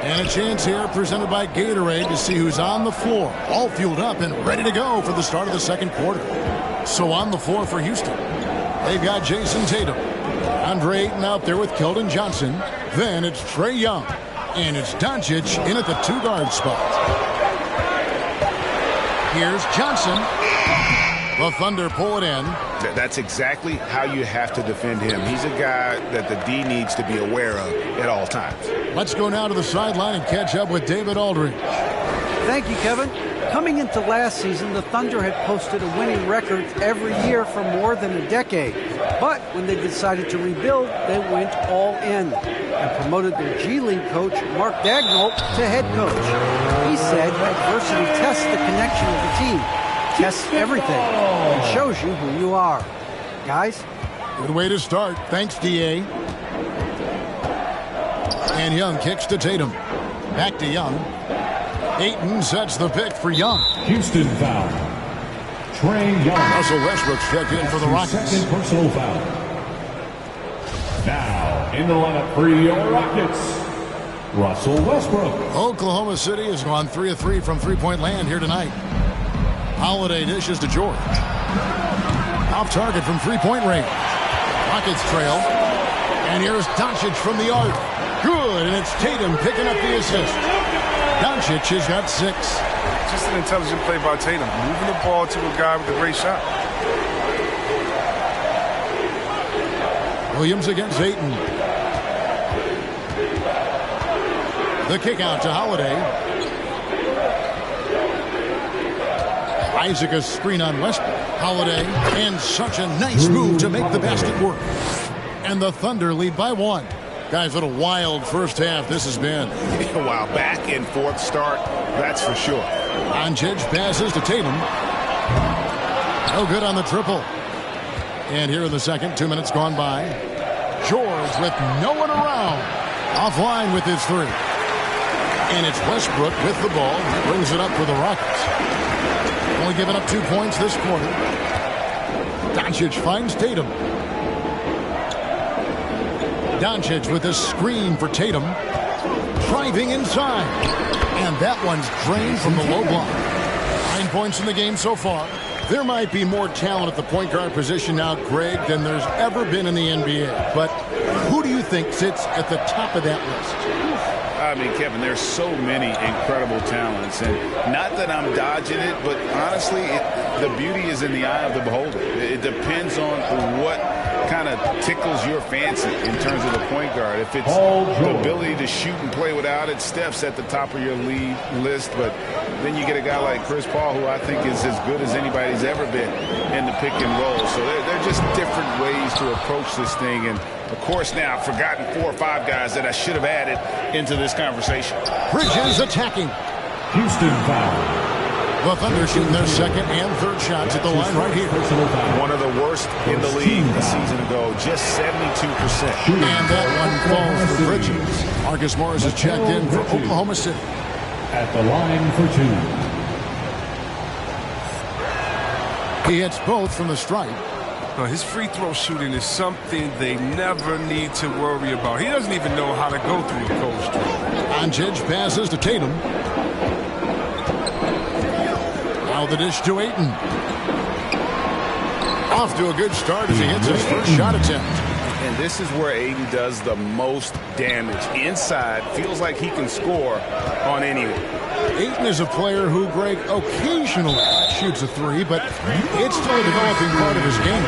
And a chance here presented by Gatorade to see who's on the floor. All fueled up and ready to go for the start of the second quarter. So on the floor for Houston, they've got Jason Tatum. Andre Ayton out there with Keldon Johnson. Then it's Trae Young. And it's Doncic in at the 2-guard spot. Here's Johnson. The Thunder pull it in. That's exactly how you have to defend him. He's a guy that the D needs to be aware of at all times. Let's go now to the sideline and catch up with David Aldridge. Thank you, Kevin. Coming into last season, the Thunder had posted a winning record every year for more than a decade. But when they decided to rebuild, they went all in and promoted their G League coach, Mark Daigneault, to head coach. He said adversity tests the connection of the team, tests everything, and shows you who you are. Guys? Good way to start. Thanks, D.A. And Young kicks to Tatum. Back to Young. Ayton sets the pick for Young. Houston foul. Trae Young. Russell Westbrook's checked in for the Rockets. Second personal foul. Now in the lineup for your Rockets, Russell Westbrook. Oklahoma City has gone 3 of 3 from three-point land here tonight. Holiday dishes to George. Off target from three-point range. Rockets trail. And here's Doncic from the arc. Good, and it's Tatum picking up the assist. Doncic has got 6. Just an intelligent play by Tatum, moving the ball to a guy with a great shot. Williams against Ayton. The kick out to Holiday. Isaac a screen on Westbrook. Holiday, and such a nice move to make the basket work. And the Thunder lead by 1. Guys, what a wild first half this has been. Wow, back and forth start, that's for sure. Doncic passes to Tatum. No good on the triple. And here in the second, 2 minutes gone by. George with no one around. Offline with his 3. And it's Westbrook with the ball. Brings it up for the Rockets. Only giving up 2 points this quarter. Doncic finds Tatum. Doncic with a screen for Tatum. Driving inside. And that one's drained from the low block. 9 points in the game so far. There might be more talent at the point guard position now, Greg, than there's ever been in the NBA. But who do you think sits at the top of that list? I mean, Kevin, there's so many incredible talents. And not that I'm dodging it, but honestly, the beauty is in the eye of the beholder. It depends on what kind of tickles your fancy in terms of the point guard. If it's the ability to shoot and play without it, Steph's at the top of your league list. But then you get a guy like Chris Paul, who I think is as good as anybody's ever been in the pick and roll. So they're just different ways to approach this thing. And of course, now I've forgotten 4 or 5 guys that I should have added into this conversation. Bridges attacking. Houston foul. The Thunder shooting their second and third shots at the line right here. One of the worst in the league a season ago, just 72%. And that one falls for Bridges. Marcus Morris is checked in for Oklahoma City. At the line for 2. He hits both from the stripe. His free throw shooting is something they never need to worry about. He doesn't even know how to go through a cold streak. Doncic passes to Tatum. Now the dish to Ayton. Off to a good start as he hits his first shot attempt. And this is where Ayton does the most damage. Inside, feels like he can score on anyone. Ayton is a player who, Greg, occasionally shoots a 3, but it's still a developing part of his game.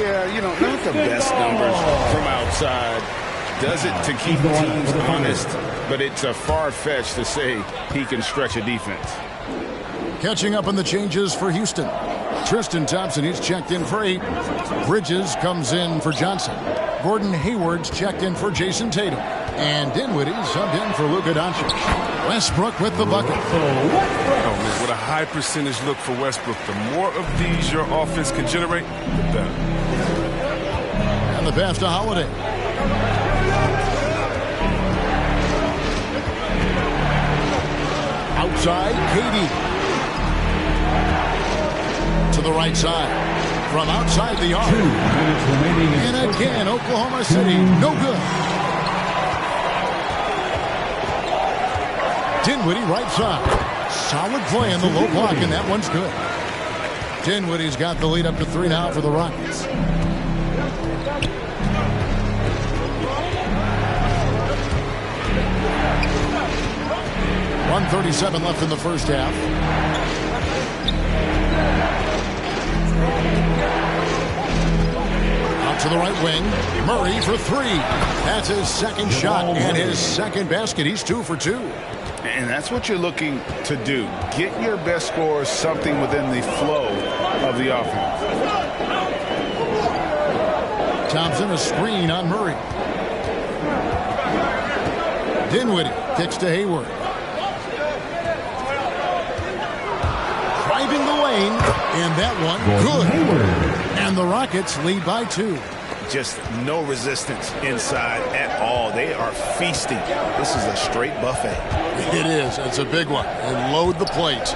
Yeah, you know, not the best numbers from outside. Does it to keep teams honest, but it's a far-fetched to say he can stretch a defense. Catching up on the changes for Houston. Tristan Thompson, he's checked in for 8. Bridges comes in for Johnson. Gordon Hayward's checked in for Jason Tatum. And Dinwiddie subbed in for Luka Doncic. Westbrook with the bucket. Oh, man, what a high percentage look for Westbrook. The more of these your offense can generate, the better. And the pass to Holiday. Outside, KD. To the right side. From outside the arc. 2 minutes remaining. And again, Oklahoma City, no good. Dinwiddie right side. Solid play in the low block, and that one's good. Dinwiddie's got the lead up to 3 now for the Rockets. .137 left in the first half. Out to the right wing. Murray for 3. That's his second shot and his second basket. He's 2 for 2. And that's what you're looking to do. Get your best scorers something within the flow of the offense. Thompson, a screen on Murray. Dinwiddie kicks to Hayward. Driving the lane, and that one good. And the Rockets lead by 2. Just no resistance inside at all. They are feasting. This is a straight buffet. It is. It's a big one. And load the plate.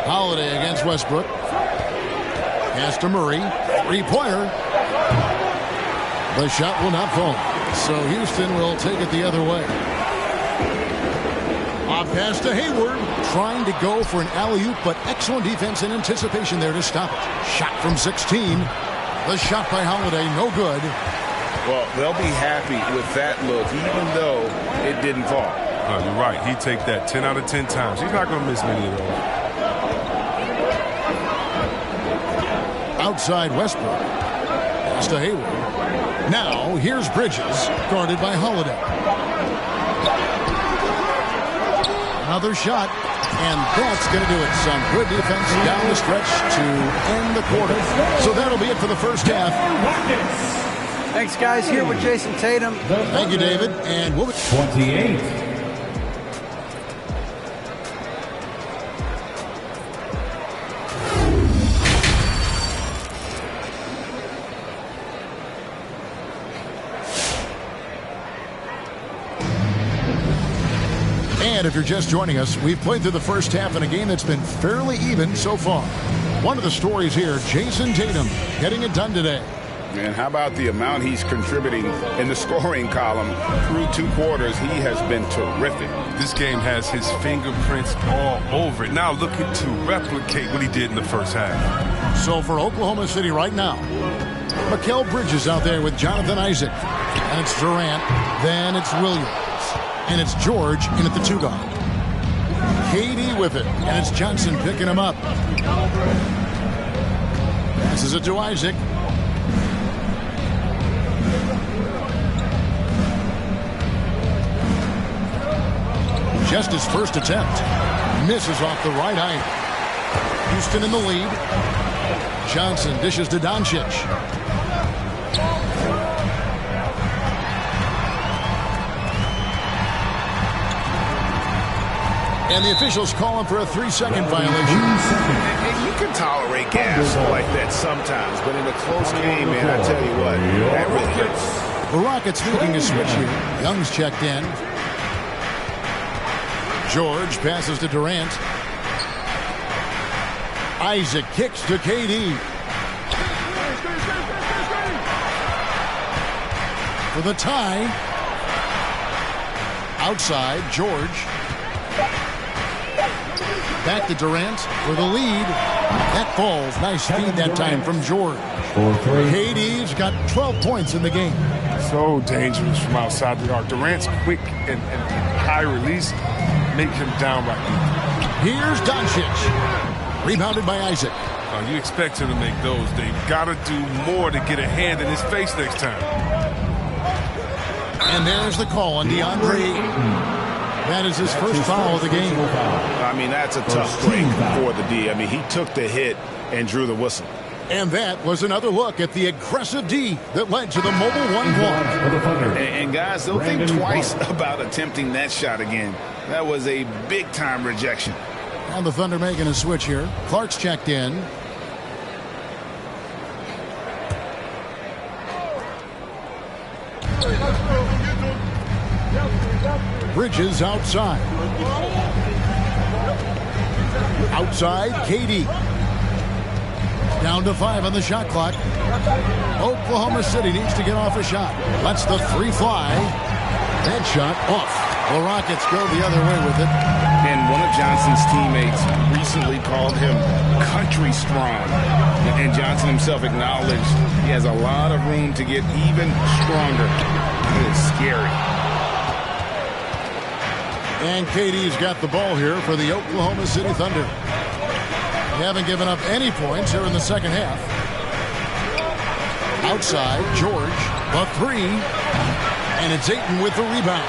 Holiday against Westbrook. Pass to Murray. 3-pointer. The shot will not fall. So Houston will take it the other way. A pass to Hayward. Trying to go for an alley-oop, but excellent defense and anticipation there to stop it. Shot from 16. The shot by Holiday, no good. Well, they'll be happy with that look, even though it didn't fall. You're right. He'd take that 10 out of 10 times. He's not going to miss many of those. Outside Westbrook. Pass to Hayward. Now, here's Bridges, guarded by Holiday. Another shot, and that's going to do it. Some good defense down the stretch to end the quarter. So that'll be it for the first half. Thanks, guys. Here with Jason Tatum. Thank you, David. And we'll be 28. And if you're just joining us, we've played through the first half in a game that's been fairly even so far. One of the stories here, Jason Tatum getting it done today. And how about the amount he's contributing in the scoring column through 2 quarters? He has been terrific. This game has his fingerprints all over it. Now looking to replicate what he did in the first half. So for Oklahoma City right now, Mikal Bridges out there with Jonathan Isaac. And it's Durant. Then it's Williams. And it's George in at the 2 guard. KD with it. And it's Johnson picking him up. Passes it to Isaac. Just his first attempt. Misses off the right eye. Houston in the lead. Johnson dishes to Doncic. And the officials call him for a 3-second violation. And you can tolerate gas like that sometimes, but in a close game, man, I tell you what, that really hurts. The Rockets making a switch here. Young's checked in. George passes to Durant. Isaac kicks to KD. For the tie. Outside, George. Back to Durant for the lead. That falls. Nice feed that time from George. KD's got 12 points in the game. So dangerous from outside the arc. Durant's quick and high release make him downright easy. Here's Doncic. Rebounded by Isaac. You expect him to make those. They've got to do more to get a hand in his face next time. And there's the call on DeAndre. That is his first foul of the game. I mean, that's a tough break for the D. I mean, he took the hit and drew the whistle. And that was another look at the aggressive D that led to the mobile 1-1. And guys, don't think twice about attempting that shot again. That was a big-time rejection. And the Thunder making a switch here. Clark's checked in. Bridges outside. Outside, KD. Down to 5 on the shot clock. Oklahoma City needs to get off a shot. Lets the 3 fly. That shot off. The Rockets go the other way with it. And one of Johnson's teammates recently called him country strong. And Johnson himself acknowledged he has a lot of room to get even stronger. It is scary. And KD's got the ball here for the Oklahoma City Thunder. They haven't given up any points here in the second half. Outside, George, the 3. And it's Ayton with the rebound.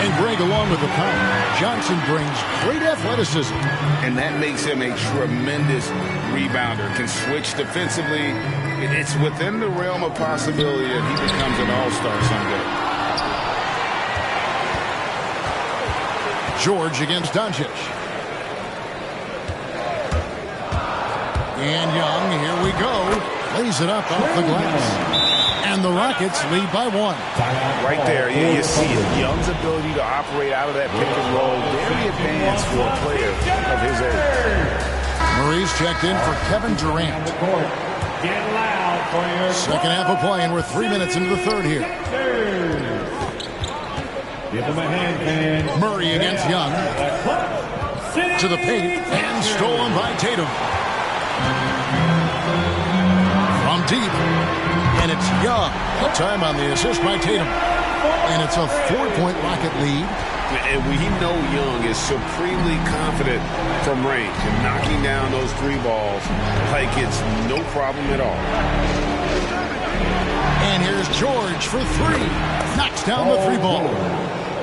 And Greg along with the foul. Johnson brings great athleticism. And that makes him a tremendous rebounder. Can switch defensively. It's within the realm of possibility that he becomes an all-star someday. George against Doncic. And Young, here we go. Lays it up off the glass. And the Rockets lead by 1. Right there, yeah, you see it. Young's ability to operate out of that pick and roll. Very advanced for a player of his age. Murray's checked in for Kevin Durant. Second half of play, and we're 3 minutes into the third here. Murray against Young. To the paint, and stolen by Tatum. From deep, and it's Young. Good time on the assist by Tatum. And it's a 4-point Rocket lead. And we know Young is supremely confident from range and knocking down those 3 balls like it's no problem at all. And here's George for 3. Knocks down the 3 ball.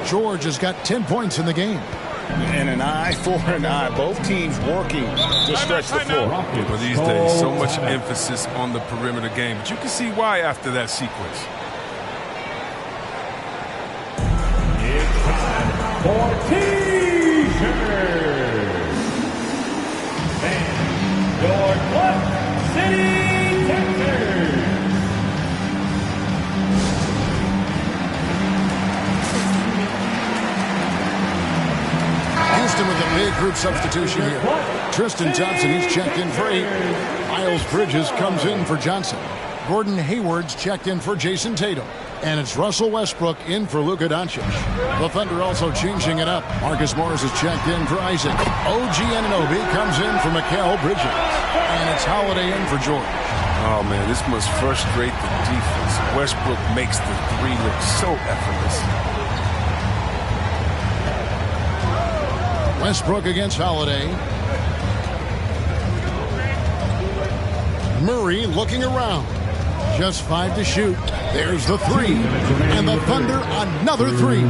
George has got 10 points in the game. And an eye for an eye. Both teams working to stretch the floor. Well, these days, so much emphasis on the perimeter game. But you can see why after that sequence. It's time for T-shirts. And your Club City Texans. Houston with a big group substitution here. Tristan Thompson, he's checked in for 8. Miles Bridges comes in for Johnson. Gordon Hayward's checked in for Jason Tatum. And it's Russell Westbrook in for Luka Doncic. The Thunder also changing it up. Marcus Morris is checked in for Isaac. OG Anunoby comes in for Mikal Bridges. And it's Holiday in for George. Oh, man, this must frustrate the defense. Westbrook makes the 3 look so effortless. Westbrook against Holiday. Murray looking around. Just 5 to shoot. There's the 3. And the Thunder another 3.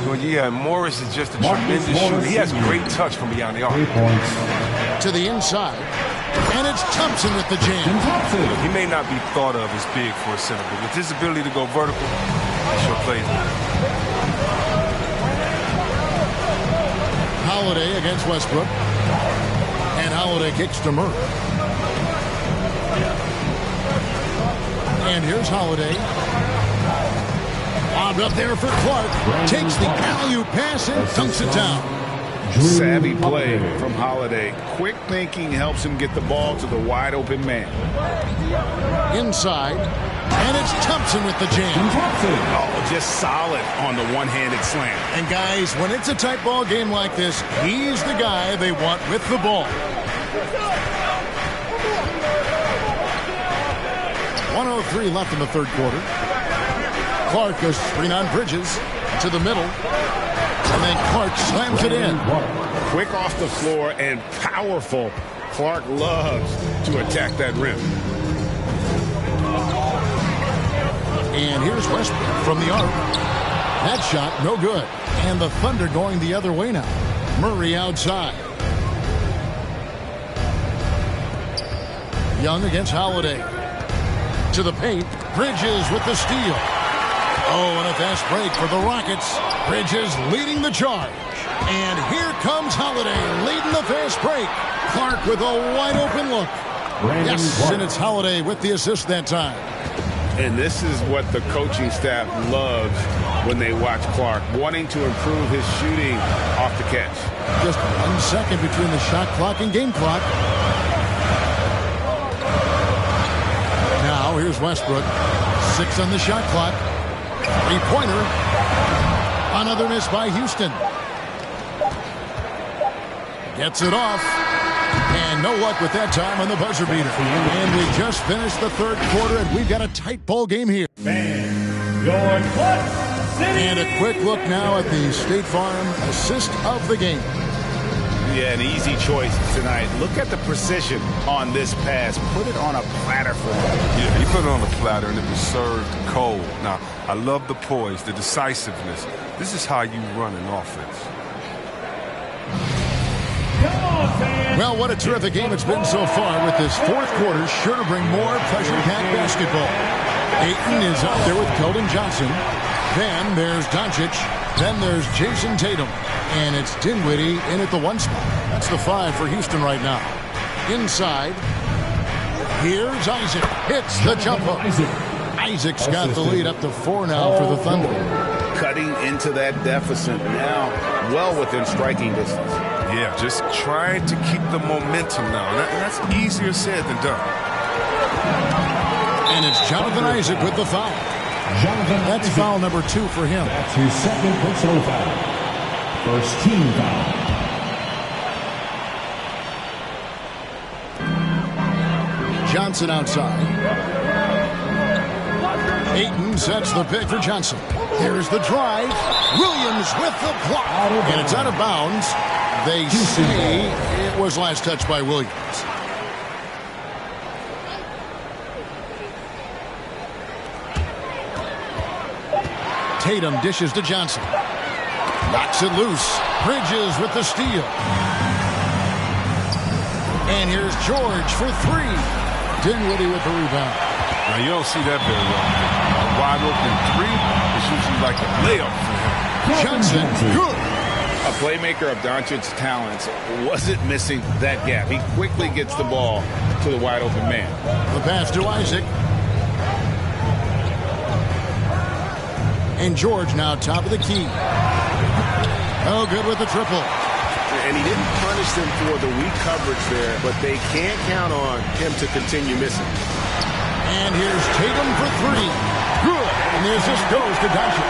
Well, yeah, Morris is just a tremendous shooter. He has great touch from beyond the arc. To the inside. And it's Thompson with the jam. He may not be thought of as big for a center, but with his ability to go vertical, he sure plays it. Holiday against Westbrook. And Holiday kicks to Murray. And here's Holiday. Lobbed up there for Clark. Takes the alley-oop pass and dunks it down. Savvy play from Holiday. Quick thinking helps him get the ball to the wide open man. Inside. And it's Thompson with the jam. Oh, just solid on the one-handed slam. And guys, when it's a tight ball game like this, he's the guy they want with the ball. 1:03 left in the third quarter. Clark goes screen on Bridges to the middle. And then Clark slams it in. Quick off the floor and powerful. Clark loves to attack that rim. And here's Westbrook from the arc. That shot, no good. And the Thunder going the other way now. Murray outside. Young against Holiday. To the paint. Bridges with the steal. Oh, and a fast break for the Rockets. Bridges leading the charge. And here comes Holiday leading the fast break. Clark with a wide open look. Yes, and it's Holiday with the assist that time. And this is what the coaching staff loves when they watch Clark, wanting to improve his shooting off the catch. Just 1 second between the shot clock and game clock. here's Westbrook. 6 on the shot clock. Three-pointer. Another miss by Houston. Gets it off. And no luck with that time on the buzzer beater. And we just finished the third quarter, and we've got a tight ball game here. And a quick look now at the State Farm assist of the game. Yeah, an easy choice tonight. Look at the precision on this pass. Put it on a platter for him. Yeah, he put it on a platter, and it was served cold. Now, I love the poise, the decisiveness. This is how you run an offense. Well, what a terrific game it's been so far, with this fourth quarter sure to bring more pressure-packed basketball. Ayton is out there with Keldon Johnson. Then there's Doncic. Then there's Jason Tatum. And it's Dinwiddie in at the 1 spot. That's the 5 for Houston right now. Inside, here's Isaac. Hits the jump hook. Isaac's got the lead up to 4 now for the Thunder. Cutting into that deficit now, well within striking distance. Yeah, just trying to keep the momentum now. That's easier said than done. And it's Jonathan Isaac with the foul. That's foul number 2 for him. That's his second personal foul. First team foul. Johnson outside. Ayton sets the pick for Johnson. Here's the drive. Williams with the block. And it's out of bounds. They say it was last touched by Williams. Tatum dishes to Johnson. Knocks it loose. Bridges with the steal. And here's George for 3. Dinwiddie with the rebound. Now, you don't see that very well. A wide open 3 is usually like a layup for him. Johnson, good. A playmaker of Doncic's talents wasn't missing that gap. He quickly gets the ball to the wide open man. The pass to Isaac. And George now top of the key. Oh, good with the triple. And he didn't punish them for the weak coverage there, but they can't count on him to continue missing. And here's Tatum for 3. Good. And the assist goes to Doncic.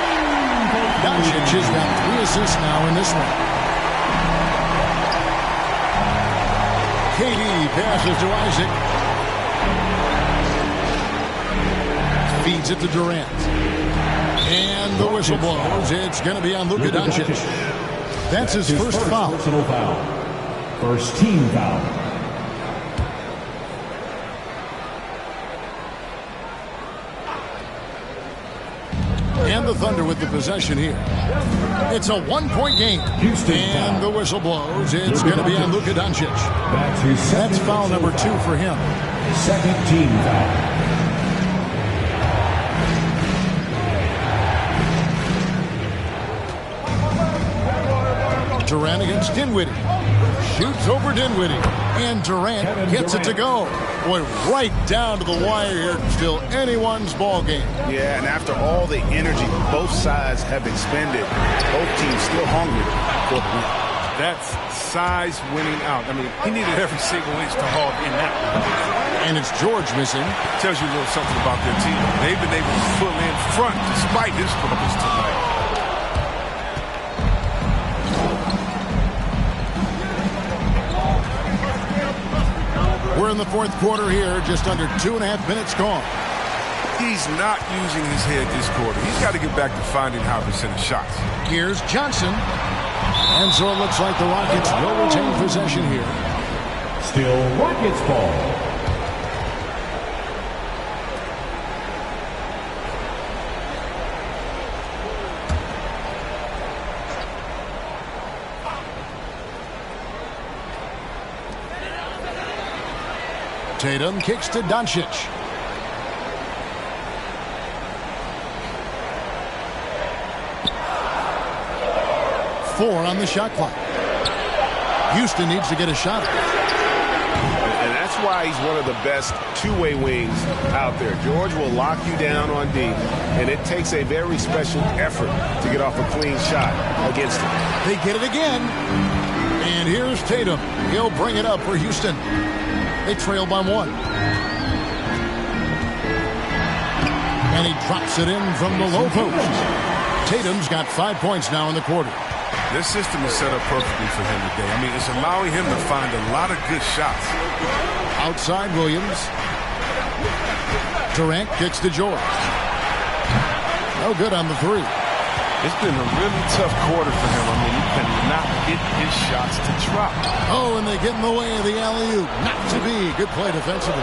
Doncic has got 3 assists now in this one. KD passes to Isaac. Feeds it to Durant. And the whistle blows. It's going to be on Luka Doncic. That's his first foul. Personal foul. First team foul. And the Thunder with the possession here. It's a 1-point game. And the whistle blows. It's going to be on Luka Doncic. That's foul number 2 for him. Second team foul. Durant against Dinwiddie. Shoots over Dinwiddie. And Durant gets it to go. Boy, right down to the wire here. Still anyone's ball game. Yeah, and after all the energy both sides have expended, both teams still hungry. That's size winning out. I mean, he needed every single inch to hog in that one. And it's George missing. Tells you a little something about their team. They've been able to pull in front despite his struggles tonight. We're in the fourth quarter here, just under 2.5 minutes gone. He's not using his head this quarter. He's got to get back to finding high percentage shots. Here's Johnson. And so it looks like the Rockets will retain possession here. Still Rockets ball. Tatum kicks to Doncic. Four on the shot clock. Houston needs to get a shot. And that's why he's one of the best two-way wings out there. George will lock you down on D, and it takes a very special effort to get off a clean shot against him. They get it again. And here's Tatum. He'll bring it up for Houston. They trail by 1. And he drops it in from the low post. Tatum's got 5 points now in the quarter. This system is set up perfectly for him today. I mean, it's allowing him to find a lot of good shots. Outside Williams. Durant kicks to George. No good on the three. It's been a really tough quarter for him. I mean, he cannot get his shots to drop. Oh, and they get in the way of the alley-oop. Not to be. Good play defensively.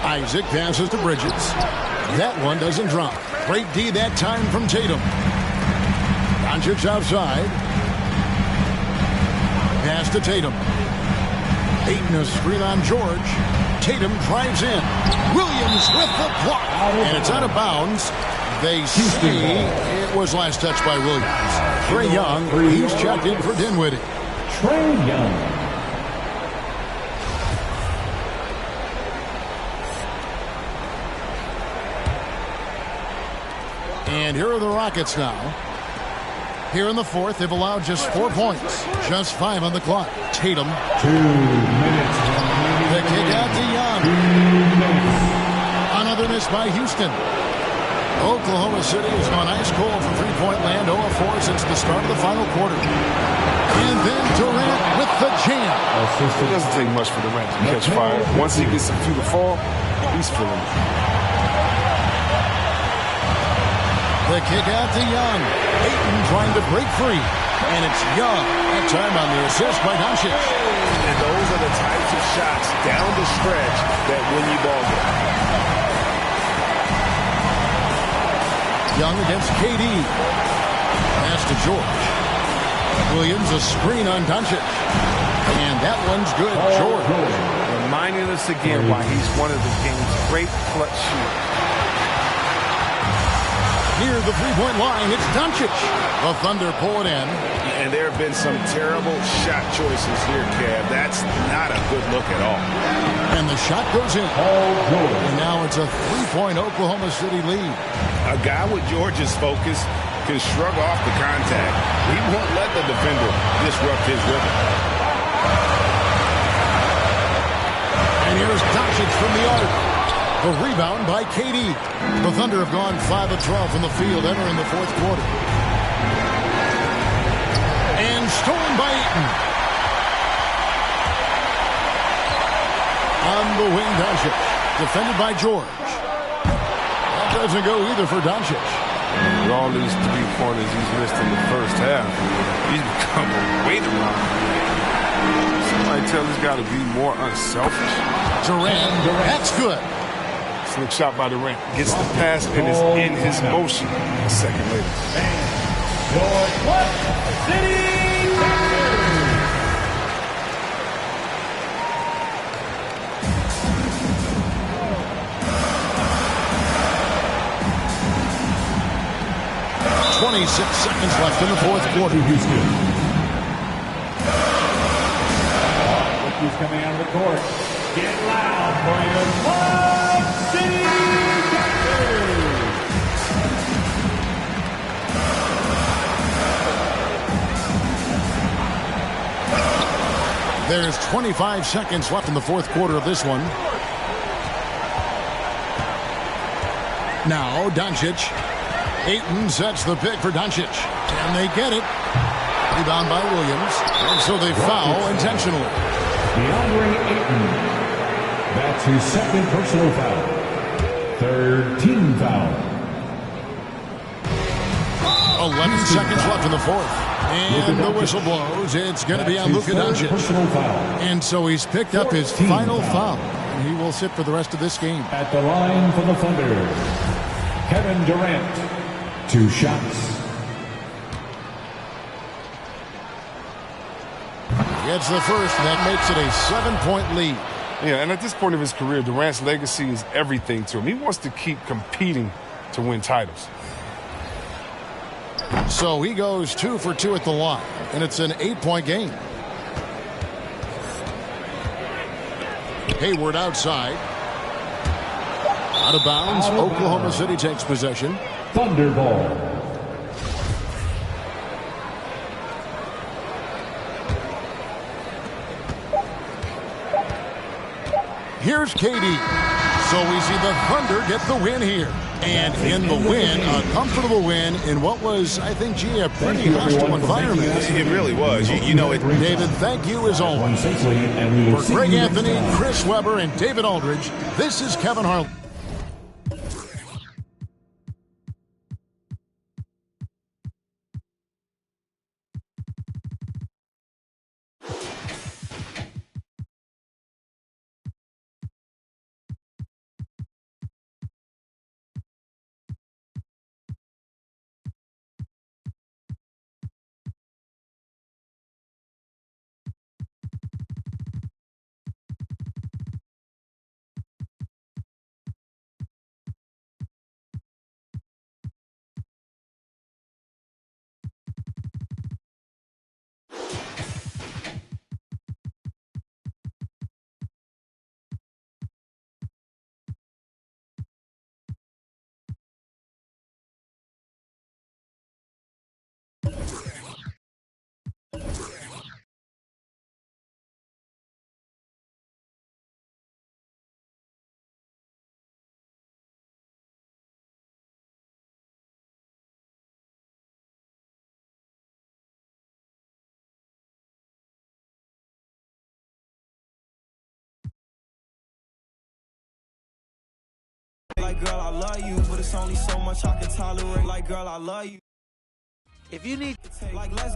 Isaac passes to Bridges. That one doesn't drop. Great D that time from Tatum. Doncic outside. Pass to Tatum. Ayton a screen on George. Tatum drives in. Williams with the block. And it's out of bounds. They say it was last touched by Williams. Trae Young, he's checked in for Dinwiddie. Trae Young. And here are the Rockets now. Here in the fourth, they've allowed just 4 points. Just 5 on the clock. Tatum. 2 minutes. The kick out to Young. Another miss by Houston. Oklahoma City has gone ice cold from three-point land, 0-4 since the start of the final quarter. And then Durant with the jam. It doesn't take much for Durant to catch fire. Once he gets a few to fall, he's feeling it. The kick out to Young. Ayton trying to break free. And it's Young. That time on the assist by Doncic. And those are the types of shots down the stretch that win you ball game. Young against KD. Pass to George. Williams a screen on Doncic. And that one's good. George. Reminding us again why he's one of the game's great clutch shooters. Near the three-point line, it's Doncic. The Thunder pull it in. And there have been some terrible shot choices here, Kev. That's not a good look at all. And the shot goes in. And now it's a 3-point Oklahoma City lead. A guy with George's focus can shrug off the contact. He won't let the defender disrupt his rhythm. And here's Doncic from the arc. The rebound by KD. The Thunder have gone 5 of 12 from the field entering the fourth quarter. And stolen by Ayton. On the wing, Doncic. Defended by George. That doesn't go either for Doncic. With all these three-pointers he's missed in the first half, he's become a weight around. Somebody tell this guy to be more unselfish. Durant, that's good. Slick shot by Durant. Gets the pass and is in his motion a second later. City. 26 seconds left in the fourth quarter. Houston. Rookies coming out of the court. Get loud for your Mud City Capitals. There's 25 seconds left in the fourth quarter of this one. Now Doncic. Ayton sets the pick for Doncic. And they get it. Rebound by Williams. And so they foul intentionally. DeAndre Ayton. That's his second personal foul. Third team foul. 11 seconds left in the fourth. And the whistle blows. It's going to be on Luka Doncic. And so he's picked up his final foul. And he will sit for the rest of this game. At the line for the Thunder, Kevin Durant. 2 shots. Gets the first, and that makes it a 7-point lead. Yeah, and at this point of his career, Durant's legacy is everything to him. He wants to keep competing to win titles. So he goes 2 for 2 at the line, and it's an 8-point game. Hayward outside. Out of bounds. Oklahoma City takes possession. Thunderball. Here's KD. So we see the Thunder get the win here. And in the win, a comfortable win in what was, I think, a pretty hostile environment. It really was. You know it. David, thank you as always. For Greg Anthony, Chris Webber, and David Aldridge, this is Kevin Harlan. Like, girl, I love you, but it's only so much I can tolerate. Like, girl, I love you. If you need... Like, let's